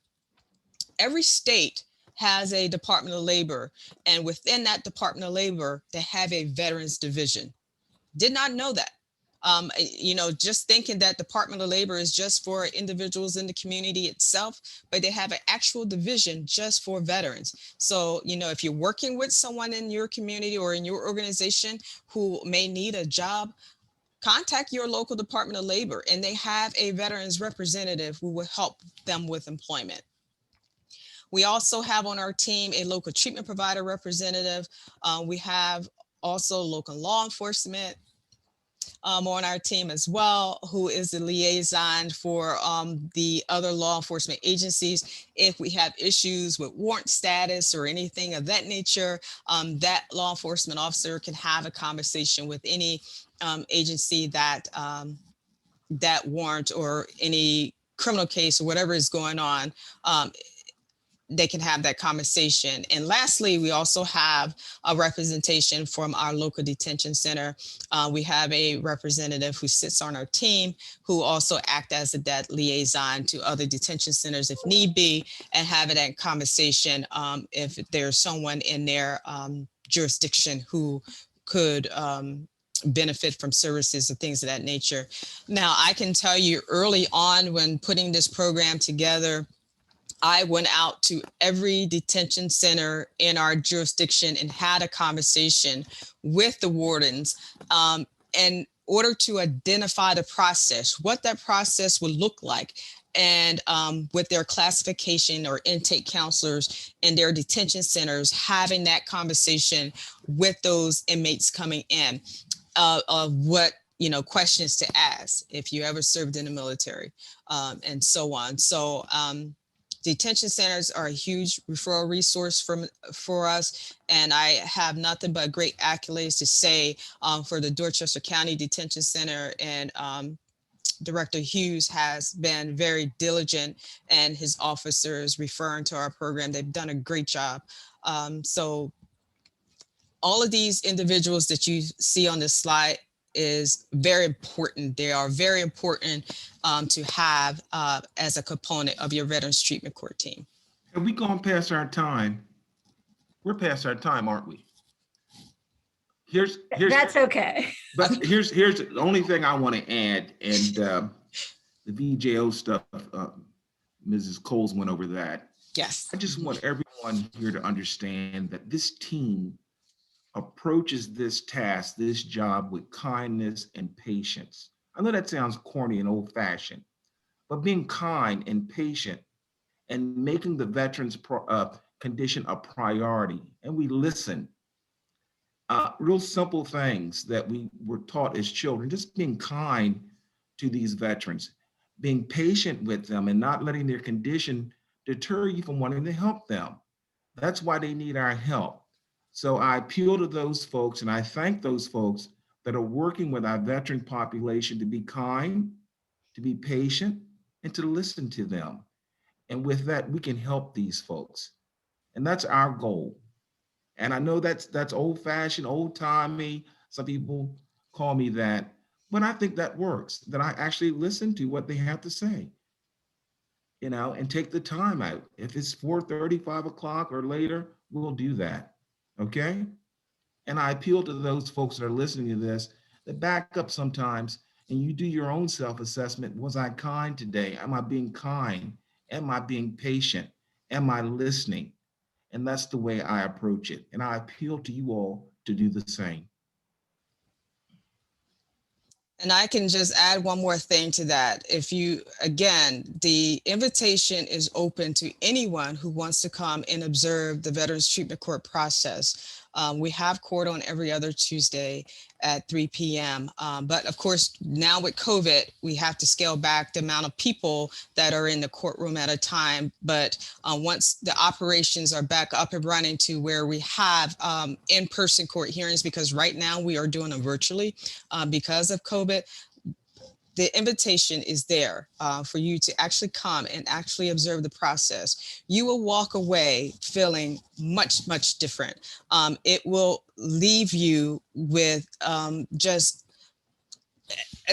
every state has a Department of Labor, and within that Department of Labor, they have a Veterans Division. Did not know that. You know, just thinking that Department of Labor is just for individuals in the community itself, but they have an actual division just for veterans. So, you know, if you're working with someone in your community or in your organization who may need a job, contact your local Department of Labor, and they have a veterans representative who will help them with employment. We also have on our team a local treatment provider representative. We have also local law enforcement on our team as well, who is the liaison for the other law enforcement agencies. If we have issues with warrant status or anything of that nature, that law enforcement officer can have a conversation with any agency that that warrant or any criminal case or whatever is going on. They can have that conversation. And lastly, we also have a representation from our local detention center. We have a representative who sits on our team who also act as a debt liaison to other detention centers if need be, and have that conversation if there's someone in their jurisdiction who could benefit from services and things of that nature. Now, I can tell you early on when putting this program together, I went out to every detention center in our jurisdiction and had a conversation with the wardens in order to identify the process, what that process would look like, and with their classification or intake counselors in their detention centers, having that conversation with those inmates coming in of what, you know, questions to ask if you ever served in the military and so on. So detention centers are a huge referral resource for us, and I have nothing but great accolades to say for the Dorchester County Detention Center, and Director Hughes has been very diligent, and his officers referring to our program. They've done a great job. So all of these individuals that you see on this slide is very important. They are very important to have as a component of your Veterans Treatment Court team. Have we gone past our time? We're past our time, aren't we? Here's That's okay. But here's the only thing I want to add, and the VJO stuff, Mrs. Coles went over that. Yes. I just want everyone here to understand that this team approaches this task, this job, with kindness and patience. I know that sounds corny and old-fashioned, but being kind and patient and making the veterans condition a priority, and we listen. Real simple things that we were taught as children, just being kind to these veterans, being patient with them and not letting their condition deter you from wanting to help them. That's why they need our help. So I appeal to those folks, and I thank those folks that are working with our veteran population to be kind, to be patient, and to listen to them. And with that, we can help these folks. And that's our goal. And I know that's old-fashioned, old-timey. Some people call me that, but I think that works, that I actually listen to what they have to say, you know, and take the time out. If it's 4:30, 5 o'clock or later, we'll do that. Okay. And I appeal to those folks that are listening to this, that back up sometimes and you do your own self-assessment. Was I kind today? Am I being kind? Am I being patient? Am I listening? And that's the way I approach it. And I appeal to you all to do the same. And I can just add one more thing to that. If you, again, the invitation is open to anyone who wants to come and observe the Veterans Treatment Court process. We have court on every other Tuesday at 3 p.m. But of course, now with COVID, we have to scale back the amount of people that are in the courtroom at a time. But once the operations are back up and running to where we have in-person court hearings, because right now we are doing them virtually because of COVID, the invitation is there for you to actually come and actually observe the process. You will walk away feeling much, much different. It will leave you with just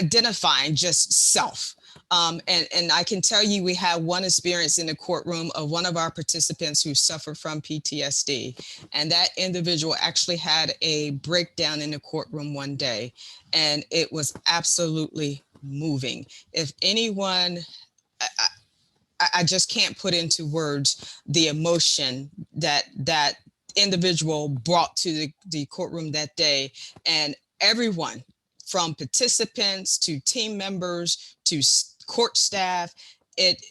identifying just self. And I can tell you, we had one experience in the courtroom of one of our participants who suffered from PTSD. And that individual actually had a breakdown in the courtroom one day. And it was absolutely moving. If anyone, I just can't put into words the emotion that individual brought to the courtroom that day. And everyone from participants to team members to court staff. It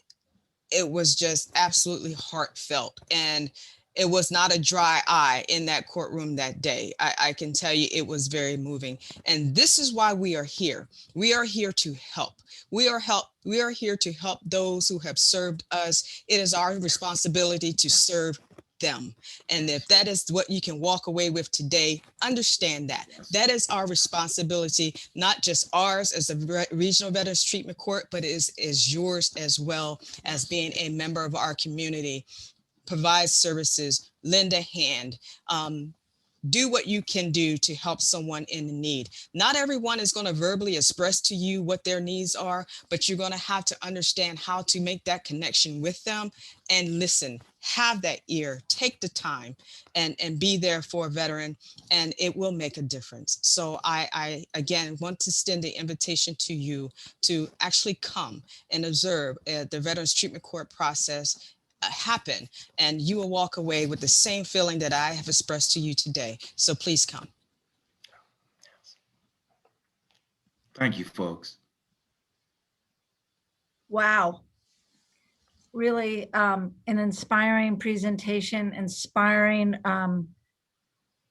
was just absolutely heartfelt, and it was not a dry eye in that courtroom that day. I can tell you it was very moving. And this is why we are here. We are here to help. We are here to help those who have served us. It is our responsibility to serve them. And if that is what you can walk away with today, understand that. That is our responsibility, not just ours as a Regional Veterans Treatment Court, but it is yours as well as being a member of our community. Provide services, lend a hand, do what you can do to help someone in need. Not everyone is going to verbally express to you what their needs are, but you're going to have to understand how to make that connection with them and listen, have that ear, take the time and be there for a veteran, and it will make a difference. So I again want to extend the invitation to you to actually come and observe the Veterans Treatment Court process happen, and you will walk away with the same feeling that I have expressed to you today. So please come. Thank you, folks. Wow. Really an inspiring presentation, inspiring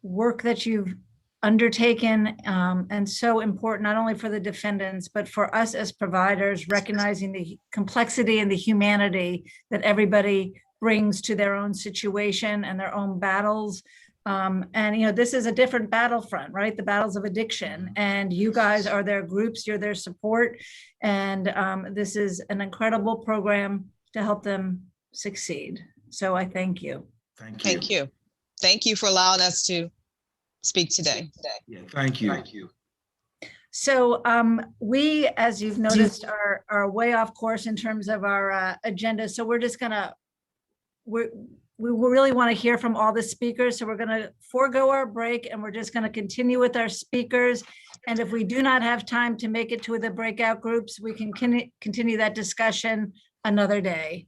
work that you've undertaken, and so important, not only for the defendants, but for us as providers, recognizing the complexity and the humanity that everybody brings to their own situation and their own battles. And, you know, this is a different battlefront, right? The battles of addiction, and you guys are their groups, you're their support. And this is an incredible program to help them succeed. So I thank you. Thank you. Thank you. Thank you for allowing us to speak today. Yeah, thank you. Thank you. So we, as you've noticed, are way off course in terms of our agenda. So we're just gonna, we really want to hear from all the speakers. So we're gonna forego our break and we're just gonna continue with our speakers. And if we do not have time to make it to the breakout groups, we can continue that discussion another day.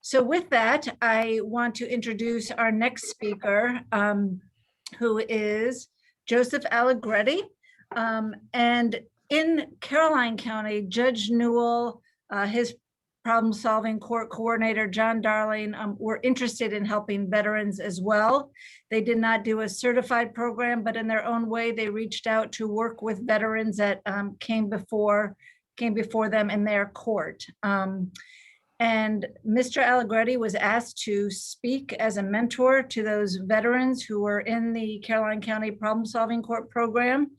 So with that, I want to introduce our next speaker, who is Joseph Allegretti. And in Caroline County, Judge Newell, his problem-solving court coordinator, John Darling, were interested in helping veterans as well. They did not do a certified program, but in their own way, they reached out to work with veterans that came before them in their court. And Mr. Allegretti was asked to speak as a mentor to those veterans who were in the Caroline County Problem Solving Court program.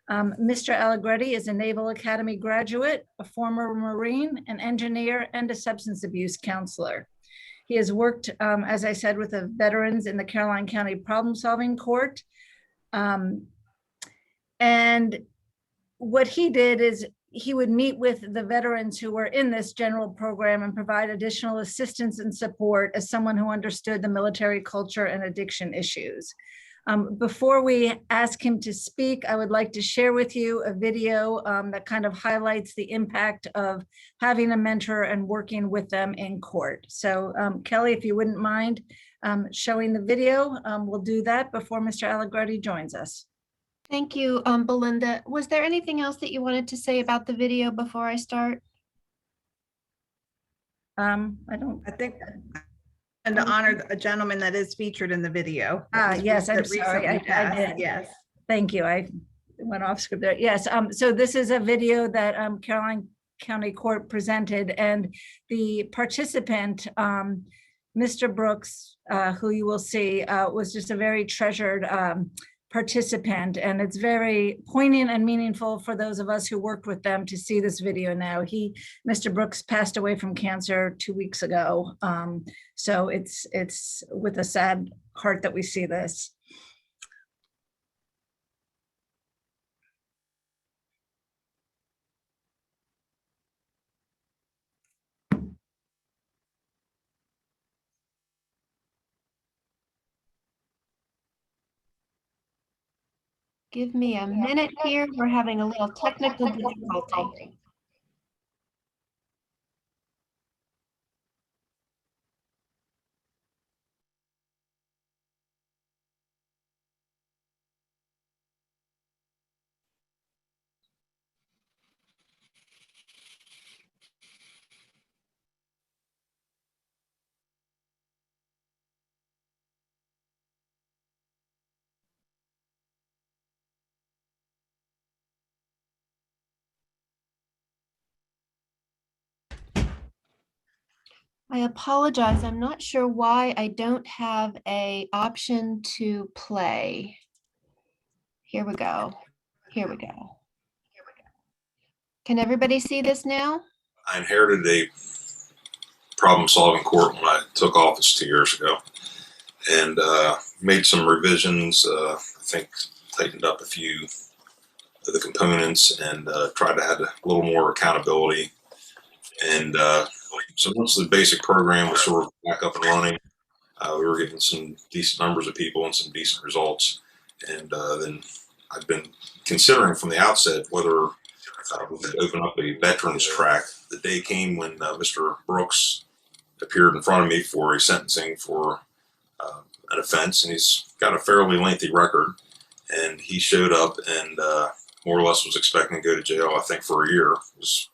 Mr. Allegretti is a Naval Academy graduate, a former Marine, an engineer, and a substance abuse counselor. He has worked, as I said, with the veterans in the Caroline County Problem Solving Court. And what he did is he would meet with the veterans who were in this general program and provide additional assistance and support as someone who understood the military culture and addiction issues. Before we ask him to speak, I would like to share with you a video that kind of highlights the impact of having a mentor and working with them in court. So Kelly, if you wouldn't mind showing the video, we'll do that before Mr. Allegretti joins us. Thank you, Belinda. Was there anything else that you wanted to say about the video before I start? I think, and to honor a gentleman that is featured in the video. Yes, I'm that sorry, recently I passed. did. Yes. Thank you. I went off script there. Yes, so this is a video that Caroline County Court presented, and the participant, Mr. Brooks, who you will see, was just a very treasured participant, and it's very poignant and meaningful for those of us who worked with them to see this video now. Mr. Brooks passed away from cancer 2 weeks ago. So it's with a sad heart that we see this. Give me a minute here. We're having a little technical difficulty. I apologize. I'm not sure why I don't have a option to play. Here we go. Here we go. Can everybody see this now? I inherited a problem-solving court when I took office 2 years ago, and made some revisions. I think tightened up a few of the components and tried to have a little more accountability. And so once the basic program was sort of back up and running, we were getting some decent numbers of people and some decent results. And then I've been considering from the outset whether we could open up a veterans track. The day came when Mr. Brooks appeared in front of me for a sentencing for an offense, and he's got a fairly lengthy record. And he showed up and more or less was expecting to go to jail, I think, for a year. Was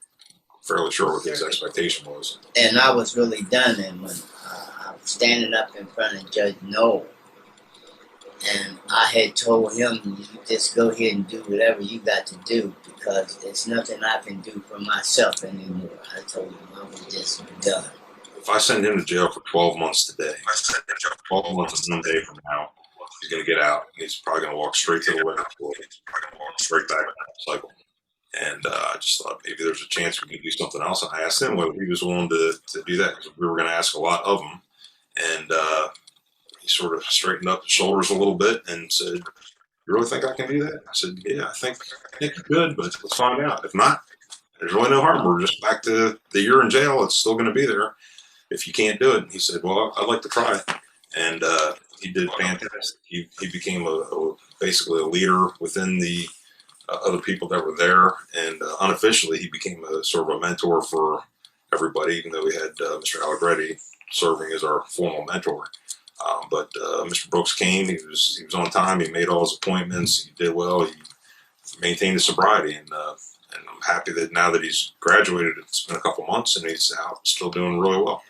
fairly sure what his expectation was. And I was really done. And when I was standing up in front of Judge Noel, and I had told him, you just go ahead and do whatever you got to do, because there's nothing I can do for myself anymore. I told him I was just done. If I send him to jail for 12 months today, 12 months and 1 day from now, he's going to get out. He's probably going to walk straight to the witness board. He's probably going to walk straight back in that cycle. And I just thought maybe there's a chance we could do something else. And I asked him whether he was willing to do that, because we were going to ask a lot of him. And he sort of straightened up his shoulders a little bit and said, "You really think I can do that?" I said, "Yeah, I think you could, but let's find out. If not, there's really no harm. We're just back to the year in jail. It's still going to be there if you can't do it." And he said, "Well, I'd like to try." And he did fantastic. He became basically a leader within the other people that were there. And unofficially, he became a sort of a mentor for everybody, even though we had Mr. Allegretti serving as our formal mentor. But Mr. Brooks came. He was on time. He made all his appointments. He did well. He maintained his sobriety, and I'm happy that now that he's graduated, it's been a couple months, and he's out still doing really well.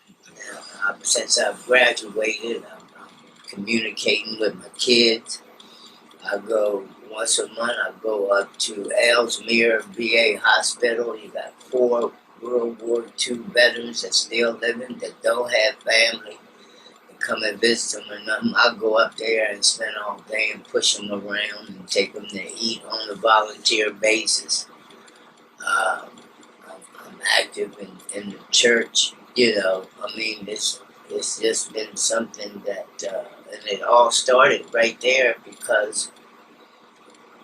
Since I've graduated, I'm communicating with my kids. I go once a month. I go up to Ellesmere VA Hospital. You got 4 World War II veterans that still living, that don't have family. Come and visit them or nothing. I go up there and spend all day and push them around and take them to eat on a volunteer basis. I'm active in the church, you know. I mean, it's just been something that, and it all started right there because,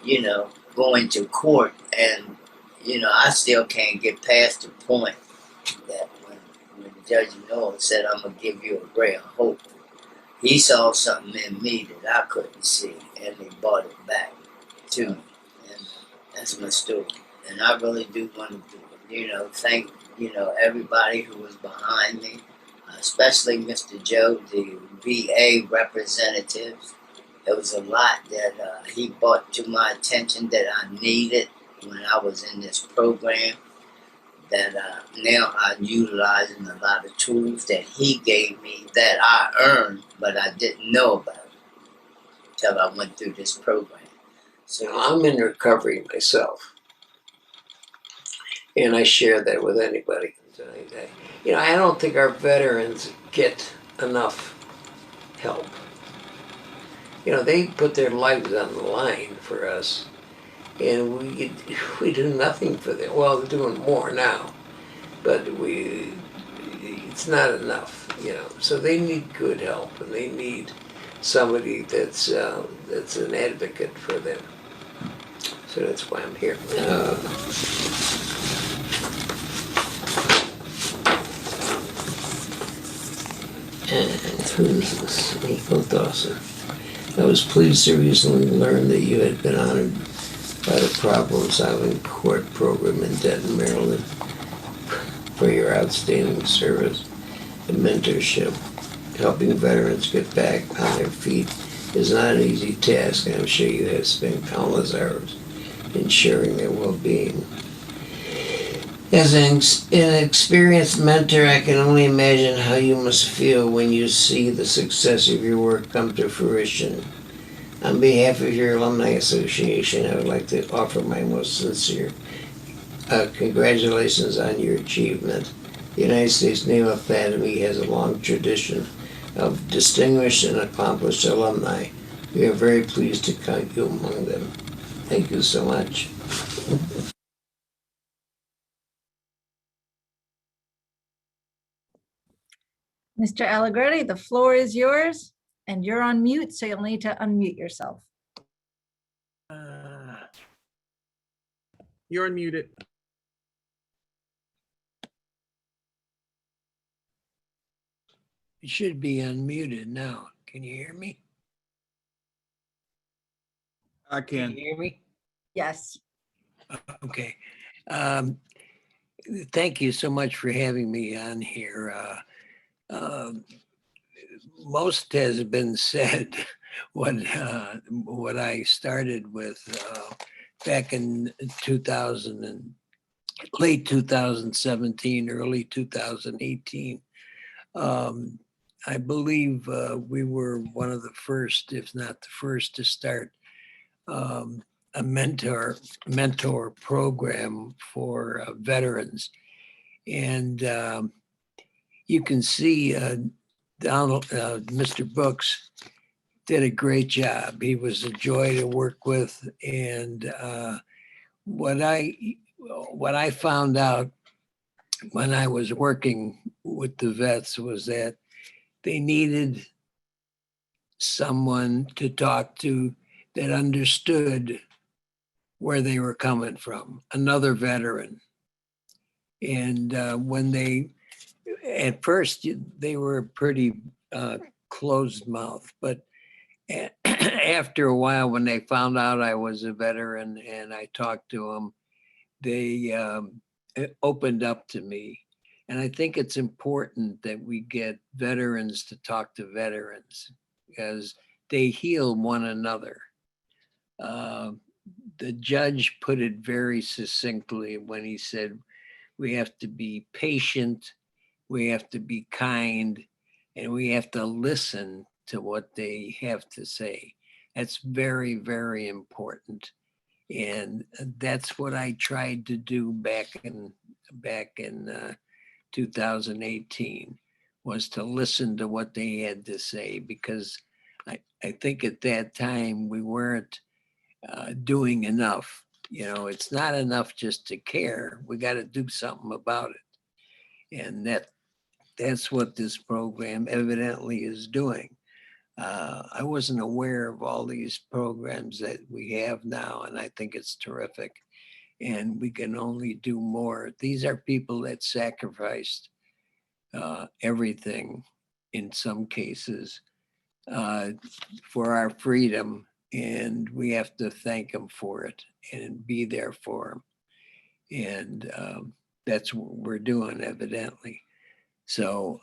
you know, going to court, and, you know, I still can't get past the point that when Judge Noel said, "I'm going to give you a ray of hope," he saw something in me that I couldn't see, and he brought it back to me. And that's my story. And I really do want to, you know, thank, you know, everybody who was behind me, especially Mr. Joe, the VA representatives. There was a lot that he brought to my attention that I needed when I was in this program, that now I'm utilizing a lot of tools that he gave me that I earned, but I didn't know about until I went through this program. So I'm in recovery myself, and I share that with anybody. You know, I don't think our veterans get enough help. You know, they put their lives on the line for us, and we do nothing for them. Well, they're doing more now, but it's not enough, you know. So they need good help, and they need somebody that's an advocate for them. So that's why I'm here. And who's this? Nichols Dawson. I was pleased to recently learn that you had been honored by the problem-solving court program in Denton, Maryland, for your outstanding service and mentorship. Helping veterans get back on their feet is not an easy task, and I'm sure you have spent countless hours ensuring their well-being. As an experienced mentor, I can only imagine how you must feel when you see the success of your work come to fruition. On behalf of your Alumni Association, I would like to offer my most sincere congratulations on your achievement. The United States Naval Academy has a long tradition of distinguished and accomplished alumni. We are very pleased to count you among them. Thank you so much. Mr. Allegretti, the floor is yours, and you're on mute, so you'll need to unmute yourself. You're unmuted. You should be unmuted now. Can you hear me? I Can can. you hear me? Yes. Okay. Thank you so much for having me on here. Most has been said what I started with back in 2000 and late 2017, early 2018. I believe we were one of the first, if not the first, to start a mentor program for veterans. And you can see Donald, Mr. Brooks did a great job. He was a joy to work with. And what I found out when I was working with the vets was that they needed someone to talk to that understood where they were coming from, another veteran. And when they, at first, they were pretty closed mouth, but after a while, when they found out I was a veteran and I talked to them, they opened up to me. And I think it's important that we get veterans to talk to veterans because they heal one another. The judge put it very succinctly when he said, we have to be patient, we have to be kind, and we have to listen to what they have to say. That's very, very important. And that's what I tried to do back in 2018, was to listen to what they had to say, because I think at that time we weren't doing enough. You know, it's not enough just to care. We got to do something about it. And that's what this program evidently is doing. I wasn't aware of all these programs that we have now, and I think it's terrific. And we can only do more. These are people that sacrificed everything in some cases for our freedom, and we have to thank them for it and be there for them. And that's what we're doing, evidently. So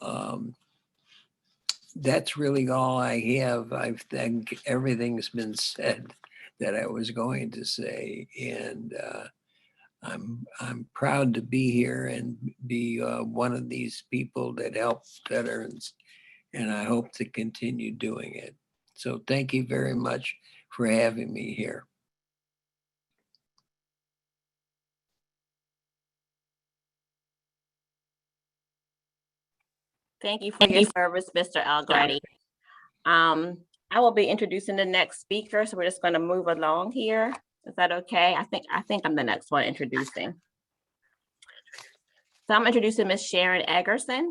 that's really all I have. I think everything's been said that I was going to say, and I'm proud to be here and be one of these people that help veterans, and I hope to continue doing it. So thank you very much for having me here. Thank you for your service, Mr. Allegretti. I will be introducing the next speaker, so we're just going to move along here. Is that okay? I think I'm the next one introducing. So I'm introducing Ms. Sharon Eggerson.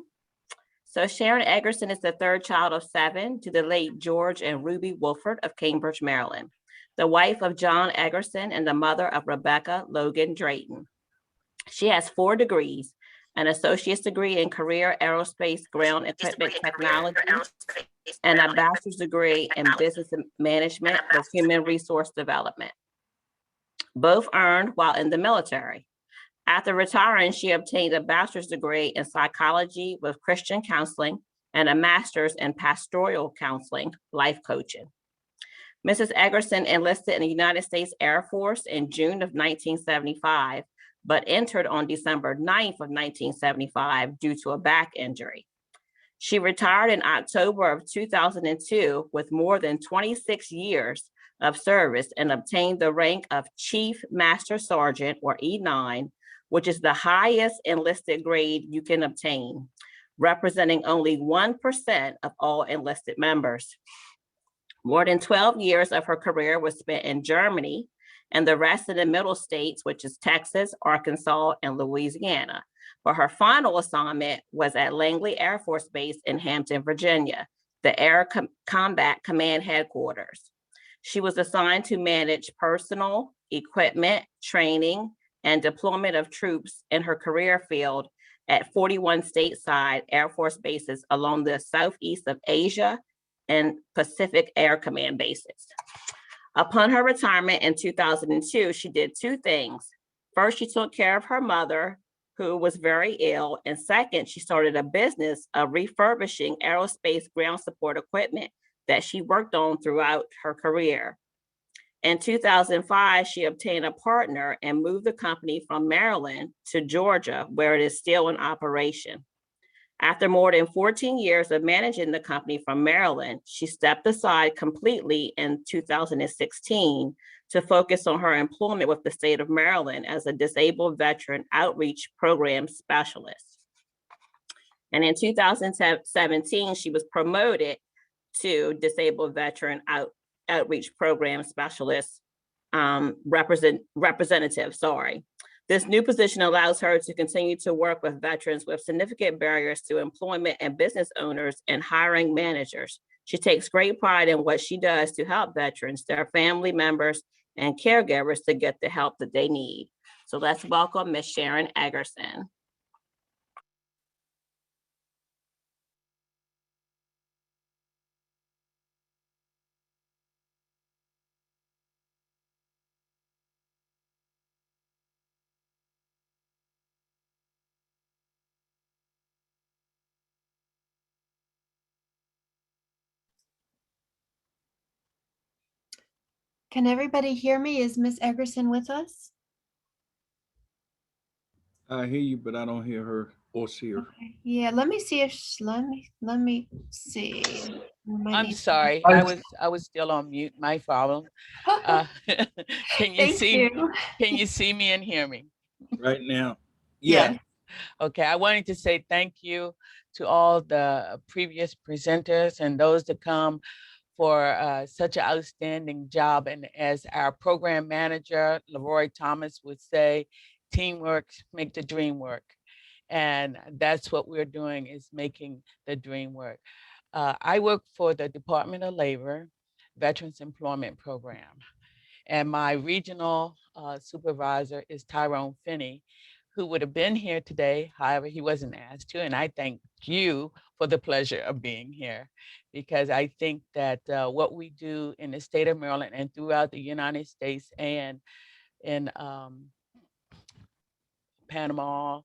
So Sharon Eggerson is the third child of 7 to the late George and Ruby Wolford of Cambridge, Maryland, the wife of John Eggerson and the mother of Rebecca Logan Drayton. She has 4 degrees, an associate's degree in career aerospace ground equipment technology, and a bachelor's degree in business management with human resource development, both earned while in the military. After retiring, she obtained a bachelor's degree in psychology with Christian counseling and a master's in pastoral counseling, life coaching. Mrs. Eggerson enlisted in the United States Air Force in June of 1975, but entered on December 9th of 1975 due to a back injury. She retired in October of 2002 with more than 26 years of service and obtained the rank of Chief Master Sergeant, or E9, which is the highest enlisted grade you can obtain, representing only 1% of all enlisted members. More than 12 years of her career was spent in Germany and the rest of the middle states, which is Texas, Arkansas, and Louisiana. But her final assignment was at Langley Air Force Base in Hampton, Virginia, the Air Combat Command Headquarters. She was assigned to manage personal, equipment, training, and deployment of troops in her career field at 41 stateside Air Force bases along the southeast of Asia and Pacific Air Command bases. Upon her retirement in 2002, she did two things. First, she took care of her mother, who was very ill, and second, she started a business of refurbishing aerospace ground support equipment that she worked on throughout her career. In 2005, she obtained a partner and moved the company from Maryland to Georgia, where it is still in operation. After more than 14 years of managing the company from Maryland, she stepped aside completely in 2016 to focus on her employment with the state of Maryland as a disabled veteran outreach program specialist. And in 2017, she was promoted to disabled veteran outreach program specialist representative. This new position allows her to continue to work with veterans with significant barriers to employment and business owners and hiring managers. She takes great pride in what she does to help veterans, their family members, and caregivers to get the help that they need. So let's welcome Ms. Sharon Eggerson. Can everybody hear me? Is Miss Eggerson with us? I hear you, but I don't hear her or see her. Okay. Yeah, let me see if let me see. I'm sorry, I was still on mute. My problem. Can you see? Can you see me and hear me? Right now. Yeah. Okay, I wanted to say thank you to all the previous presenters and those to come for such an outstanding job. And as our program manager, Leroy Thomas would say, teamwork make the dream work. And that's what we're doing, is making the dream work. I work for the Department of Labor Veterans Employment Program. And my regional supervisor is Tyrone Finney, who would have been here today. However, he wasn't asked to. And I thank you for the pleasure of being here, because I think that what we do in the state of Maryland and throughout the United States and in Panama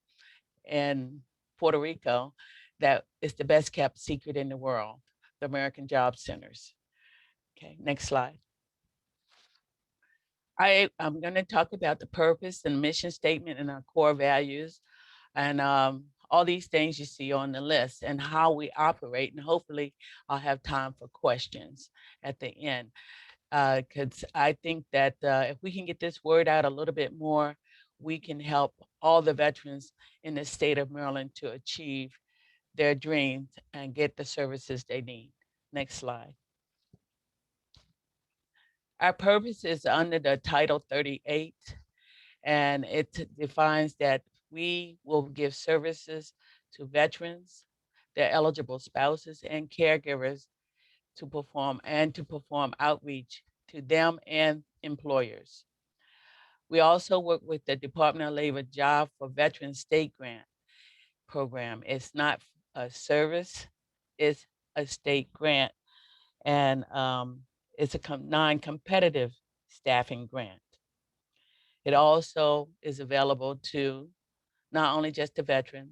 and Puerto Rico, that is the best kept secret in the world, the American Job Centers. Okay, next slide. I'm going to talk about the purpose and mission statement and our core values and all these things you see on the list and how we operate. And hopefully I'll have time for questions at the end. Because I think that if we can get this word out a little bit more, we can help all the veterans in the state of Maryland to achieve their dreams and get the services they need. Next slide. Our purpose is under the Title 38, and it defines that we will give services to veterans, their eligible spouses, and caregivers to perform outreach to them and employers. We also work with the Department of Labor Job for Veterans State Grant Program. It's not a service, it's a state grant, and it's a non-competitive staffing grant. It also is available to not only just the veteran,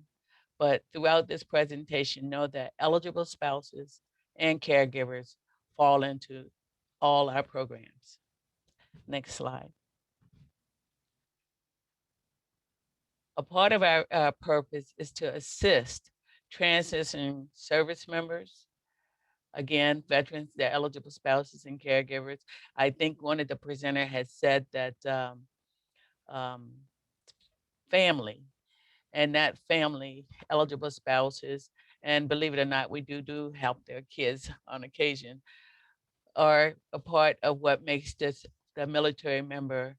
but throughout this presentation, know that eligible spouses and caregivers fall into all our programs. Next slide. A part of our purpose is to assist transitioning service members, again, veterans, their eligible spouses and caregivers. I think one of the presenters had said that family, and that family, eligible spouses, and believe it or not, we do help their kids on occasion, are a part of what makes the military member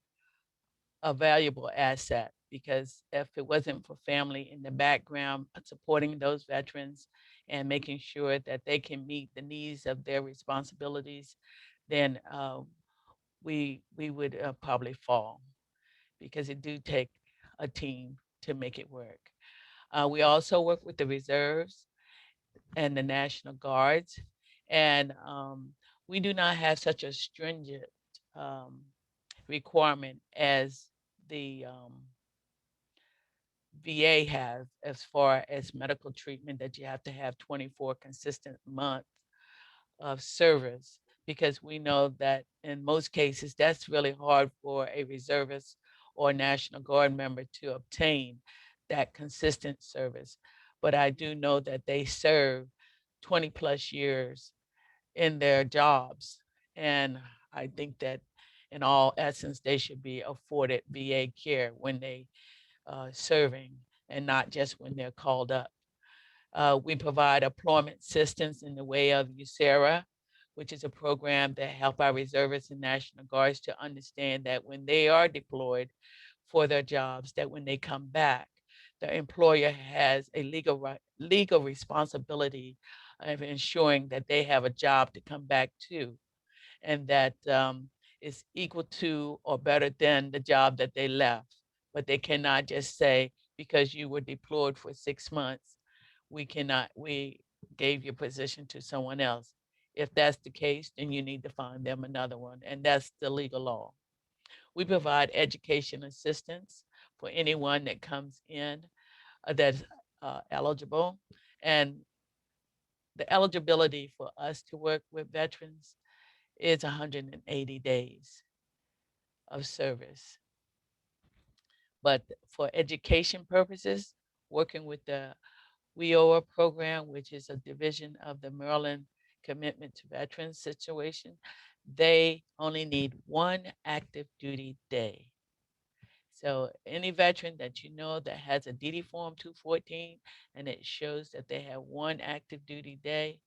a valuable asset, because if it wasn't for family in the background supporting those veterans and making sure that they can meet the needs of their responsibilities, then we would probably fall, because it do take a team to make it work. We also work with the reserves and the National Guards, and we do not have such a stringent requirement as the VA have, as far as medical treatment, that you have to have 24 consistent months of service, because we know that in most cases that's really hard for a reservist or National Guard member to obtain that consistent service. But I do know that they serve 20 plus years in their jobs, and I think that in all essence they should be afforded VA care when they serving, and not just when they're called up. We provide employment assistance in the way of USERA, which is a program that help our reservists and National Guards to understand that when they are deployed for their jobs, that when they come back, the employer has a legal responsibility of ensuring that they have a job to come back to, and that is equal to or better than the job that they left. But they cannot just say, because you were deployed for 6 months, we gave your position to someone else. If that's the case, then you need to find them another one, and that's the legal law. We provide education assistance for anyone that comes in that's eligible. And the eligibility for us to work with veterans is 180 days of service. But for education purposes, working with the WIOA program, which is a division of the Maryland Commitment to Veterans situation, they only need 1 active duty day. So any veteran that you know that has a DD Form 214 and it shows that they have 1 active duty day,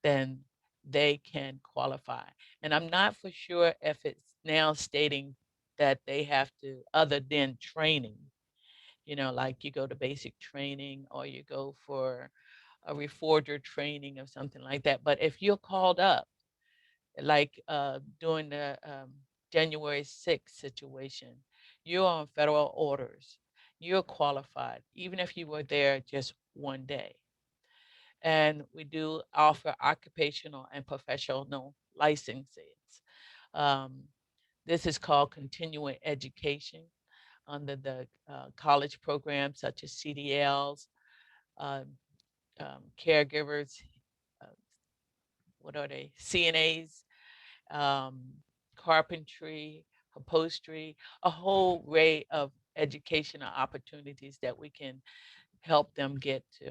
then they can qualify. And I'm not for sure if it's now stating that they have to, other than training, you know, like you go to basic training or you go for a reforger training or something like that. But if you're called up, like during the January 6th situation, you're on federal orders, you're qualified, even if you were there just 1 day. And we do offer occupational and professional licenses. This is called continuing education under the college programs such as CDLs, caregivers, what are they, CNAs, carpentry, upholstery, a whole array of educational opportunities that we can help them get to.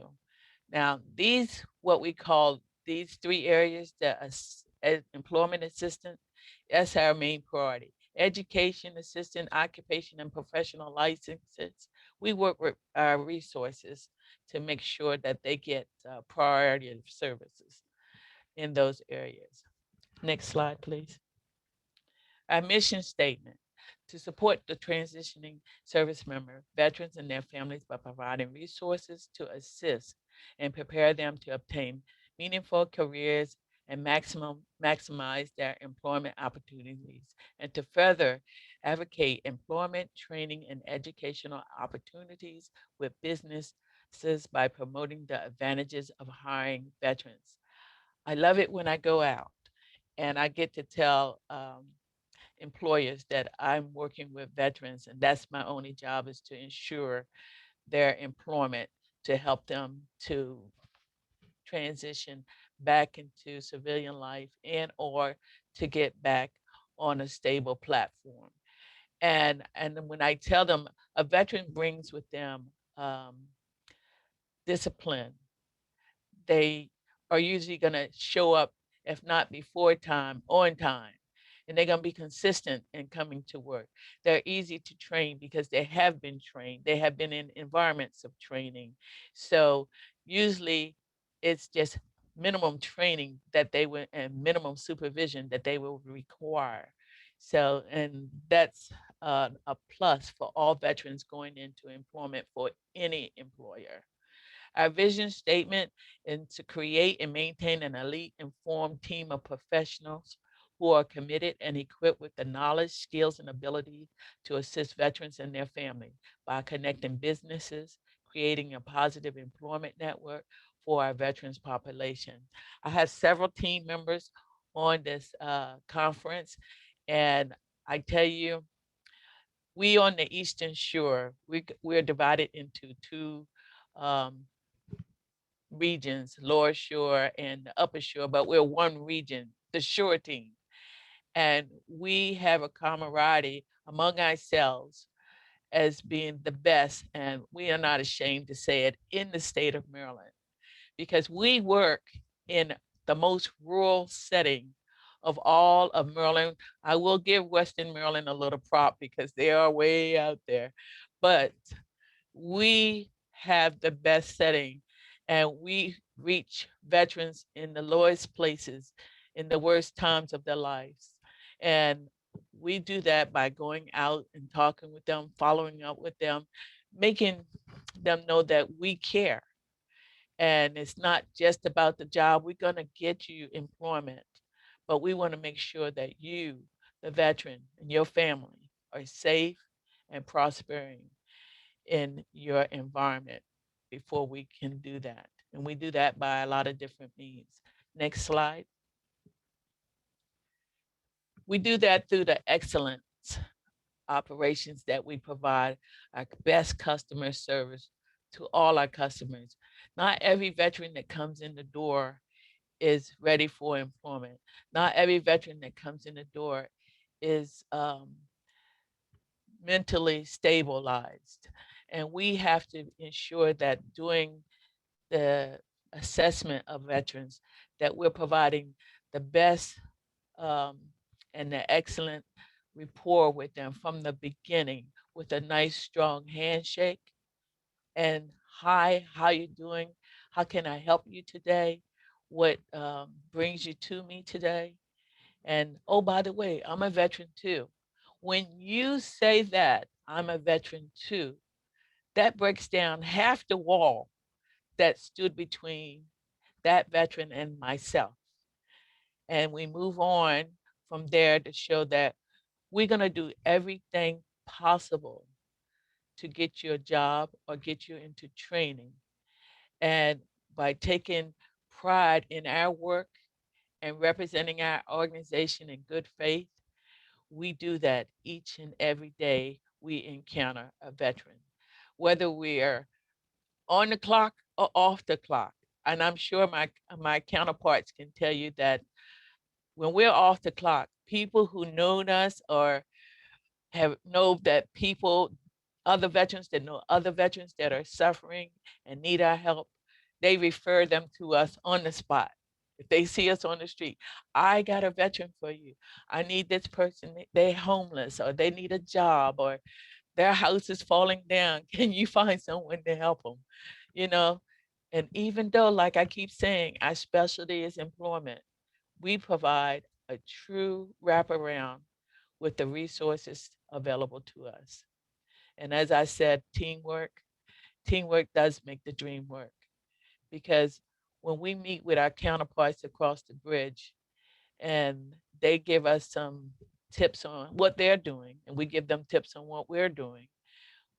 Now, these, what we call these 3 areas, the employment assistant, that's our main priority. Education assistant, occupation and professional licenses. We work with our resources to make sure that they get priority of services in those areas. Next slide, please. Our mission statement: to support the transitioning service member, veterans and their families by providing resources to assist and prepare them to obtain meaningful careers and maximize their employment opportunities, and to further advocate employment, training, and educational opportunities with businesses by promoting the advantages of hiring veterans. I love it when I go out and I get to tell employers that I'm working with veterans, and that's my only job, is to ensure their employment, to help them to transition back into civilian life and or to get back on a stable platform. And when I tell them, a veteran brings with them discipline. They are usually going to show up, if not before time, on time. and they're going to be consistent in coming to work. They're easy to train because they have been trained. They have been in environments of training. So usually it's just minimum training that they will, and minimum supervision that they will require. So, and that's a plus for all veterans going into employment for any employer. Our vision statement is to create and maintain an elite informed team of professionals who are committed and equipped with the knowledge, skills, and ability to assist veterans and their families by connecting businesses, creating a positive employment network for our veterans population. I have several team members on this conference, and I tell you, we on the Eastern Shore, we're divided into two regions, Lower Shore and the Upper Shore, but we're one region, the Shore team. And we have a camaraderie among ourselves as being the best, and we are not ashamed to say it, in the state of Maryland, because we work in the most rural setting of all of Maryland. I will give Western Maryland a little prop because they are way out there, but we have the best setting, and we reach veterans in the lowest places, in the worst times of their lives. And we do that by going out and talking with them, following up with them, making them know that we care. And it's not just about the job. We're going to get you employment, but we want to make sure that you, the veteran, and your family are safe and prospering in your environment before we can do that. And we do that by a lot of different means. Next slide. We do that through the excellence operations that we provide, our best customer service to all our customers. Not every veteran that comes in the door is ready for employment. Not every veteran that comes in the door is mentally stabilized. And we have to ensure that doing the assessment of veterans, that we're providing the best and the excellent rapport with them from the beginning, with a nice strong handshake and hi, how you doing? How can I help you today? What brings you to me today? And oh, by the way, I'm a veteran too. When you say that I'm a veteran too, that breaks down half the wall that stood between that veteran and myself. And we move on from there to show that we're going to do everything possible to get you a job or get you into training. And by taking pride in our work and representing our organization in good faith, we do that each and every day we encounter a veteran, whether we're on the clock or off the clock. And I'm sure my counterparts can tell you that when we're off the clock, people who know us or know that people, other veterans that know other veterans that are suffering and need our help, they refer them to us on the spot. If they see us on the street, I got a veteran for you. I need this person, they're homeless or they need a job or their house is falling down. Can you find someone to help them? You know, and even though, like I keep saying, our specialty is employment, we provide a true wraparound with the resources available to us. And as I said, teamwork does make the dream work, because when we meet with our counterparts across the bridge and they give us some tips on what they're doing and we give them tips on what we're doing,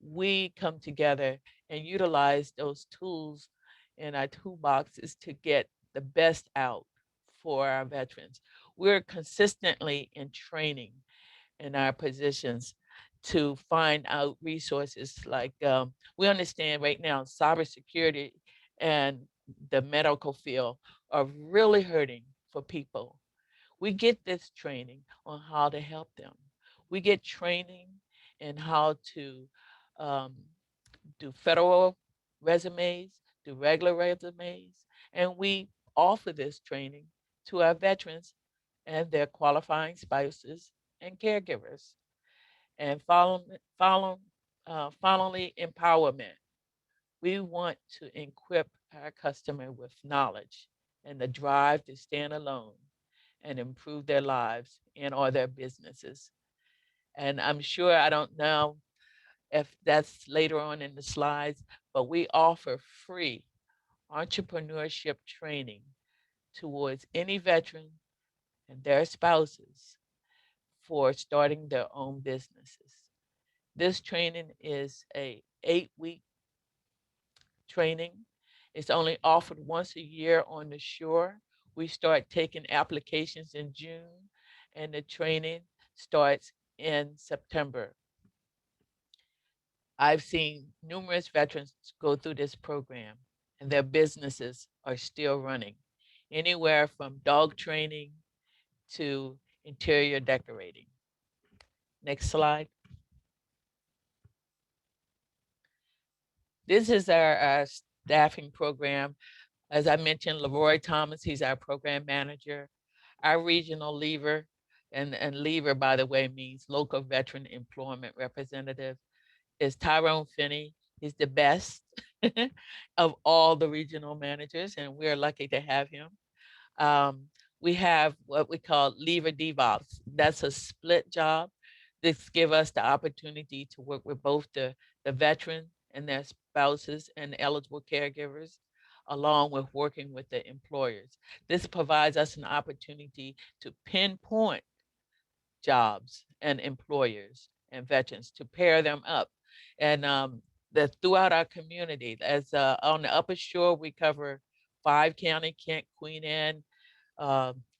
we come together and utilize those tools in our toolboxes to get the best out for our veterans. We're consistently in training in our positions to find out resources like we understand right now cybersecurity and the medical field are really hurting for people. We get this training on how to help them. We get training in how to do federal resumes, do regular resumes, and we offer this training to our veterans and their qualifying spouses and caregivers. And finally, empowerment. We want to equip our customer with knowledge and the drive to stand alone and improve their lives and or their businesses. And I'm sure, I don't know if that's later on in the slides, but we offer free entrepreneurship training towards any veteran and their spouses for starting their own businesses. This training is a 8-week training. It's only offered once a year on the shore. We start taking applications in June, and the training starts in September. I've seen numerous veterans go through this program, and their businesses are still running, anywhere from dog training to interior decorating. Next slide. This is our staffing program. As I mentioned, Leroy Thomas, he's our program manager. Our regional leaver, and leaver, by the way, means local veteran employment representative, is Tyrone Finney. He's the best of all the regional managers, and we're lucky to have him. We have what we call leaver DevOps. That's a split job. This gives us the opportunity to work with both the veteran and their spouses and eligible caregivers, along with working with the employers. This provides us an opportunity to pinpoint jobs and employers and veterans to pair them up. And throughout our community, as on the Upper Shore, we cover 5 counties: Kent, Queen Anne,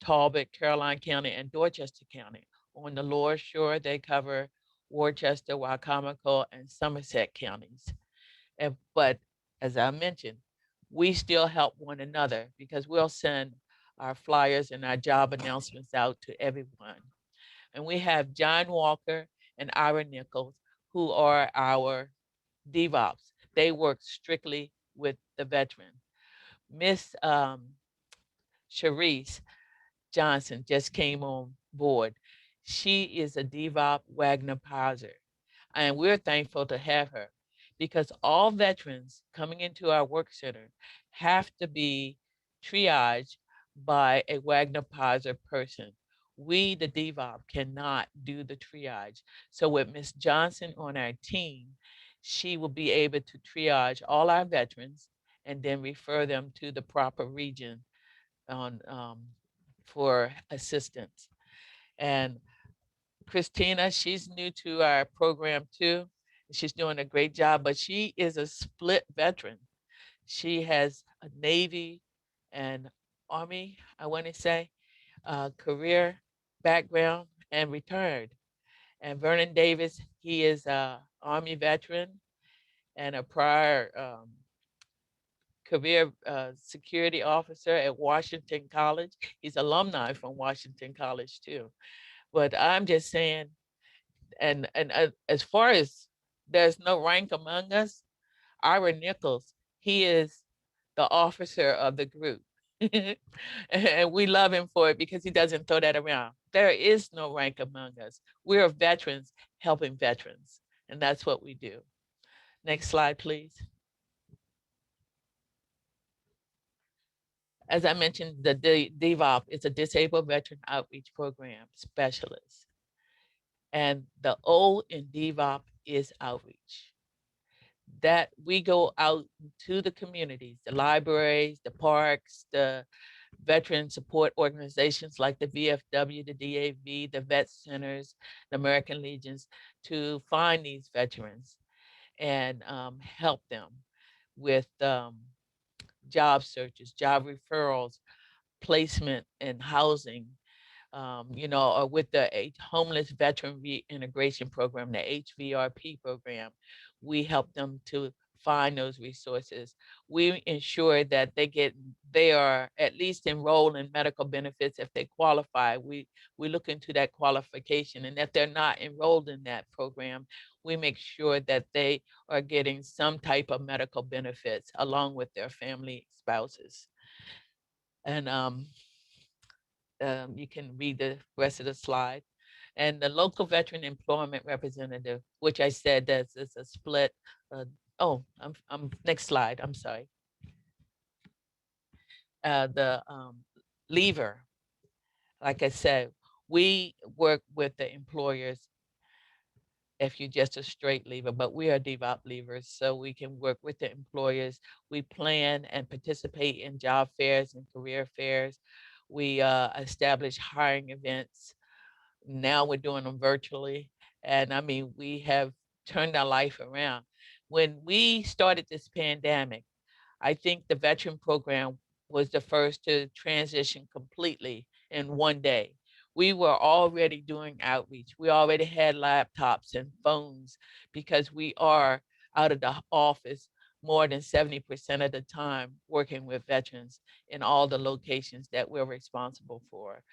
Talbot, Caroline County, and Dorchester County. On the Lower Shore, they cover Worcester, Wycomico, and Somerset counties. But as I mentioned, we still help one another because we'll send our flyers and our job announcements out to everyone. And we have John Walker and Ira Nichols, who are our DevOps. They work strictly with the veteran. Miss Sharice Johnson just came on board. She is a DevOps Wagner Pauser, and we're thankful to have her because all veterans coming into our work center have to be triaged by a Wagner Pauser person. We, the DevOps, cannot do the triage. So with Ms. Johnson on our team, she will be able to triage all our veterans and then refer them to the proper region on for assistance. And Christina, she's new to our program too. She's doing a great job, but she is a split veteran. She has a Navy and Army, I want to say, career background and retired. And Vernon Davis, he is a Army veteran and a prior career security officer at Washington College. He's alumni from Washington College too. But I'm just saying, and as far as there's no rank among us, Ira Nichols, he is the officer of the group. And we love him for it because he doesn't throw that around. There is no rank among us. We're veterans helping veterans, and that's what we do. Next slide, please. As I mentioned, the DVOP is a Disabled Veteran Outreach Program Specialist. And the O in DVOP is outreach. That we go out to the communities, the libraries, the parks, the veteran support organizations like the VFW, the DAV, the vet centers, the American Legions, to find these veterans and help them with job searches, job referrals, placement and housing, or with the Homeless Veteran Reintegration Program, the HVRP program, we help them to find those resources. We ensure that they are at least enrolled in medical benefits if they qualify. We look into that qualification, and if they're not enrolled in that program, we make sure that they are getting some type of medical benefits along with their family spouses. And You can read the rest of the slide. And the local veteran employment representative, which I said that is a split. I'm next slide. I'm sorry. The leaver, like I said, we work with the employers if you're just a straight leaver, but we are DVOP leavers, so we can work with the employers. We plan and participate in job fairs and career fairs. We establish hiring events. Now we're doing them virtually. And I mean, we have turned our life around. When we started this pandemic, I think the veteran program was the first to transition completely in one day. We were already doing outreach. We already had laptops and phones because we are out of the office more than 70% of the time working with veterans in all the locations that we're responsible for.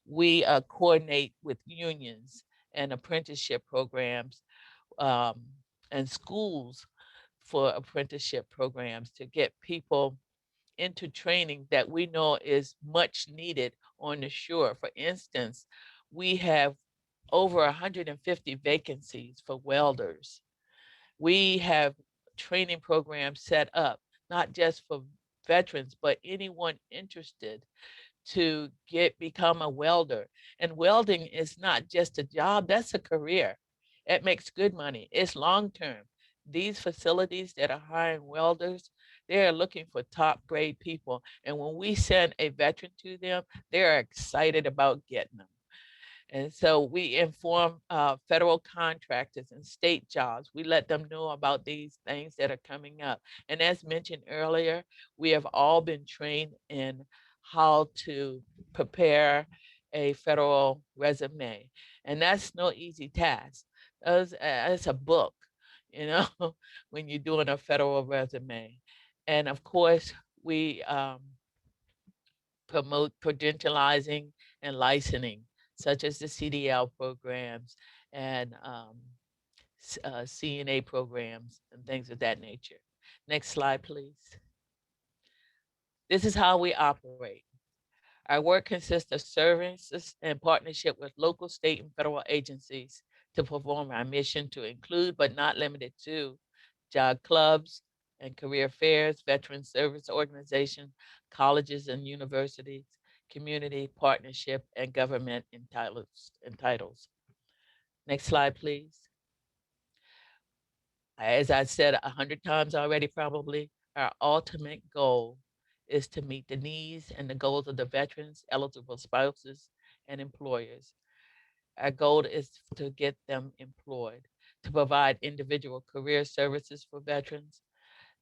We coordinate with unions and apprenticeship programs and schools for apprenticeship programs to get people into training that we know is much needed on the shore. For instance, we have over 150 vacancies for welders. We have training programs set up, not just for veterans, but anyone interested to become a welder. And welding is not just a job, that's a career. It makes good money. It's long-term. These facilities that are hiring welders, they're looking for top grade people. And when we send a veteran to them, they're excited about getting them. And so we inform federal contractors and state jobs. We let them know about these things that are coming up. And as mentioned earlier, we have all been trained in how to prepare a federal resume. And that's no easy task. It's a book, you know, when you're doing a federal resume. And of course, we promote credentializing and licensing, such as the CDL programs and CNA programs and things of that nature. Next slide, please. This is how we operate. Our work consists of services and partnership with local, state, and federal agencies to perform our mission to include, but not limited to, job clubs and career fairs, veteran service organizations, colleges and universities, community partnership, and government entitles. Next slide, please. As I said 100 times already, probably, our ultimate goal is to meet the needs and the goals of the veterans, eligible spouses, and employers. Our goal is to get them employed, to provide individual career services for veterans,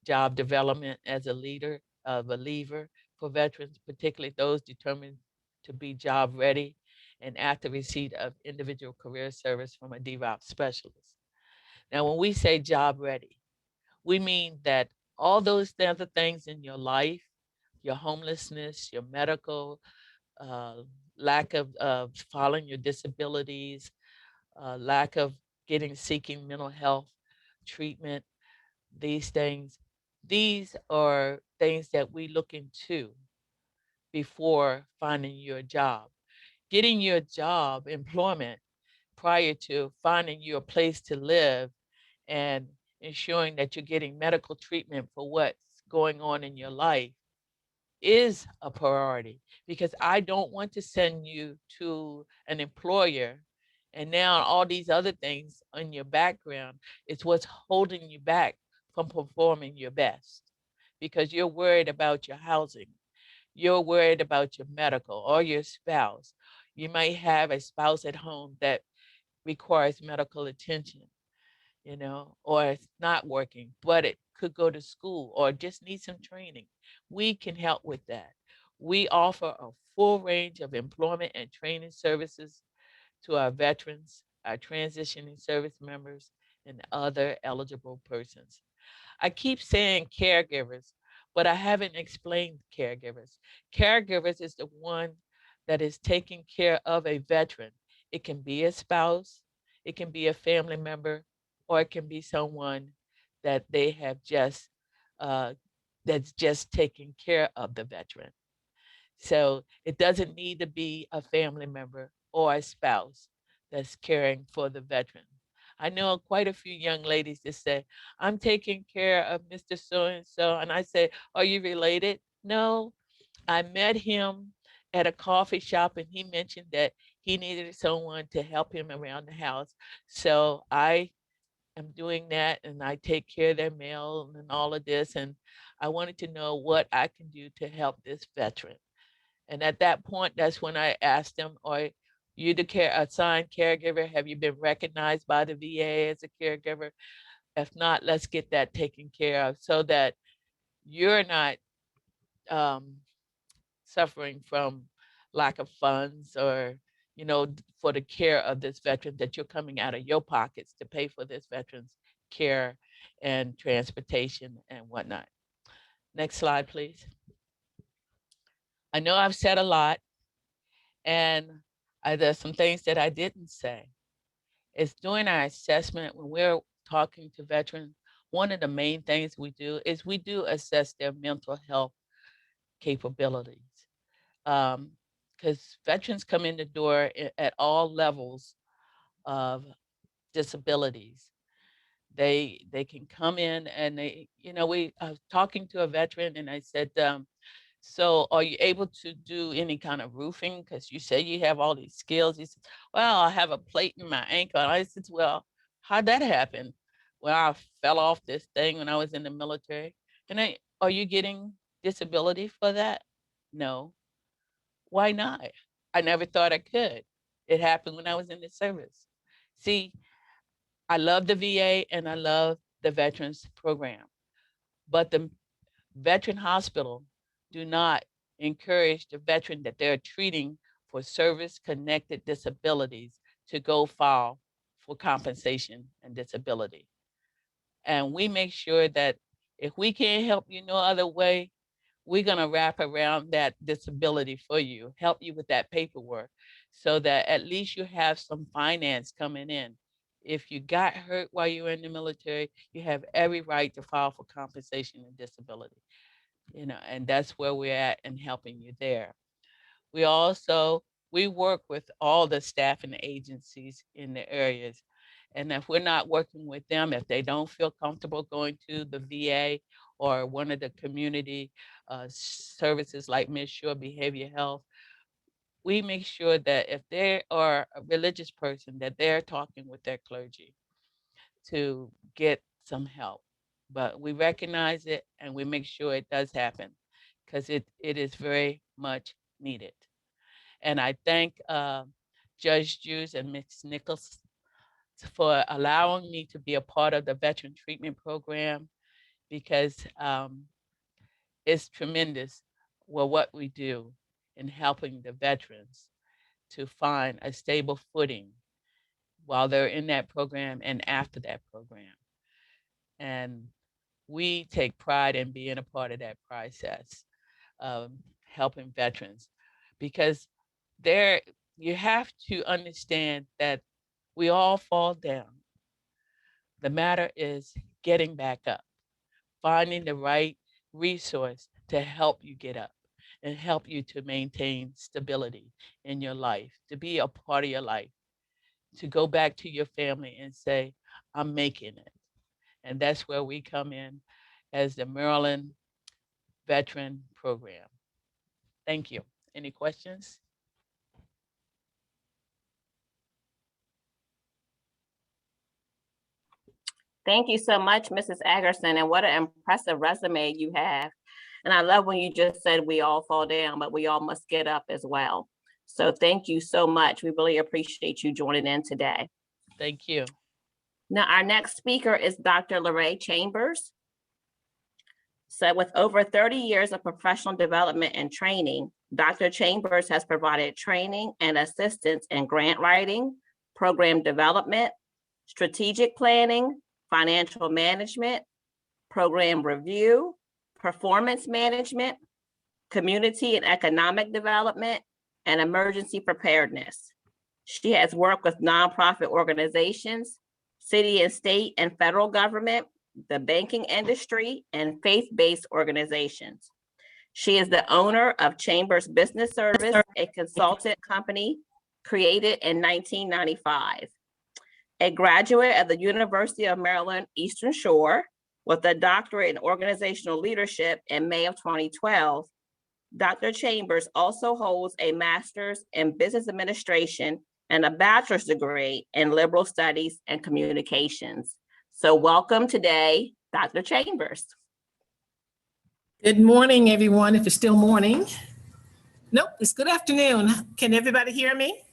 job development as a leader, a leaver for veterans, particularly those determined to be job ready, and after receipt of individual career service from a DVOP specialist. Now, when we say job ready, we mean that all those other things in your life, your homelessness, your medical, lack of following your disabilities, lack of seeking mental health treatment, these are things that we look into before finding your job. Getting your job, employment, prior to finding you a place to live and ensuring that you're getting medical treatment for what's going on in your life is a priority, because I don't want to send you to an employer and now all these other things on your background is what's holding you back from performing your best, because you're worried about your housing, you're worried about your medical or your spouse. You might have a spouse at home that requires medical attention, you know, or it's not working, but it could go to school or just need some training. We can help with that. We offer a full range of employment and training services to our veterans, our transitioning service members, and other eligible persons. I keep saying caregivers, but I haven't explained caregivers. Caregivers is the one that is taking care of a veteran. It can be a spouse, it can be a family member, or it can be someone that they have just, that's just taking care of the veteran. So it doesn't need to be a family member or a spouse that's caring for the veteran. I know quite a few young ladies that say, I'm taking care of Mr. So-and-so. And I say, are you related? No, I met him at a coffee shop and he mentioned that he needed someone to help him around the house. So I am doing that and I take care of their mail and all of this. And I wanted to know what I can do to help this veteran. And at that point, that's when I asked them, are you the assigned caregiver? Have you been recognized by the VA as a caregiver? If not, let's get that taken care of so that you're not suffering from lack of funds or, for the care of this veteran, that you're coming out of your pockets to pay for this veteran's care and transportation and whatnot. Next slide, please. I know I've said a lot, and there's some things that I didn't say. It's during our assessment when we're talking to veterans, one of the main things we do is we do assess their mental health capabilities. Because veterans come in the door at all levels of disabilities. They can come in and I was talking to a veteran and I said, so are you able to do any kind of roofing? Because you say you have all these skills. He said, well, I have a plate in my ankle. And I said, well, how'd that happen? Well, I fell off this thing when I was in the military. And are you getting disability for that? No. Why not? I never thought I could. It happened when I was in the service. See, I love the VA and I love the veterans program, but the veteran hospital do not encourage the veteran that they're treating for service-connected disabilities to go file for compensation and disability. And we make sure that if we can't help you no other way, we're gonna wrap around that disability for you, help you with that paperwork so that at least you have some finance coming in. If you got hurt while you were in the military, you have every right to file for compensation and disability. And that's where we're at in helping you there. We work with all the staffing agencies in the areas. And if we're not working with them, if they don't feel comfortable going to the VA or one of the community services like Miss Shore Behavior Health, we make sure that if they are a religious person, that they're talking with their clergy to get some help. But we recognize it and we make sure it does happen because it is very much needed. And I thank Judge Hughes and Ms. Nichols for allowing me to be a part of the veteran treatment program because it's tremendous what we do in helping the veterans to find a stable footing while they're in that program and after that program. And we take pride in being a part of that process of helping veterans because you have to understand that we all fall down. The matter is getting back up, finding the right resource to help you get up and help you to maintain stability in your life, to be a part of your life, to go back to your family and say, I'm making it. And that's where we come in as the Maryland Veteran Program. Thank you. Any questions? Thank you so much, Mrs. Agerson, and what an impressive resume you have. And I love when you just said we all fall down, but we all must get up as well. So thank you so much. We really appreciate you joining in today. Thank you. Now, our next speaker is Dr. Lorraine Chambers. So with over 30 years of professional development and training, Dr. Chambers has provided training and assistance in grant writing, program development, strategic planning, financial management, program review, performance management, community and economic development, and emergency preparedness. She has worked with nonprofit organizations, city and state and federal government, the banking industry, and faith-based organizations. She is the owner of Chambers Business Service, a consultant company created in 1995. A graduate of the University of Maryland Eastern Shore with a doctorate in organizational leadership in May of 2012. Dr. Chambers also holds a master's in business administration and a bachelor's degree in liberal studies and communications. So welcome today, Dr. Chambers. Good morning, everyone, if it's still morning. Nope, it's good afternoon. Can everybody hear me?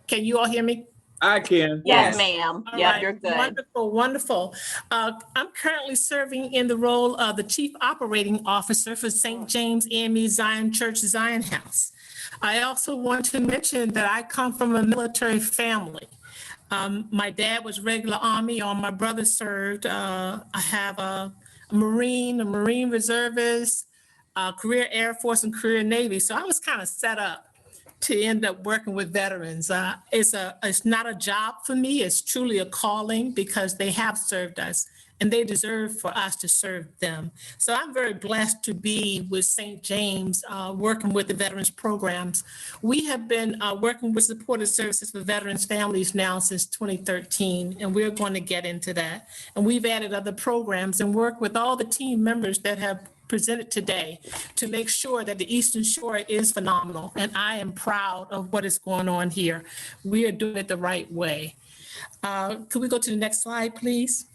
Can you all hear me? I can. Yes, ma'am. All Yep, right. you're good. Wonderful, wonderful. I'm currently serving in the role of the Chief Operating Officer for St. James AME Zion Church Zion House. I also want to mention that I come from a military family. My dad was regular Army, all my brothers served. I have a Marine reservist, career Air Force, and career Navy. So I was kind of set up to end up working with veterans. It's not a job for me. It's truly a calling because they have served us and they deserve for us to serve them. So I'm very blessed to be with St. James, working with the veterans programs. We have been working with supported services for veterans families now since 2013, and we're going to get into that. And we've added other programs and work with all the team members that have presented today to make sure that the Eastern Shore is phenomenal. And I am proud of what is going on here. We are doing it the right way. Could we go to the next slide, please?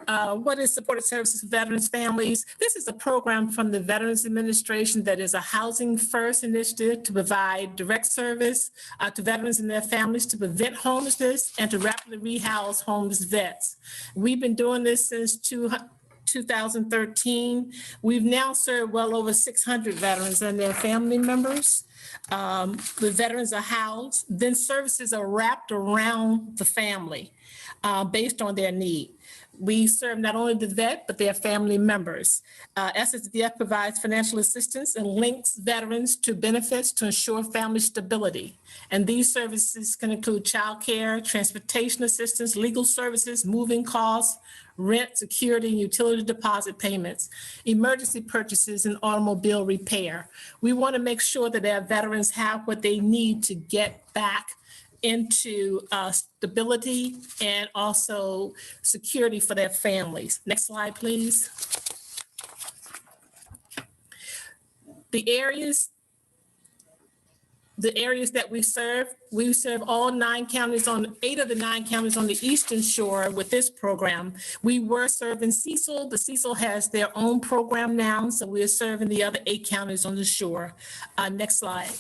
What is supported services for veterans families? This is a program from the Veterans Administration that is a housing first initiative to provide direct service to veterans and their families to prevent homelessness and to rapidly rehouse homeless vets. We've been doing this since 2013. We've now served well over 600 veterans and their family members. The veterans are housed, then services are wrapped around the family based on their need. We serve not only the vet, but their family members. SSDF provides financial assistance and links veterans to benefits to ensure family stability. And these services can include childcare, transportation assistance, legal services, moving costs, rent, security, and utility deposit payments, emergency purchases, and automobile repair. We want to make sure that our veterans have what they need to get back into stability and also security for their families. Next slide, please. The areas that we serve all 9 counties 8 of the 9 counties on the Eastern Shore with this program. We were serving Cecil, but Cecil has their own program now, so we're serving the other 8 counties on the shore. Next slide.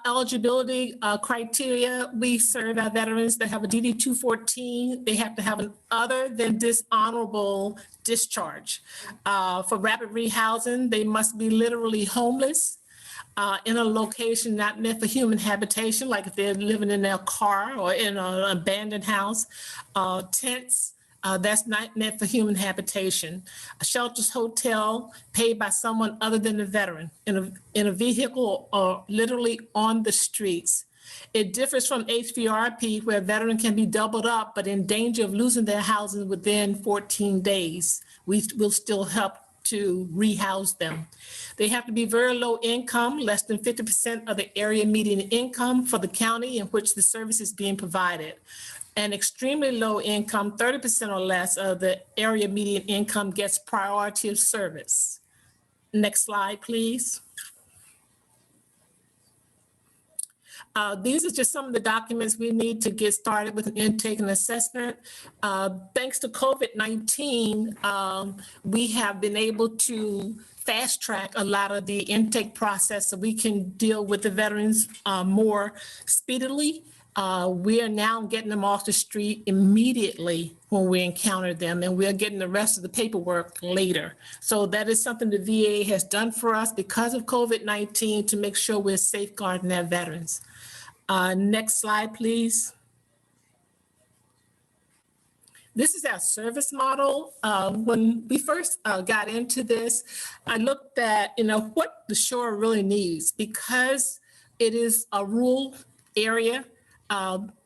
Eligibility criteria, we serve our veterans that have a DD 214. They have to have an other than dishonorable discharge. For rapid rehousing, they must be literally homeless in a location not meant for human habitation, like if they're living in their car or in an abandoned house. Tents, that's not meant for human habitation. A shelter's hotel paid by someone other than the veteran in a vehicle or literally on the streets. It differs from HCRV, where a veteran can be doubled up but in danger of losing their housing within 14 days. We will still help to rehouse them. They have to be very low income, less than 50% of the area median income for the county in which the service is being provided. And extremely low income, 30% or less of the area median income gets priority of service. Next slide, please. These are just some of the documents we need to get started with an intake and assessment. Thanks to COVID-19, we have been able to fast track a lot of the intake process so we can deal with the veterans more speedily. We are now getting them off the street immediately when we encounter them, and we're getting the rest of the paperwork later. So that is something the VA has done for us because of COVID-19 to make sure we're safeguarding our veterans. Next slide, please. This is our service model. When we first got into this, I looked at what the shore really needs because it is a rural area.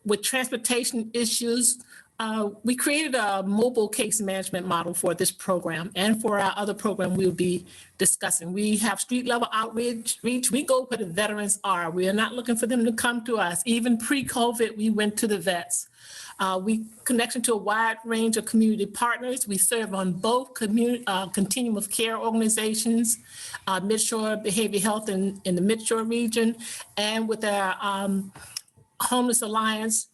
with transportation issues, we created a mobile case management model for this program and for our other program we'll be discussing. We have street level outreach. We go where the veterans are. We are not looking for them to come to us. Even pre-COVID, we went to the vets. We connection to a wide range of community partners. We serve on both continuum of care organizations, Midshore Behavioral Health in the Midshore region, and with our Homeless Alliance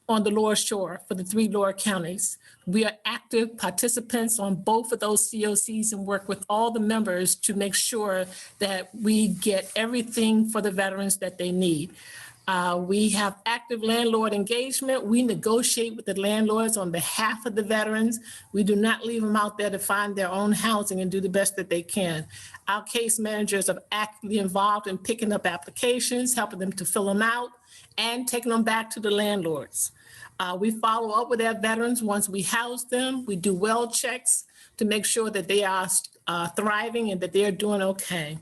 on the Lower Shore for the 3 lower counties. We are active participants on both of those COCs and work with all the members to make sure that we get everything for the veterans that they need. We have active landlord engagement. We negotiate with the landlords on behalf of the veterans. We do not leave them out there to find their own housing and do the best that they can. Our case managers are actively involved in picking up applications, helping them to fill them out, and taking them back to the landlords. We follow up with our veterans once we house them. We do well checks to make sure that they are thriving and that they're doing okay.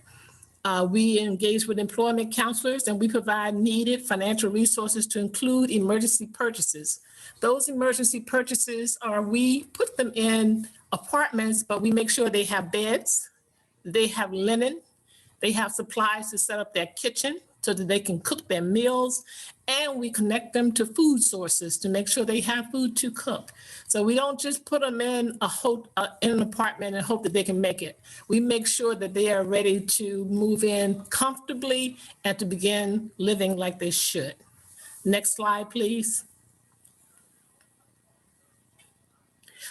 We engage with employment counselors and we provide needed financial resources to include emergency purchases. Those emergency purchases are, we put them in apartments, but we make sure they have beds, they have linen, they have supplies to set up their kitchen so that they can cook their meals, and we connect them to food sources to make sure they have food to cook. So we don't just put them in an apartment and hope that they can make it. We make sure that they are ready to move in comfortably and to begin living like they should. Next slide, please.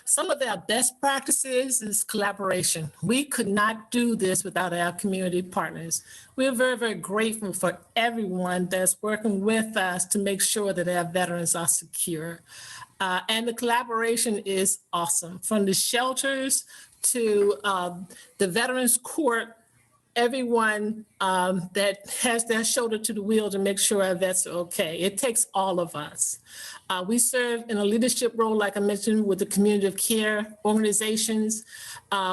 Some of our best practices is collaboration. We could not do this without our community partners. We're very, very grateful for everyone that's working with us to make sure that our veterans are secure. And the collaboration is awesome. From the shelters to the Veterans Court, everyone that has their shoulder to the wheel to make sure our vets are okay. It takes all of us. We serve in a leadership role, like I mentioned, with the community of care organizations.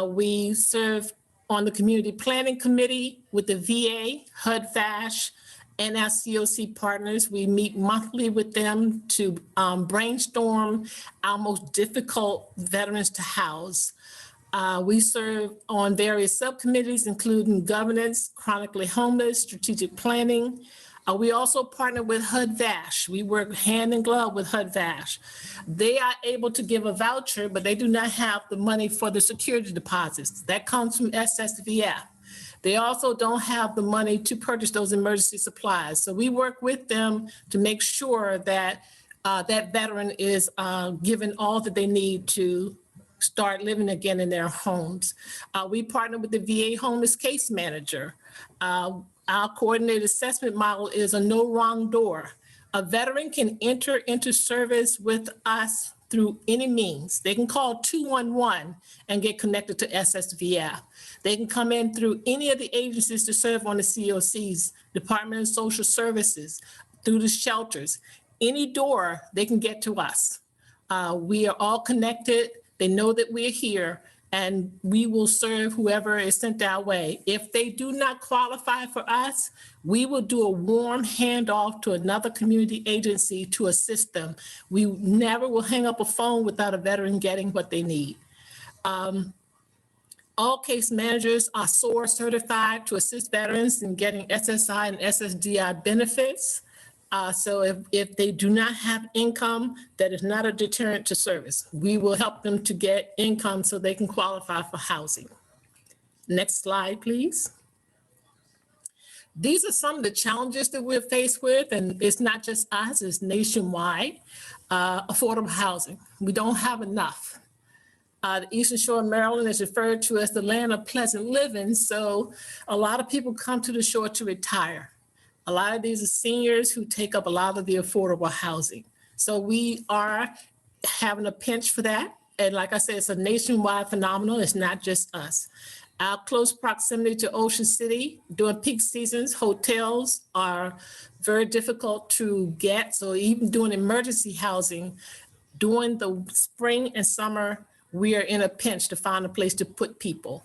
We serve on the community planning committee with the VA, HUD-VASH, and our COC partners. We meet monthly with them to brainstorm our most difficult veterans to house. We serve on various subcommittees, including governance, chronically homeless, strategic planning. We also partner with HUD-VASH. We work hand in glove with HUD-VASH. They are able to give a voucher, but they do not have the money for the security deposits. That comes from SSVF. They also don't have the money to purchase those emergency supplies. So we work with them to make sure that that veteran is given all that they need to start living again in their homes. We partner with the VA homeless case manager. Our coordinated assessment model is a no wrong door. A veteran can enter into service with us through any means. They can call 211 and get connected to SSVF. They can come in through any of the agencies to serve on the COCs, Department of Social Services, through the shelters. Any door, they can get to us. We are all connected. They know that we're here, and we will serve whoever is sent our way. If they do not qualify for us, we will do a warm handoff to another community agency to assist them. We never will hang up a phone without a veteran getting what they need. All case managers are SOAR certified to assist veterans in getting SSI and SSDI benefits. So if they do not have income, that is not a deterrent to service. We will help them to get income so they can qualify for housing. Next slide, please. These are some of the challenges that we're faced with, and it's not just us, it's nationwide. Affordable housing, we don't have enough. The Eastern Shore of Maryland is referred to as the land of pleasant living, so a lot of people come to the shore to retire. A lot of these are seniors who take up a lot of the affordable housing. So we are having a pinch for that. And like I said, it's a nationwide phenomenon. It's not just us. Our close proximity to Ocean City during peak seasons, hotels are very difficult to get. So even doing emergency housing, during the spring and summer, we are in a pinch to find a place to put people.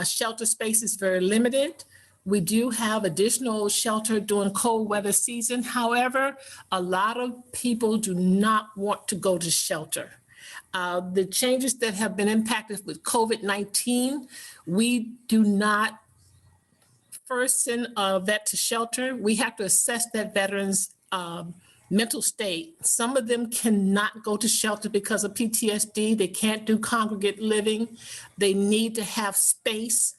Shelter space is very limited. We do have additional shelter during cold weather season. However, a lot of people do not want to go to shelter. The changes that have been impacted with COVID-19, we do not first send a vet to shelter. We have to assess that veteran's mental state. Some of them cannot go to shelter because of PTSD. They can't do congregate living. They need to have space.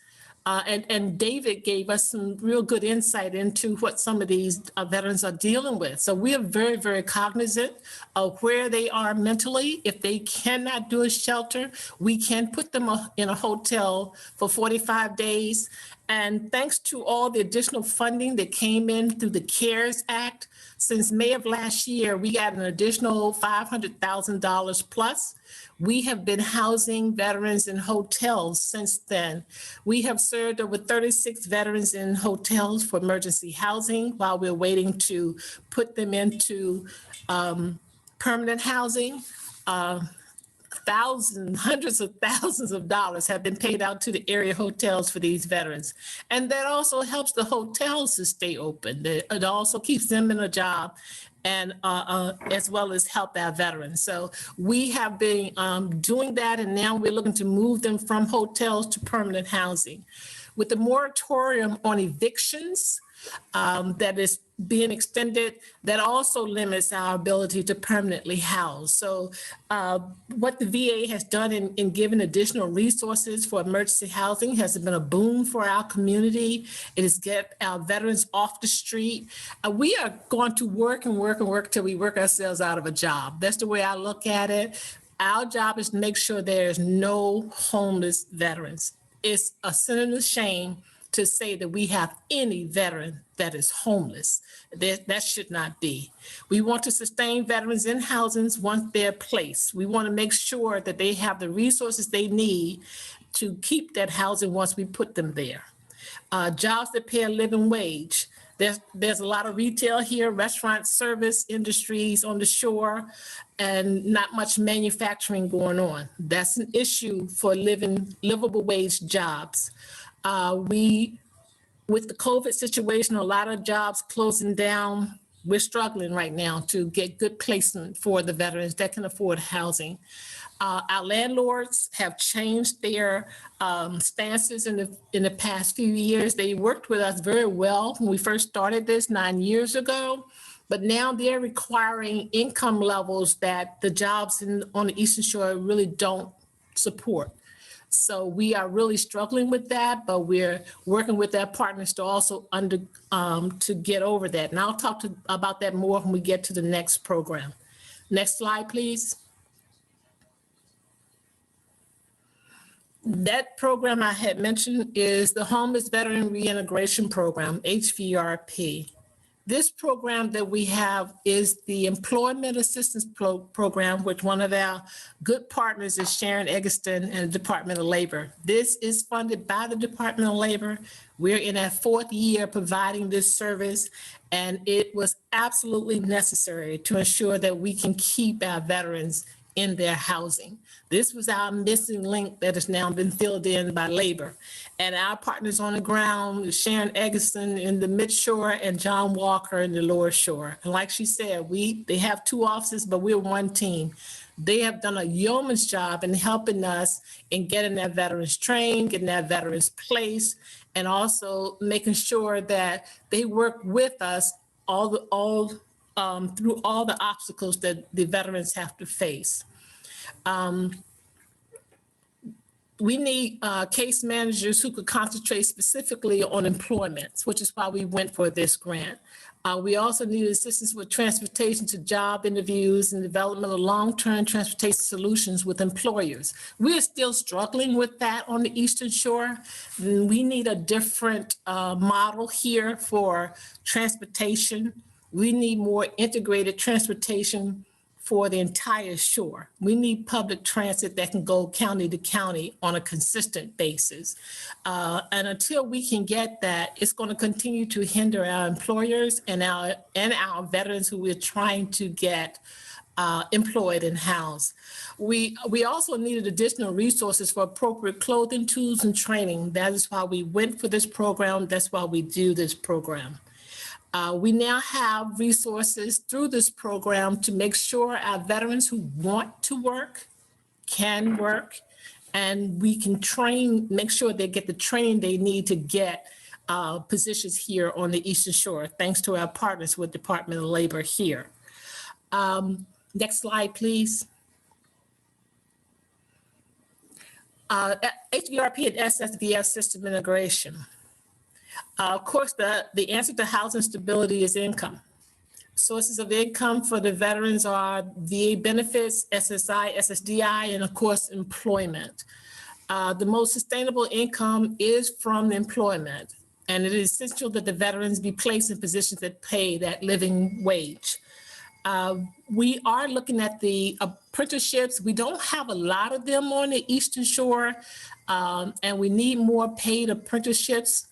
And David gave us some real good insight into what some of these veterans are dealing with. So we are very, very cognizant of where they are mentally. If they cannot do a shelter, we can put them in a hotel for 45 days. And thanks to all the additional funding that came in through the CARES Act, since May of last year, we got an additional $500,000 plus. We have been housing veterans in hotels since then. We have served over 36 veterans in hotels for emergency housing while we're waiting to put them into permanent housing. Hundreds of thousands of dollars have been paid out to the area hotels for these veterans. And that also helps the hotels to stay open. It also keeps them in a job, and as well as help our veterans. So we have been doing that, and now we're looking to move them from hotels to permanent housing. With the moratorium on evictions that is being extended, that also limits our ability to permanently house. So what the VA has done in giving additional resources for emergency housing has been a boon for our community. It has get our veterans off the street. We are going to work and work and work till we work ourselves out of a job. That's the way I look at it. Our job is to make sure there's no homeless veterans. It's a sin and a shame to say that we have any veteran that is homeless. That should not be. We want to sustain veterans in housings once they're placed. We want to make sure that they have the resources they need to keep that housing once we put them there. Jobs that pay a living wage. There's a lot of retail here, restaurant, service industries on the shore, and not much manufacturing going on. That's an issue for livable wage jobs. With the COVID situation, a lot of jobs closing down. We're struggling right now to get good placement for the veterans that can afford housing. Our landlords have changed their stances in the past few years. They worked with us very well when we first started this 9 years ago, but now they're requiring income levels that the jobs on the Eastern Shore really don't support. So we are really struggling with that, but we're working with our partners to also to get over that. And I'll talk about that more when we get to the next program. Next slide, please. That program I had mentioned is the Homeless Veteran Reintegration Program, HCRV. This program that we have is the Employment Assistance Program, which one of our good partners is Sharon Eggleston and the Department of Labor. This is funded by the Department of Labor. We're in our 4th year providing this service, and it was absolutely necessary to ensure that we can keep our veterans in their housing. This was our missing link that has now been filled in by labor. And our partners on the ground, Sharon Eggleston in the Midshore and John Walker in the Lower Shore. And like she said, they have 2 offices, but we're one team. They have done a yeoman's job in helping us in getting that veterans trained, getting that veterans placed, and also making sure that they work with us through all the obstacles that the veterans have to face. We need case managers who could concentrate specifically on employment, which is why we went for this grant. We also need assistance with transportation to job interviews and development of long-term transportation solutions with employers. We're still struggling with that on the Eastern Shore. We need a different model here for transportation. We need more integrated transportation for the entire shore. We need public transit that can go county to county on a consistent basis. And until we can get that, it's going to continue to hinder our employers and our veterans who we're trying to get employed and housed. We also needed additional resources for appropriate clothing, tools, and training. That is why we went for this program. That's why we do this program. We now have resources through this program to make sure our veterans who want to work can work, and we can train, make sure they get the training they need to get positions here on the Eastern Shore, thanks to our partners with Department of Labor here. Next slide, please. HVRP and SSVF system integration. Of course, the answer to housing stability is income. Sources of income for the veterans are VA benefits, SSI, SSDI, and of course, employment. The most sustainable income is from employment, and it is essential that the veterans be placed in positions that pay that living wage. We are looking at the apprenticeships. We don't have a lot of them on the Eastern Shore, and we need more paid apprenticeships.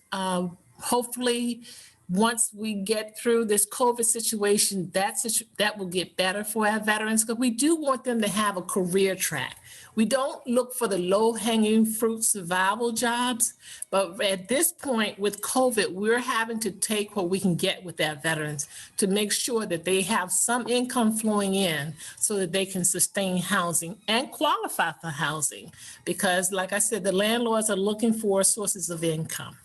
Hopefully, once we get through this COVID situation, that will get better for our veterans, because we do want them to have a career track. We don't look for the low-hanging fruit survival jobs, but at this point with COVID, we're having to take what we can get with our veterans to make sure that they have some income flowing in so that they can sustain housing and qualify for housing. Because like I said, the landlords are looking for sources of income.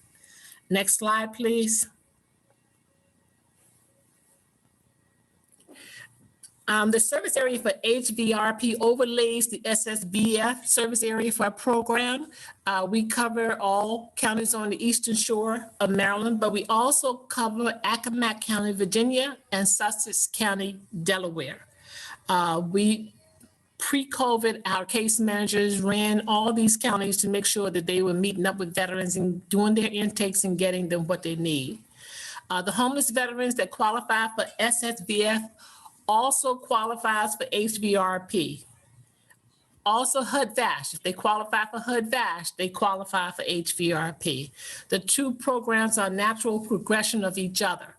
Next slide, please. The service area for HVRP overlays the SSVF service area for our program. We cover all counties on the Eastern Shore of Maryland, but we also cover Accomack County, Virginia, and Sussex County, Delaware. Pre-COVID, our case managers ran all these counties to make sure that they were meeting up with veterans and doing their intakes and getting them what they need. The homeless veterans that qualify for SSVF also qualifies for HVRP. Also HUD-VASH, if they qualify for HUD-VASH, they qualify for HVRP. The two programs are natural progression of each other.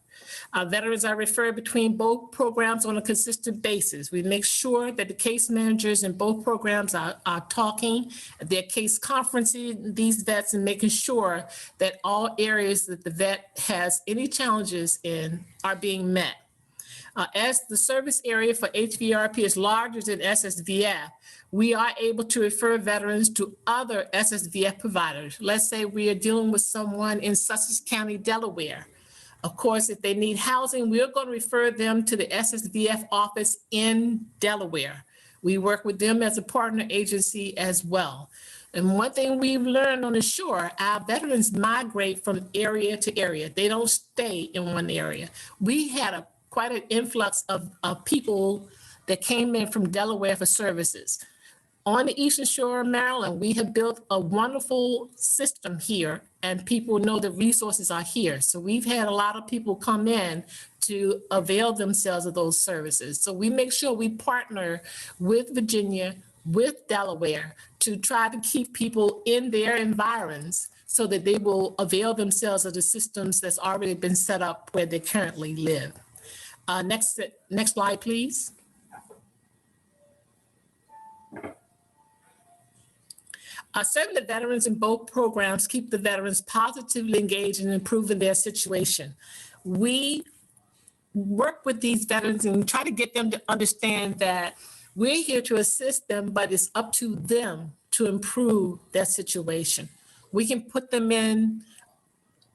Veterans are referred between both programs on a consistent basis. We make sure that the case managers in both programs are talking, their case conferencing these vets and making sure that all areas that the vet has any challenges in are being met. As the service area for HVRP is larger than SSVF, we are able to refer veterans to other SSVF providers. Let's say we are dealing with someone in Sussex County, Delaware. Of course, if they need housing, we're going to refer them to the SSVF office in Delaware. We work with them as a partner agency as well. And one thing we've learned on the shore, our veterans migrate from area to area. They don't stay in one area. We had quite an influx of people that came in from Delaware for services. On the Eastern Shore of Maryland, we have built a wonderful system here, and people know the resources are here. So we've had a lot of people come in to avail themselves of those services. So we make sure we partner with Virginia, with Delaware, to try to keep people in their environs so that they will avail themselves of the systems that's already been set up where they currently live. Next slide, please. Serving the veterans in both programs keep the veterans positively engaged in improving their situation. We work with these veterans and try to get them to understand that we're here to assist them, but it's up to them to improve their situation. We can put them in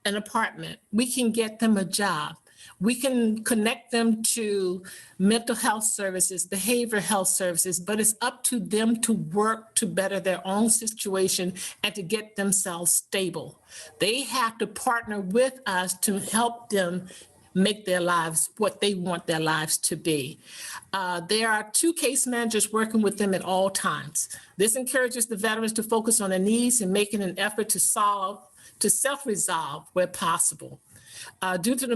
an apartment. We can get them a job. We can connect them to mental health services, behavioral health services, but it's up to them to work to better their own situation and to get themselves stable. They have to partner with us to help them make their lives what they want their lives to be. There are 2 case managers working with them at all times. This encourages the veterans to focus on their needs and making an effort to self-resolve where possible. Due to the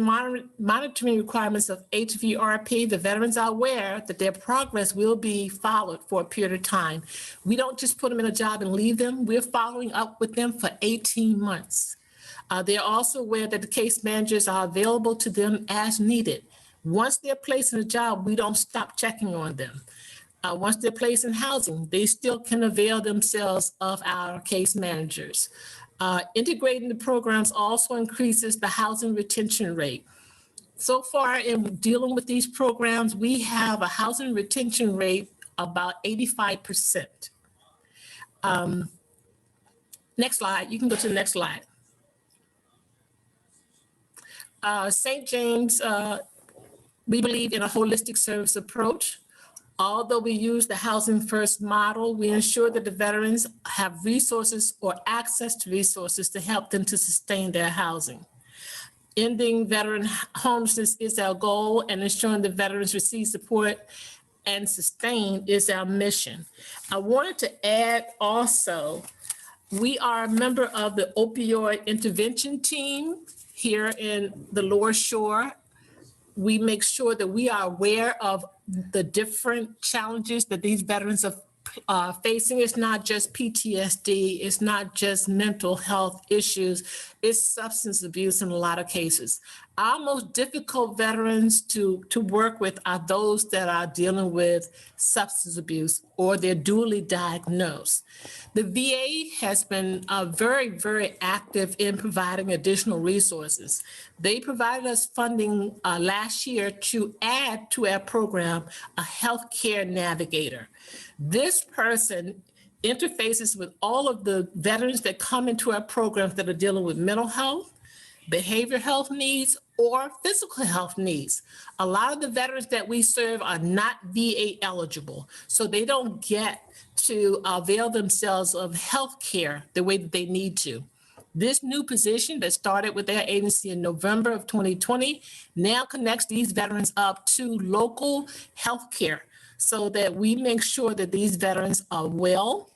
monitoring requirements of HVRP, the veterans are aware that their progress will be followed for a period of time. We don't just put them in a job and leave them. We're following up with them for 18 months. They're also aware that the case managers are available to them as needed. Once they're placed in a job, we don't stop checking on them. Once they're placed in housing, they still can avail themselves of our case managers. Integrating the programs also increases the housing retention rate. So far in dealing with these programs, we have a housing retention rate about 85%. Next slide, you can go to the next slide. St. James, we believe in a holistic service approach. Although we use the Housing First model, we ensure that the veterans have resources or access to resources to help them to sustain their housing. Ending veteran homelessness is our goal, and ensuring the veterans receive support and sustain is our mission. I wanted to add also, we are a member of the opioid intervention team here in the Lower Shore. We make sure that we are aware of the different challenges that these veterans are facing. It's not just PTSD, it's not just mental health issues, it's substance abuse in a lot of cases. Our most difficult veterans to work with are those that are dealing with substance abuse or they're dually diagnosed. The VA has been very, very active in providing additional resources. They provided us funding last year to add to our program a healthcare navigator. This person interfaces with all of the veterans that come into our programs that are dealing with mental health, behavioral health needs, or physical health needs. A lot of the veterans that we serve are not VA eligible, so they don't get to avail themselves of health care the way that they need to. This new position that started with their agency in November of 2020 now connects these veterans up to local health care so that we make sure that these veterans are well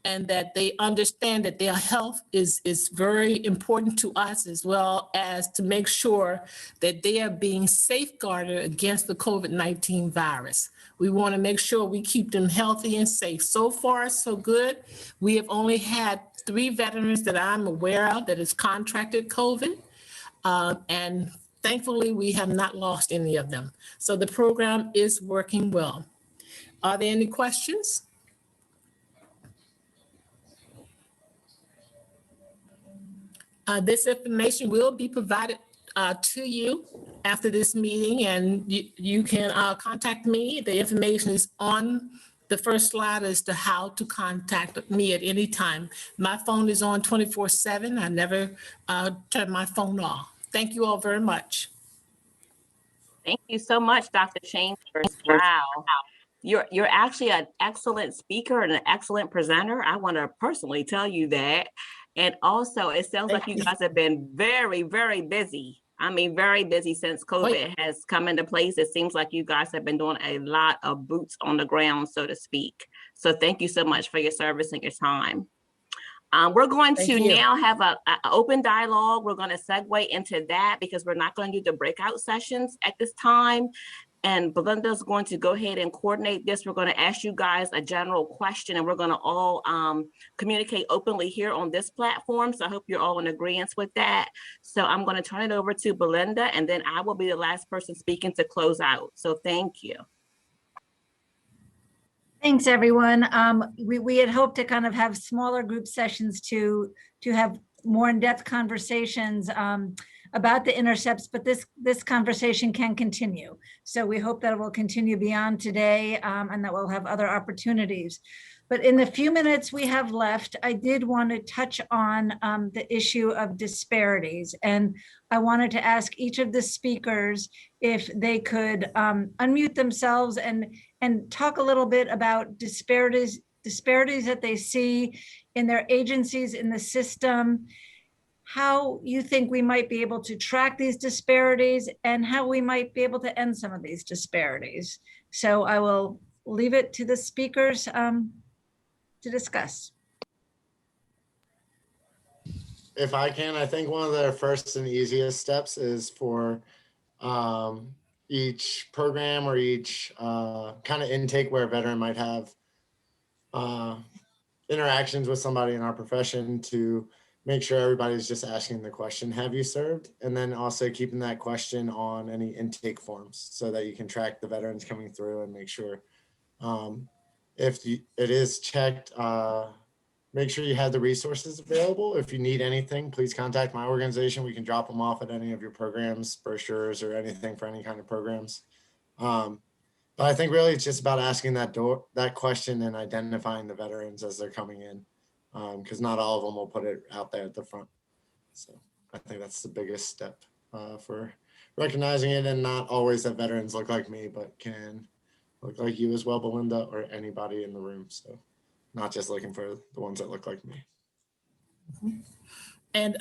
and that they understand that their health is very important to us, as well as to make sure that they are being safeguarded against the COVID-19 virus. We want to make sure we keep them healthy and safe. So far, so good. We have only had 3 veterans that I'm aware of that has contracted COVID. And thankfully, we have not lost any of them. So the program is working well. Are there any questions? This information will be provided to you after this meeting, and you can contact me. The information is on the first slide as to how to contact me at any time. My phone is on 24/7. I never turn my phone off. Thank you all very much. Thank you so much, Dr. Chambers. Wow. You're actually an excellent speaker and an excellent presenter. I want to personally tell you that. And also, it sounds like you guys have been very, very busy. I mean, very busy since COVID has come into place. It seems like you guys have been doing a lot of boots on the ground, so to speak. So thank you so much for your service and your time. We're going to now have an open dialogue. We're going to segue into that because we're not going to do the breakout sessions at this time. And Belinda's going to go ahead and coordinate this. We're going to ask you guys a general question, and we're going to all communicate openly here on this platform. So I hope you're all in agreement with that. So I'm going to turn it over to Belinda, and then I will be the last person speaking to close out. So thank you. Thanks, everyone. We had hoped to kind of have smaller group sessions to have more in-depth conversations about the intercepts, but this conversation can continue. So we hope that it will continue beyond today and that we'll have other opportunities. But in the few minutes we have left, I did want to touch on the issue of disparities. And I wanted to ask each of the speakers if they could unmute themselves and talk a little bit about disparities that they see in their agencies, in the system, how you think we might be able to track these disparities and how we might be able to end some of these disparities. So I will leave it to the speakers to discuss. If I can, I think one of the first and easiest steps is for each program or each kind of intake where a veteran might have interactions with somebody in our profession to make sure everybody's just asking the question, have you served? And then also keeping that question on any intake forms so that you can track the veterans coming through and make sure if it is checked, make sure you have the resources available. If you need anything, please contact my organization. We can drop them off at any of your programs, brochures, or anything for any kind of programs. But I think really it's just about asking that question and identifying the veterans as they're coming in, because not all of them will put it out there at the front. So I think that's the biggest step for recognizing it, and not always that veterans look like me, but can look like you as well, Belinda, or anybody in the room. So not just looking for the ones that look like me. And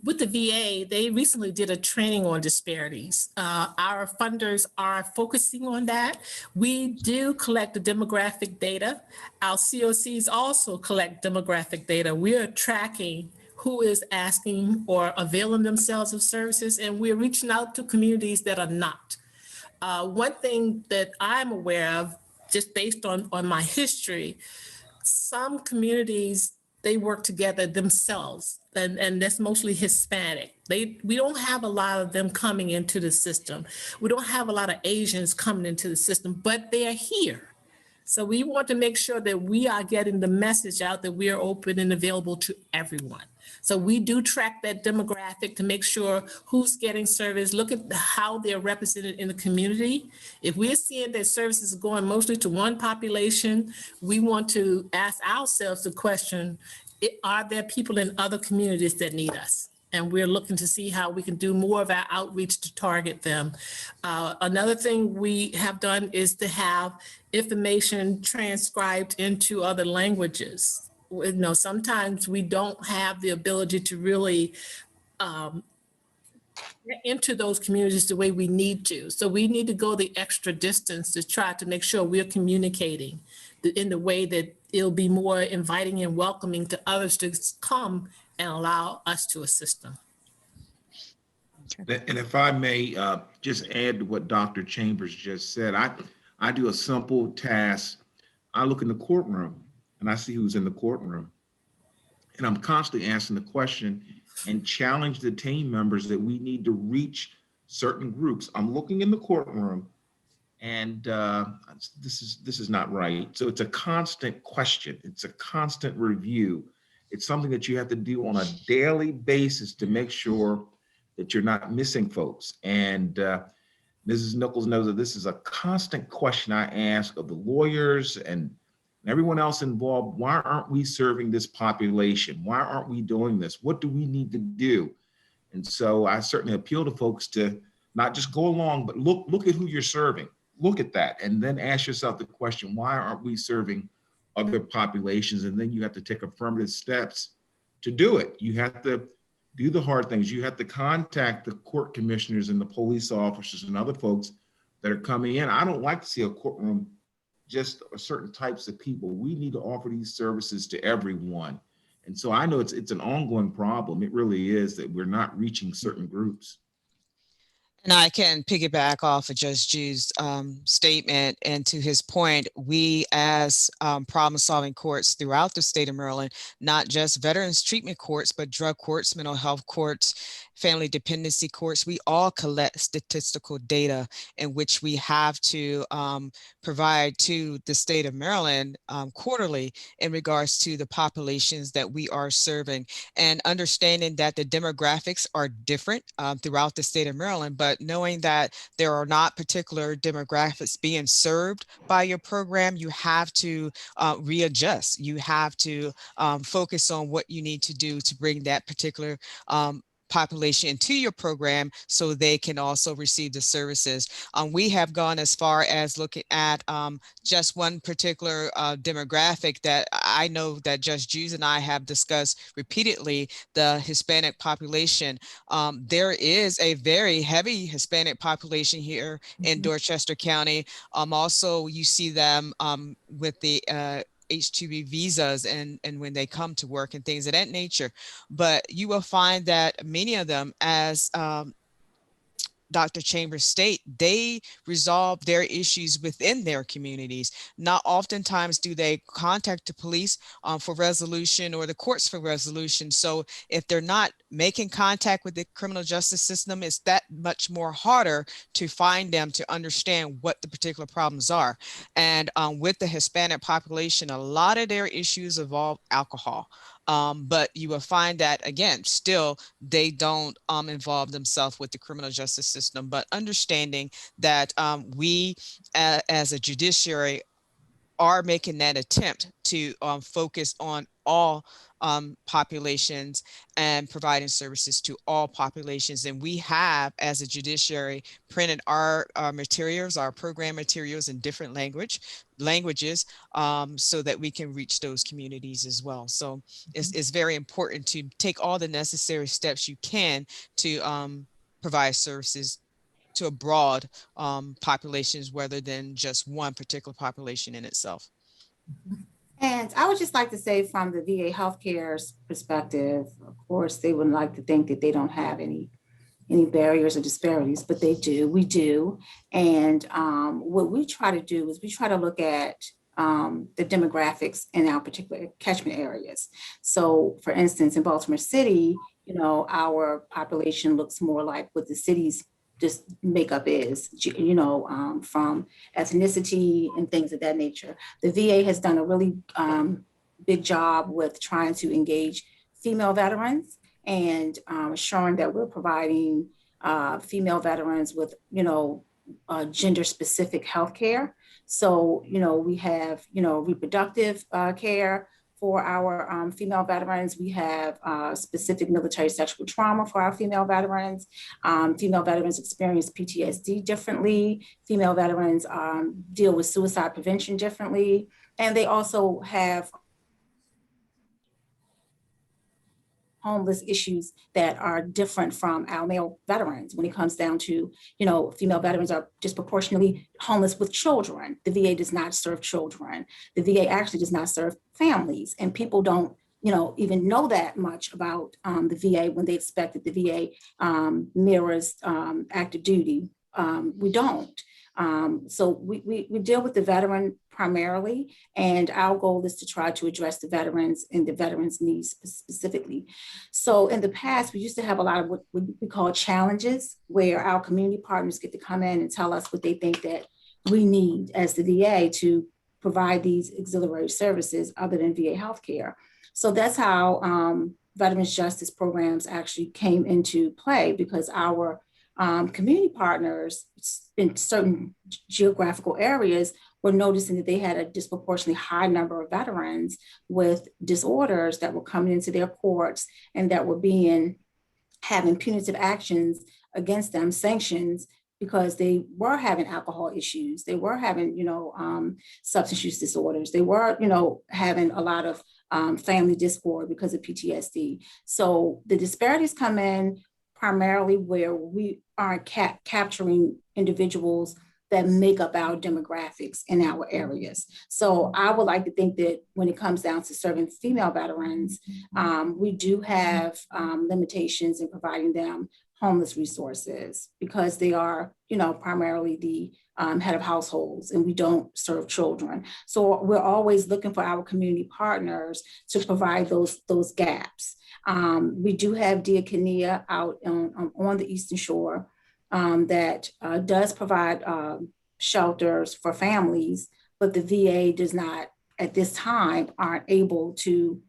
with the VA, they recently did a training on disparities. Our funders are focusing on that. We do collect the demographic data. Our COCs also collect demographic data. We are tracking who is asking or availing themselves of services, and we're reaching out to communities that are not. One thing that I'm aware of, just based on my history, some communities, they work together themselves, and that's mostly Hispanic. We don't have a lot of them coming into the system. We don't have a lot of Asians coming into the system, but they are here. So we want to make sure that we are getting the message out that we are open and available to everyone. So we do track that demographic to make sure who's getting service, look at how they're represented in the community. If we're seeing that services are going mostly to one population, we want to ask ourselves the question, are there people in other communities that need us? And we're looking to see how we can do more of our outreach to target them. Another thing we have done is to have information transcribed into other languages. You know, sometimes we don't have the ability to really get into those communities the way we need to. So we need to go the extra distance to try to make sure we're communicating in the way that it'll be more inviting and welcoming to others to come and allow us to assist them. And if I may just add to what Dr. Chambers just said, I do a simple task. I look in the courtroom and I see who's in the courtroom. And I'm constantly asking the question and challenge the team members that we need to reach certain groups. I'm looking in the courtroom and this is not right. So it's a constant question. It's a constant review. It's something that you have to do on a daily basis to make sure that you're not missing folks. And Mrs. Nichols knows that this is a constant question I ask of the lawyers and everyone else involved. Why aren't we serving this population? Why aren't we doing this? What do we need to do? And so I certainly appeal to folks to not just go along, but look at who you're serving. Look at that, and then ask yourself the question, why aren't we serving other populations? And then you have to take affirmative steps to do it. You have to do the hard things. You have to contact the court commissioners and the police officers and other folks that are coming in. I don't like to see a courtroom just certain types of people. We need to offer these services to everyone. And so I know it's an ongoing problem. It really is that we're not reaching certain groups. And I can piggyback off of Judge Jude's statement, and to his point, we as problem-solving courts throughout the state of Maryland, not just veterans treatment courts, but drug courts, mental health courts, family dependency courts, we all collect statistical data in which we have to provide to the state of Maryland quarterly in regards to the populations that we are serving, and understanding that the demographics are different throughout the state of Maryland, but knowing that there are not particular demographics being served by your program, you have to readjust. You have to focus on what you need to do to bring that particular population into your program so they can also receive the services. We have gone as far as looking at just one particular demographic that I know that Judge Jude and I have discussed repeatedly, the Hispanic population. There is a very heavy Hispanic population here in Dorchester County. Also, you see them with the H-2B visas and when they come to work and things of that nature. But you will find that many of them, as Dr. Chambers state, they resolve their issues within their communities. Not oftentimes do they contact the police for resolution or the courts for resolution. So if they're not making contact with the criminal justice system, it's that much more harder to find them, to understand what the particular problems are. And with the Hispanic population, a lot of their issues involve alcohol. But you will find that, again, still they don't involve themselves with the criminal justice system, but understanding that we as a judiciary are making that attempt to focus on all populations and providing services to all populations. And we have, as a judiciary, printed our materials, our program materials in different languages so that we can reach those communities as well. So it's very important to take all the necessary steps you can to provide services to a broad populations rather than just one particular population in itself. And I would just like to say, from the VA healthcare's perspective, of course, they would like to think that they don't have any barriers or disparities, but they do. We do. And what we try to do is we try to look at the demographics in our particular catchment areas. So, for instance, in Baltimore City, our population looks more like what the city's just makeup is, from ethnicity and things of that nature. The VA has done a really big job with trying to engage female veterans and ensuring that we're providing female veterans with, gender-specific health care. So, we have, reproductive care for our female veterans. We have specific military sexual trauma for our female veterans. Female veterans experience PTSD differently. Female veterans deal with suicide prevention differently. And they also have homeless issues that are different from our male veterans when it comes down to, female veterans are disproportionately homeless with children. The VA does not serve children. The VA actually does not serve families, and people don't, even know that much about the VA when they expect that the VA mirrors active duty. We don't. So we deal with the veteran primarily, and our goal is to try to address the veterans and the veterans' needs specifically. So in the past, we used to have a lot of what we call challenges, where our community partners get to come in and tell us what they think that we need as the VA to provide these auxiliary services other than VA healthcare. So that's how veterans justice programs actually came into play, because our community partners in certain geographical areas were noticing that they had a disproportionately high number of veterans with disorders that were coming into their courts and that were having punitive actions against them, sanctions, because they were having alcohol issues, they were having, substance use disorders, they were, having a lot of family discord because of PTSD. So the disparities come in primarily where we aren't capturing individuals that make up our demographics in our areas. So I would like to think that when it comes down to serving female veterans, we do have limitations in providing them homeless resources, because they are, primarily the head of households, and we don't serve children. So we're always looking for our community partners to provide those gaps. We do have Diakonia out on the Eastern Shore that does provide shelters for families, but the VA does not, at this time, aren't able to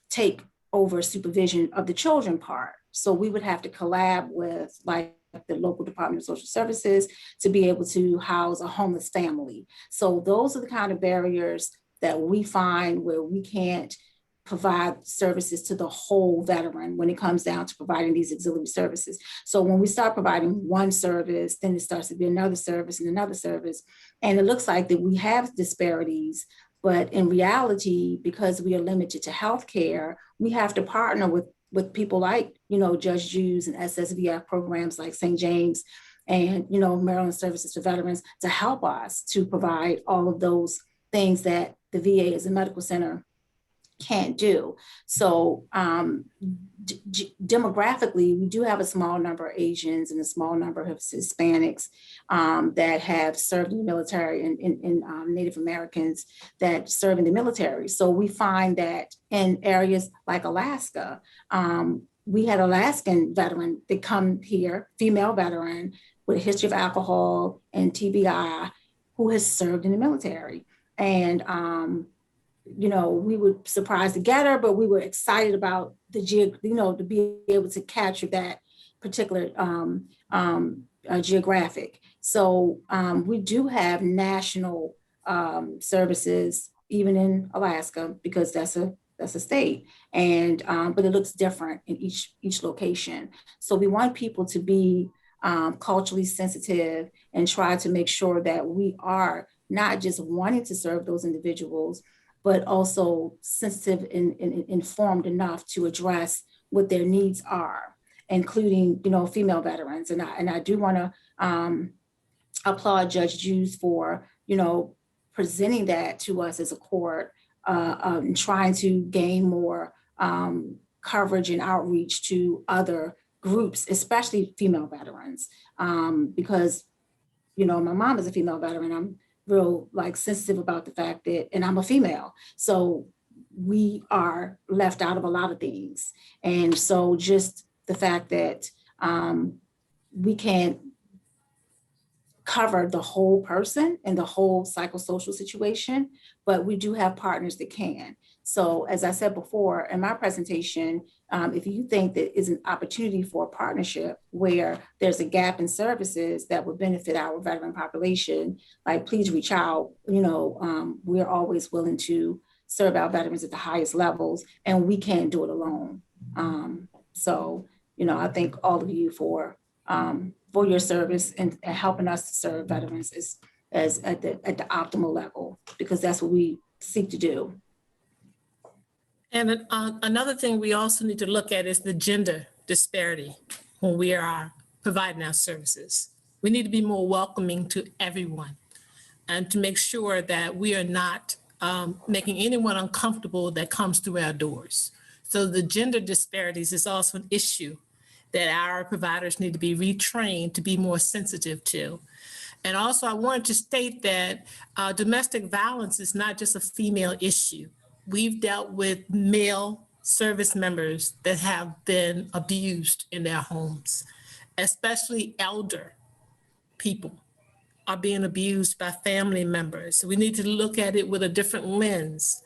take over supervision of the children part. So we would have to collab with the local Department of Social Services to be able to house a homeless family. So those are the kind of barriers that we find where we can't provide services to the whole veteran when it comes down to providing these auxiliary services. So when we start providing one service, then it starts to be another service and another service. And it looks like that we have disparities, but in reality, because we are limited to healthcare, we have to partner with people like, Judge Jules and SSVF programs like St. James and, Maryland Services for Veterans to help us to provide all of those things that the VA as a medical center can't do. So demographically, we do have a small number of Asians and a small number of Hispanics that have served in the military, and Native Americans that serve in the military. So we find that in areas like Alaska, we had Alaskan veteran that come here, female veteran with a history of alcohol and TBI, who has served in the military. And you know, we were surprised to get her, but we were excited about the to be able to capture that particular geographic. So we do have national services even in Alaska, because that's a state, and but it looks different in each location. So we want people to be culturally sensitive and try to make sure that we are not just wanting to serve those individuals, but also sensitive and informed enough to address what their needs are, including, you know, female veterans. And I do want to applaud Judge Jews for, you know, presenting that to us as a court, and trying to gain more coverage and outreach to other groups, especially female veterans, because, you know, my mom is a female veteran. I'm real sensitive about the fact that, and I'm a female, so we are left out of a lot of things. And so just the fact that we can't cover the whole person and the whole psychosocial situation, but we do have partners that can. So as I said before in my presentation, if you think that is an opportunity for a partnership where there's a gap in services that would benefit our veteran population, please reach out. You know, we're always willing to serve our veterans at the highest levels, and we can't do it alone. So, you know, I thank all of you for your service and helping us to serve veterans as at the optimal level, because that's what we seek to do. And another thing we also need to look at is the gender disparity when we are providing our services. We need to be more welcoming to everyone and to make sure that we are not making anyone uncomfortable that comes through our doors. So the gender disparities is also an issue that our providers need to be retrained to be more sensitive to. And also I wanted to state that domestic violence is not just a female issue. We've dealt with male service members that have been abused in their homes, especially elder people are being abused by family members. So we need to look at it with a different lens.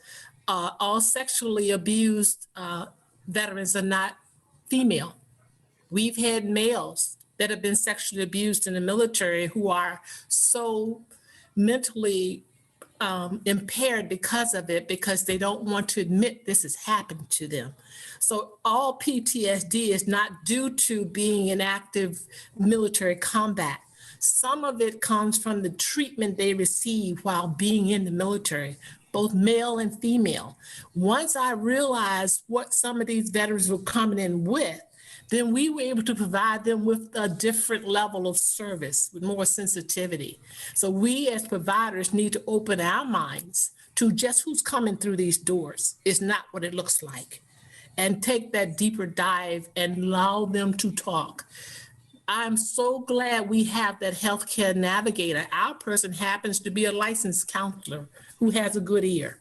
All sexually abused veterans are not female. We've had males that have been sexually abused in the military who are so mentally impaired because of it, because they don't want to admit this has happened to them. So all PTSD is not due to being in active military combat. Some of it comes from the treatment they receive while being in the military, both male and female. Once I realized what some of these veterans were coming in with, then we were able to provide them with a different level of service with more sensitivity. So we as providers need to open our minds to just who's coming through these doors is not what it looks like, and take that deeper dive and allow them to talk. I'm so glad we have that healthcare navigator. Our person happens to be a licensed counselor who has a good ear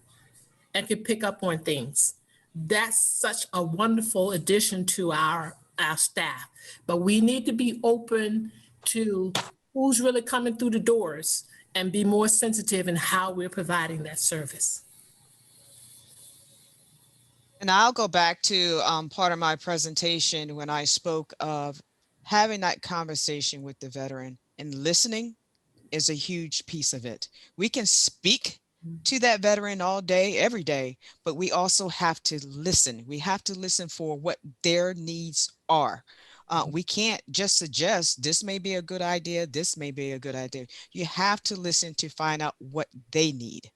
and can pick up on things. That's such a wonderful addition to our staff, but we need to be open to who's really coming through the doors and be more sensitive in how we're providing that service. And I'll go back to part of my presentation when I spoke of having that conversation with the veteran, and listening is a huge piece of it. We can speak to that veteran all day, every day, but we also have to listen. We have to listen for what their needs are. We can't just suggest this may be a good idea, this may be a good idea. You have to listen to find out what they need.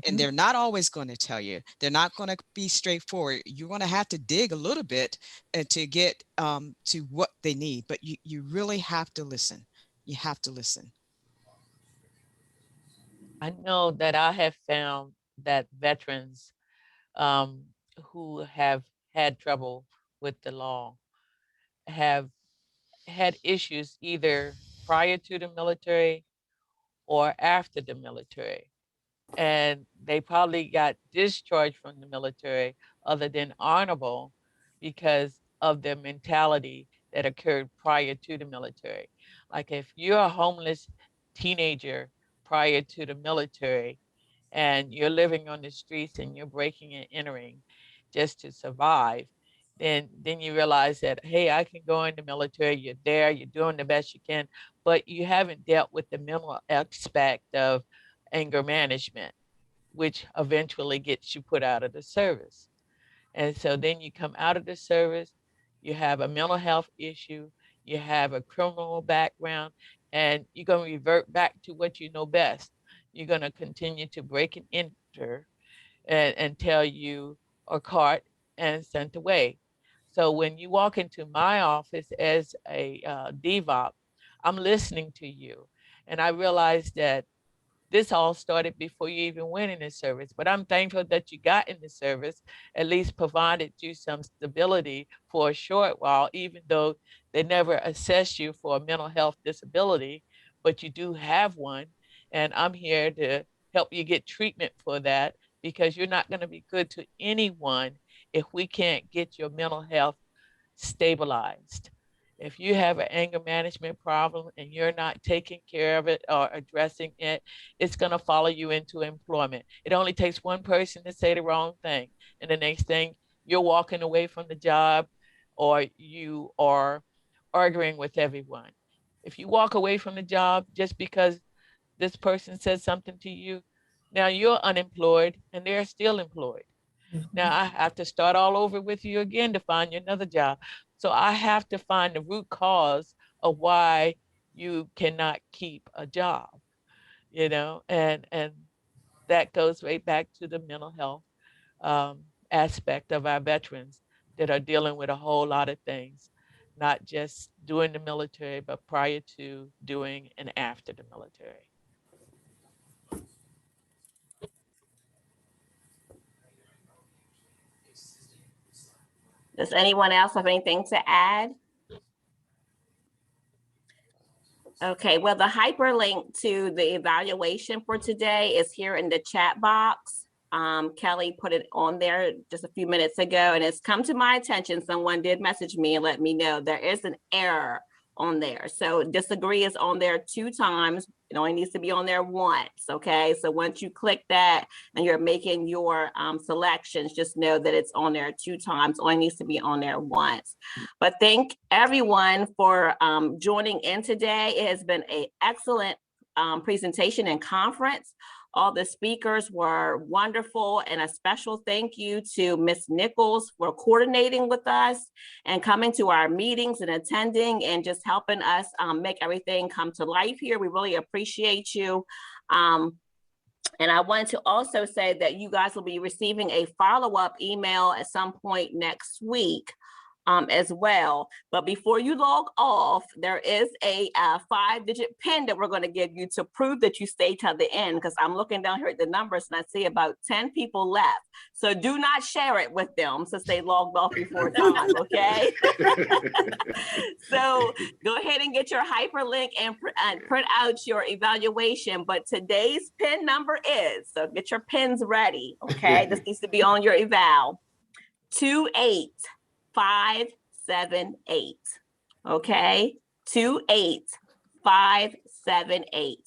And they're not always going to tell you. They're not going to be straightforward. You're going to have to dig a little bit to get to what they need, but you really have to listen. You have to listen. I know that I have found that veterans who have had trouble with the law have had issues either prior to the military or after the military. And they probably got discharged from the military other than honorable because of their mentality that occurred prior to the military. Like if you're a homeless teenager prior to the military and you're living on the streets and you're breaking and entering just to survive, then you realize that, hey, I can go in the military, you're there, you're doing the best you can, but you haven't dealt with the mental aspect of anger management, which eventually gets you put out of the service. And so then you come out of the service, you have a mental health issue, you have a criminal background, and you're going to revert back to what you know best. You're going to continue to break and enter until you are caught and sent away. So when you walk into my office as a DVOP, I'm listening to you. And I realized that this all started before you even went in the service, but I'm thankful that you got in the service, at least provided you some stability for a short while, even though they never assessed you for a mental health disability, but you do have one. And I'm here to help you get treatment for that, because you're not going to be good to anyone if we can't get your mental health stabilized. If you have an anger management problem and you're not taking care of it or addressing it, it's going to follow you into employment. It only takes one person to say the wrong thing, and the next thing you're walking away from the job or you are arguing with everyone. If you walk away from the job just because this person said something to you, now you're unemployed and they're still employed. Now I have to start all over with you again to find you another job. So I have to find the root cause of why you cannot keep a job, and that goes right back to the mental health aspect of our veterans that are dealing with a whole lot of things, not just doing the military, but prior to, doing, and after the military. Does anyone else have anything to add? Okay, well, the hyperlink to the evaluation for today is here in the chat box. Kelly put it on there just a few minutes ago, and it's come to my attention. Someone did message me and let me know there is an error on there. So disagree is on there 2 times. It only needs to be on there once. Okay, so once you click that and you're making your selections, just know that it's on there 2 times. Only needs to be on there once. But thank everyone for joining in today. It has been an excellent presentation and conference. All the speakers were wonderful, and a special thank you to Ms. Nichols for coordinating with us and coming to our meetings and attending and just helping us make everything come to life here. We really appreciate you. And I wanted to also say that you guys will be receiving a follow-up email at some point next week as well. But before you log off, there is a 5-digit PIN that we're going to give you to prove that you stay to the end, because I'm looking down here at the numbers and I see about 10 people left. So do not share it with them since they logged off before time, okay? So go ahead and get your hyperlink and print out your evaluation. But today's PIN number is, so get your pins ready, okay? This needs to be on your eval, 28578, okay? 28578.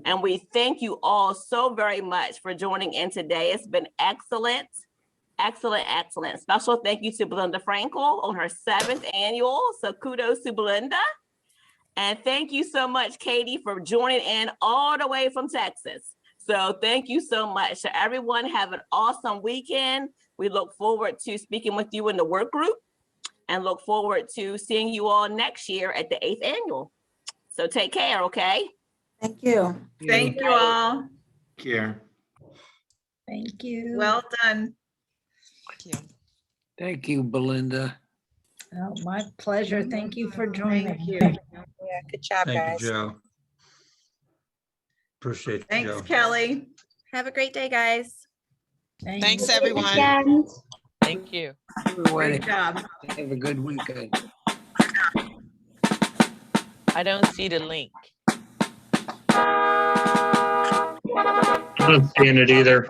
And we thank you all so very much for joining in today. It's been excellent, excellent, excellent. Special thank you to Belinda Frankel on her 7th annual. So kudos to Belinda. And thank you so much, Katie, for joining in all the way from Texas. So thank you so much. So everyone have an awesome weekend. We look forward to speaking with you in the work group and look forward to seeing you all next year at the 8th annual. So take care, okay? Thank you. Thank you all. Care. Thank you. Well done. Thank you. Thank you, Belinda. Oh, my pleasure. Thank you for joining. Thank you. Yeah, good job, Thank guys. you, Joe. Appreciate you, Thanks, Joe. Kelly. Have a great day, guys. Thanks, everyone. Thank Thank you. Great job. Have a good weekend. I don't see the link. I'm not seeing it either.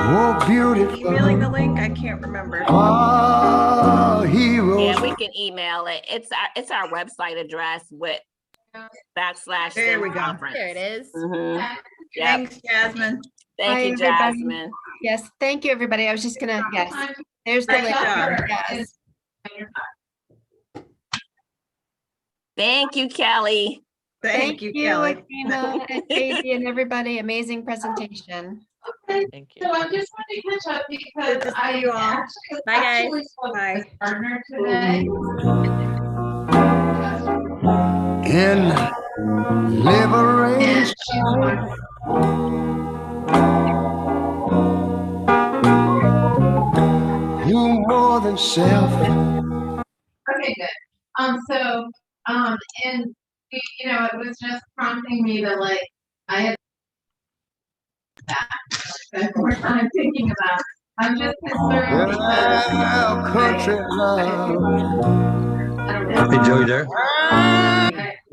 Oh, beautiful. Emailing the link, I can't remember. Ah, heroes. Yeah, we can email it. It's our website address with / There we go. conference. There it is. Yep. Thanks, Jasmine. Thank Hi, you, everybody. Jasmine. Yes, thank you, everybody. I was just gonna, yes, there's the Great link. job. Yes. Thank you, Kelly. Thank you, Kelly. Akina and Katie and everybody. Amazing presentation. Thank you. So I just wanted to catch up Good because to see I you all. actually Bye, guys. spoke Bye. with my partner today. In liberation. Who more than self? Okay, good. So, and it was just prompting me to I had that more time thinking about. I'm just concerned because Country love. Hey, Joe, you there?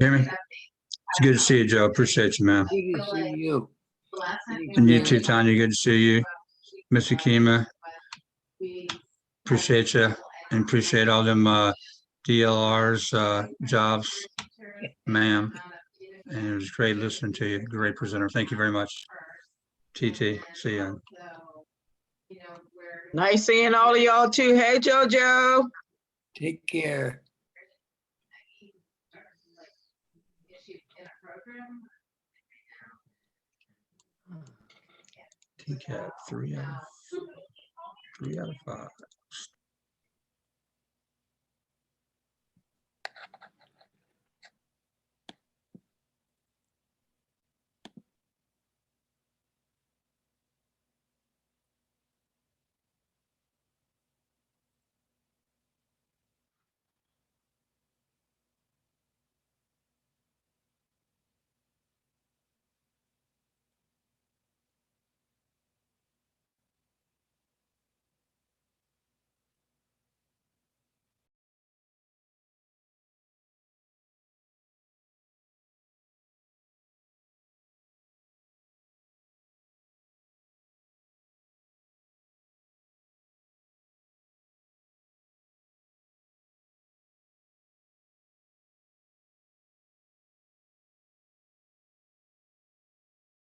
Hear me? It's good to see you, Joe. Appreciate you, man. Good to see you. And you too, Tanya. Good to see you. Miss Akima. Appreciate you and appreciate all them DLRs, jobs, ma'am. And it was great listening to you. Great presenter. Thank you very much. TT, see you. Nice seeing all of y'all too. Hey, JoJo. Take care. TCAT 3 out of 5.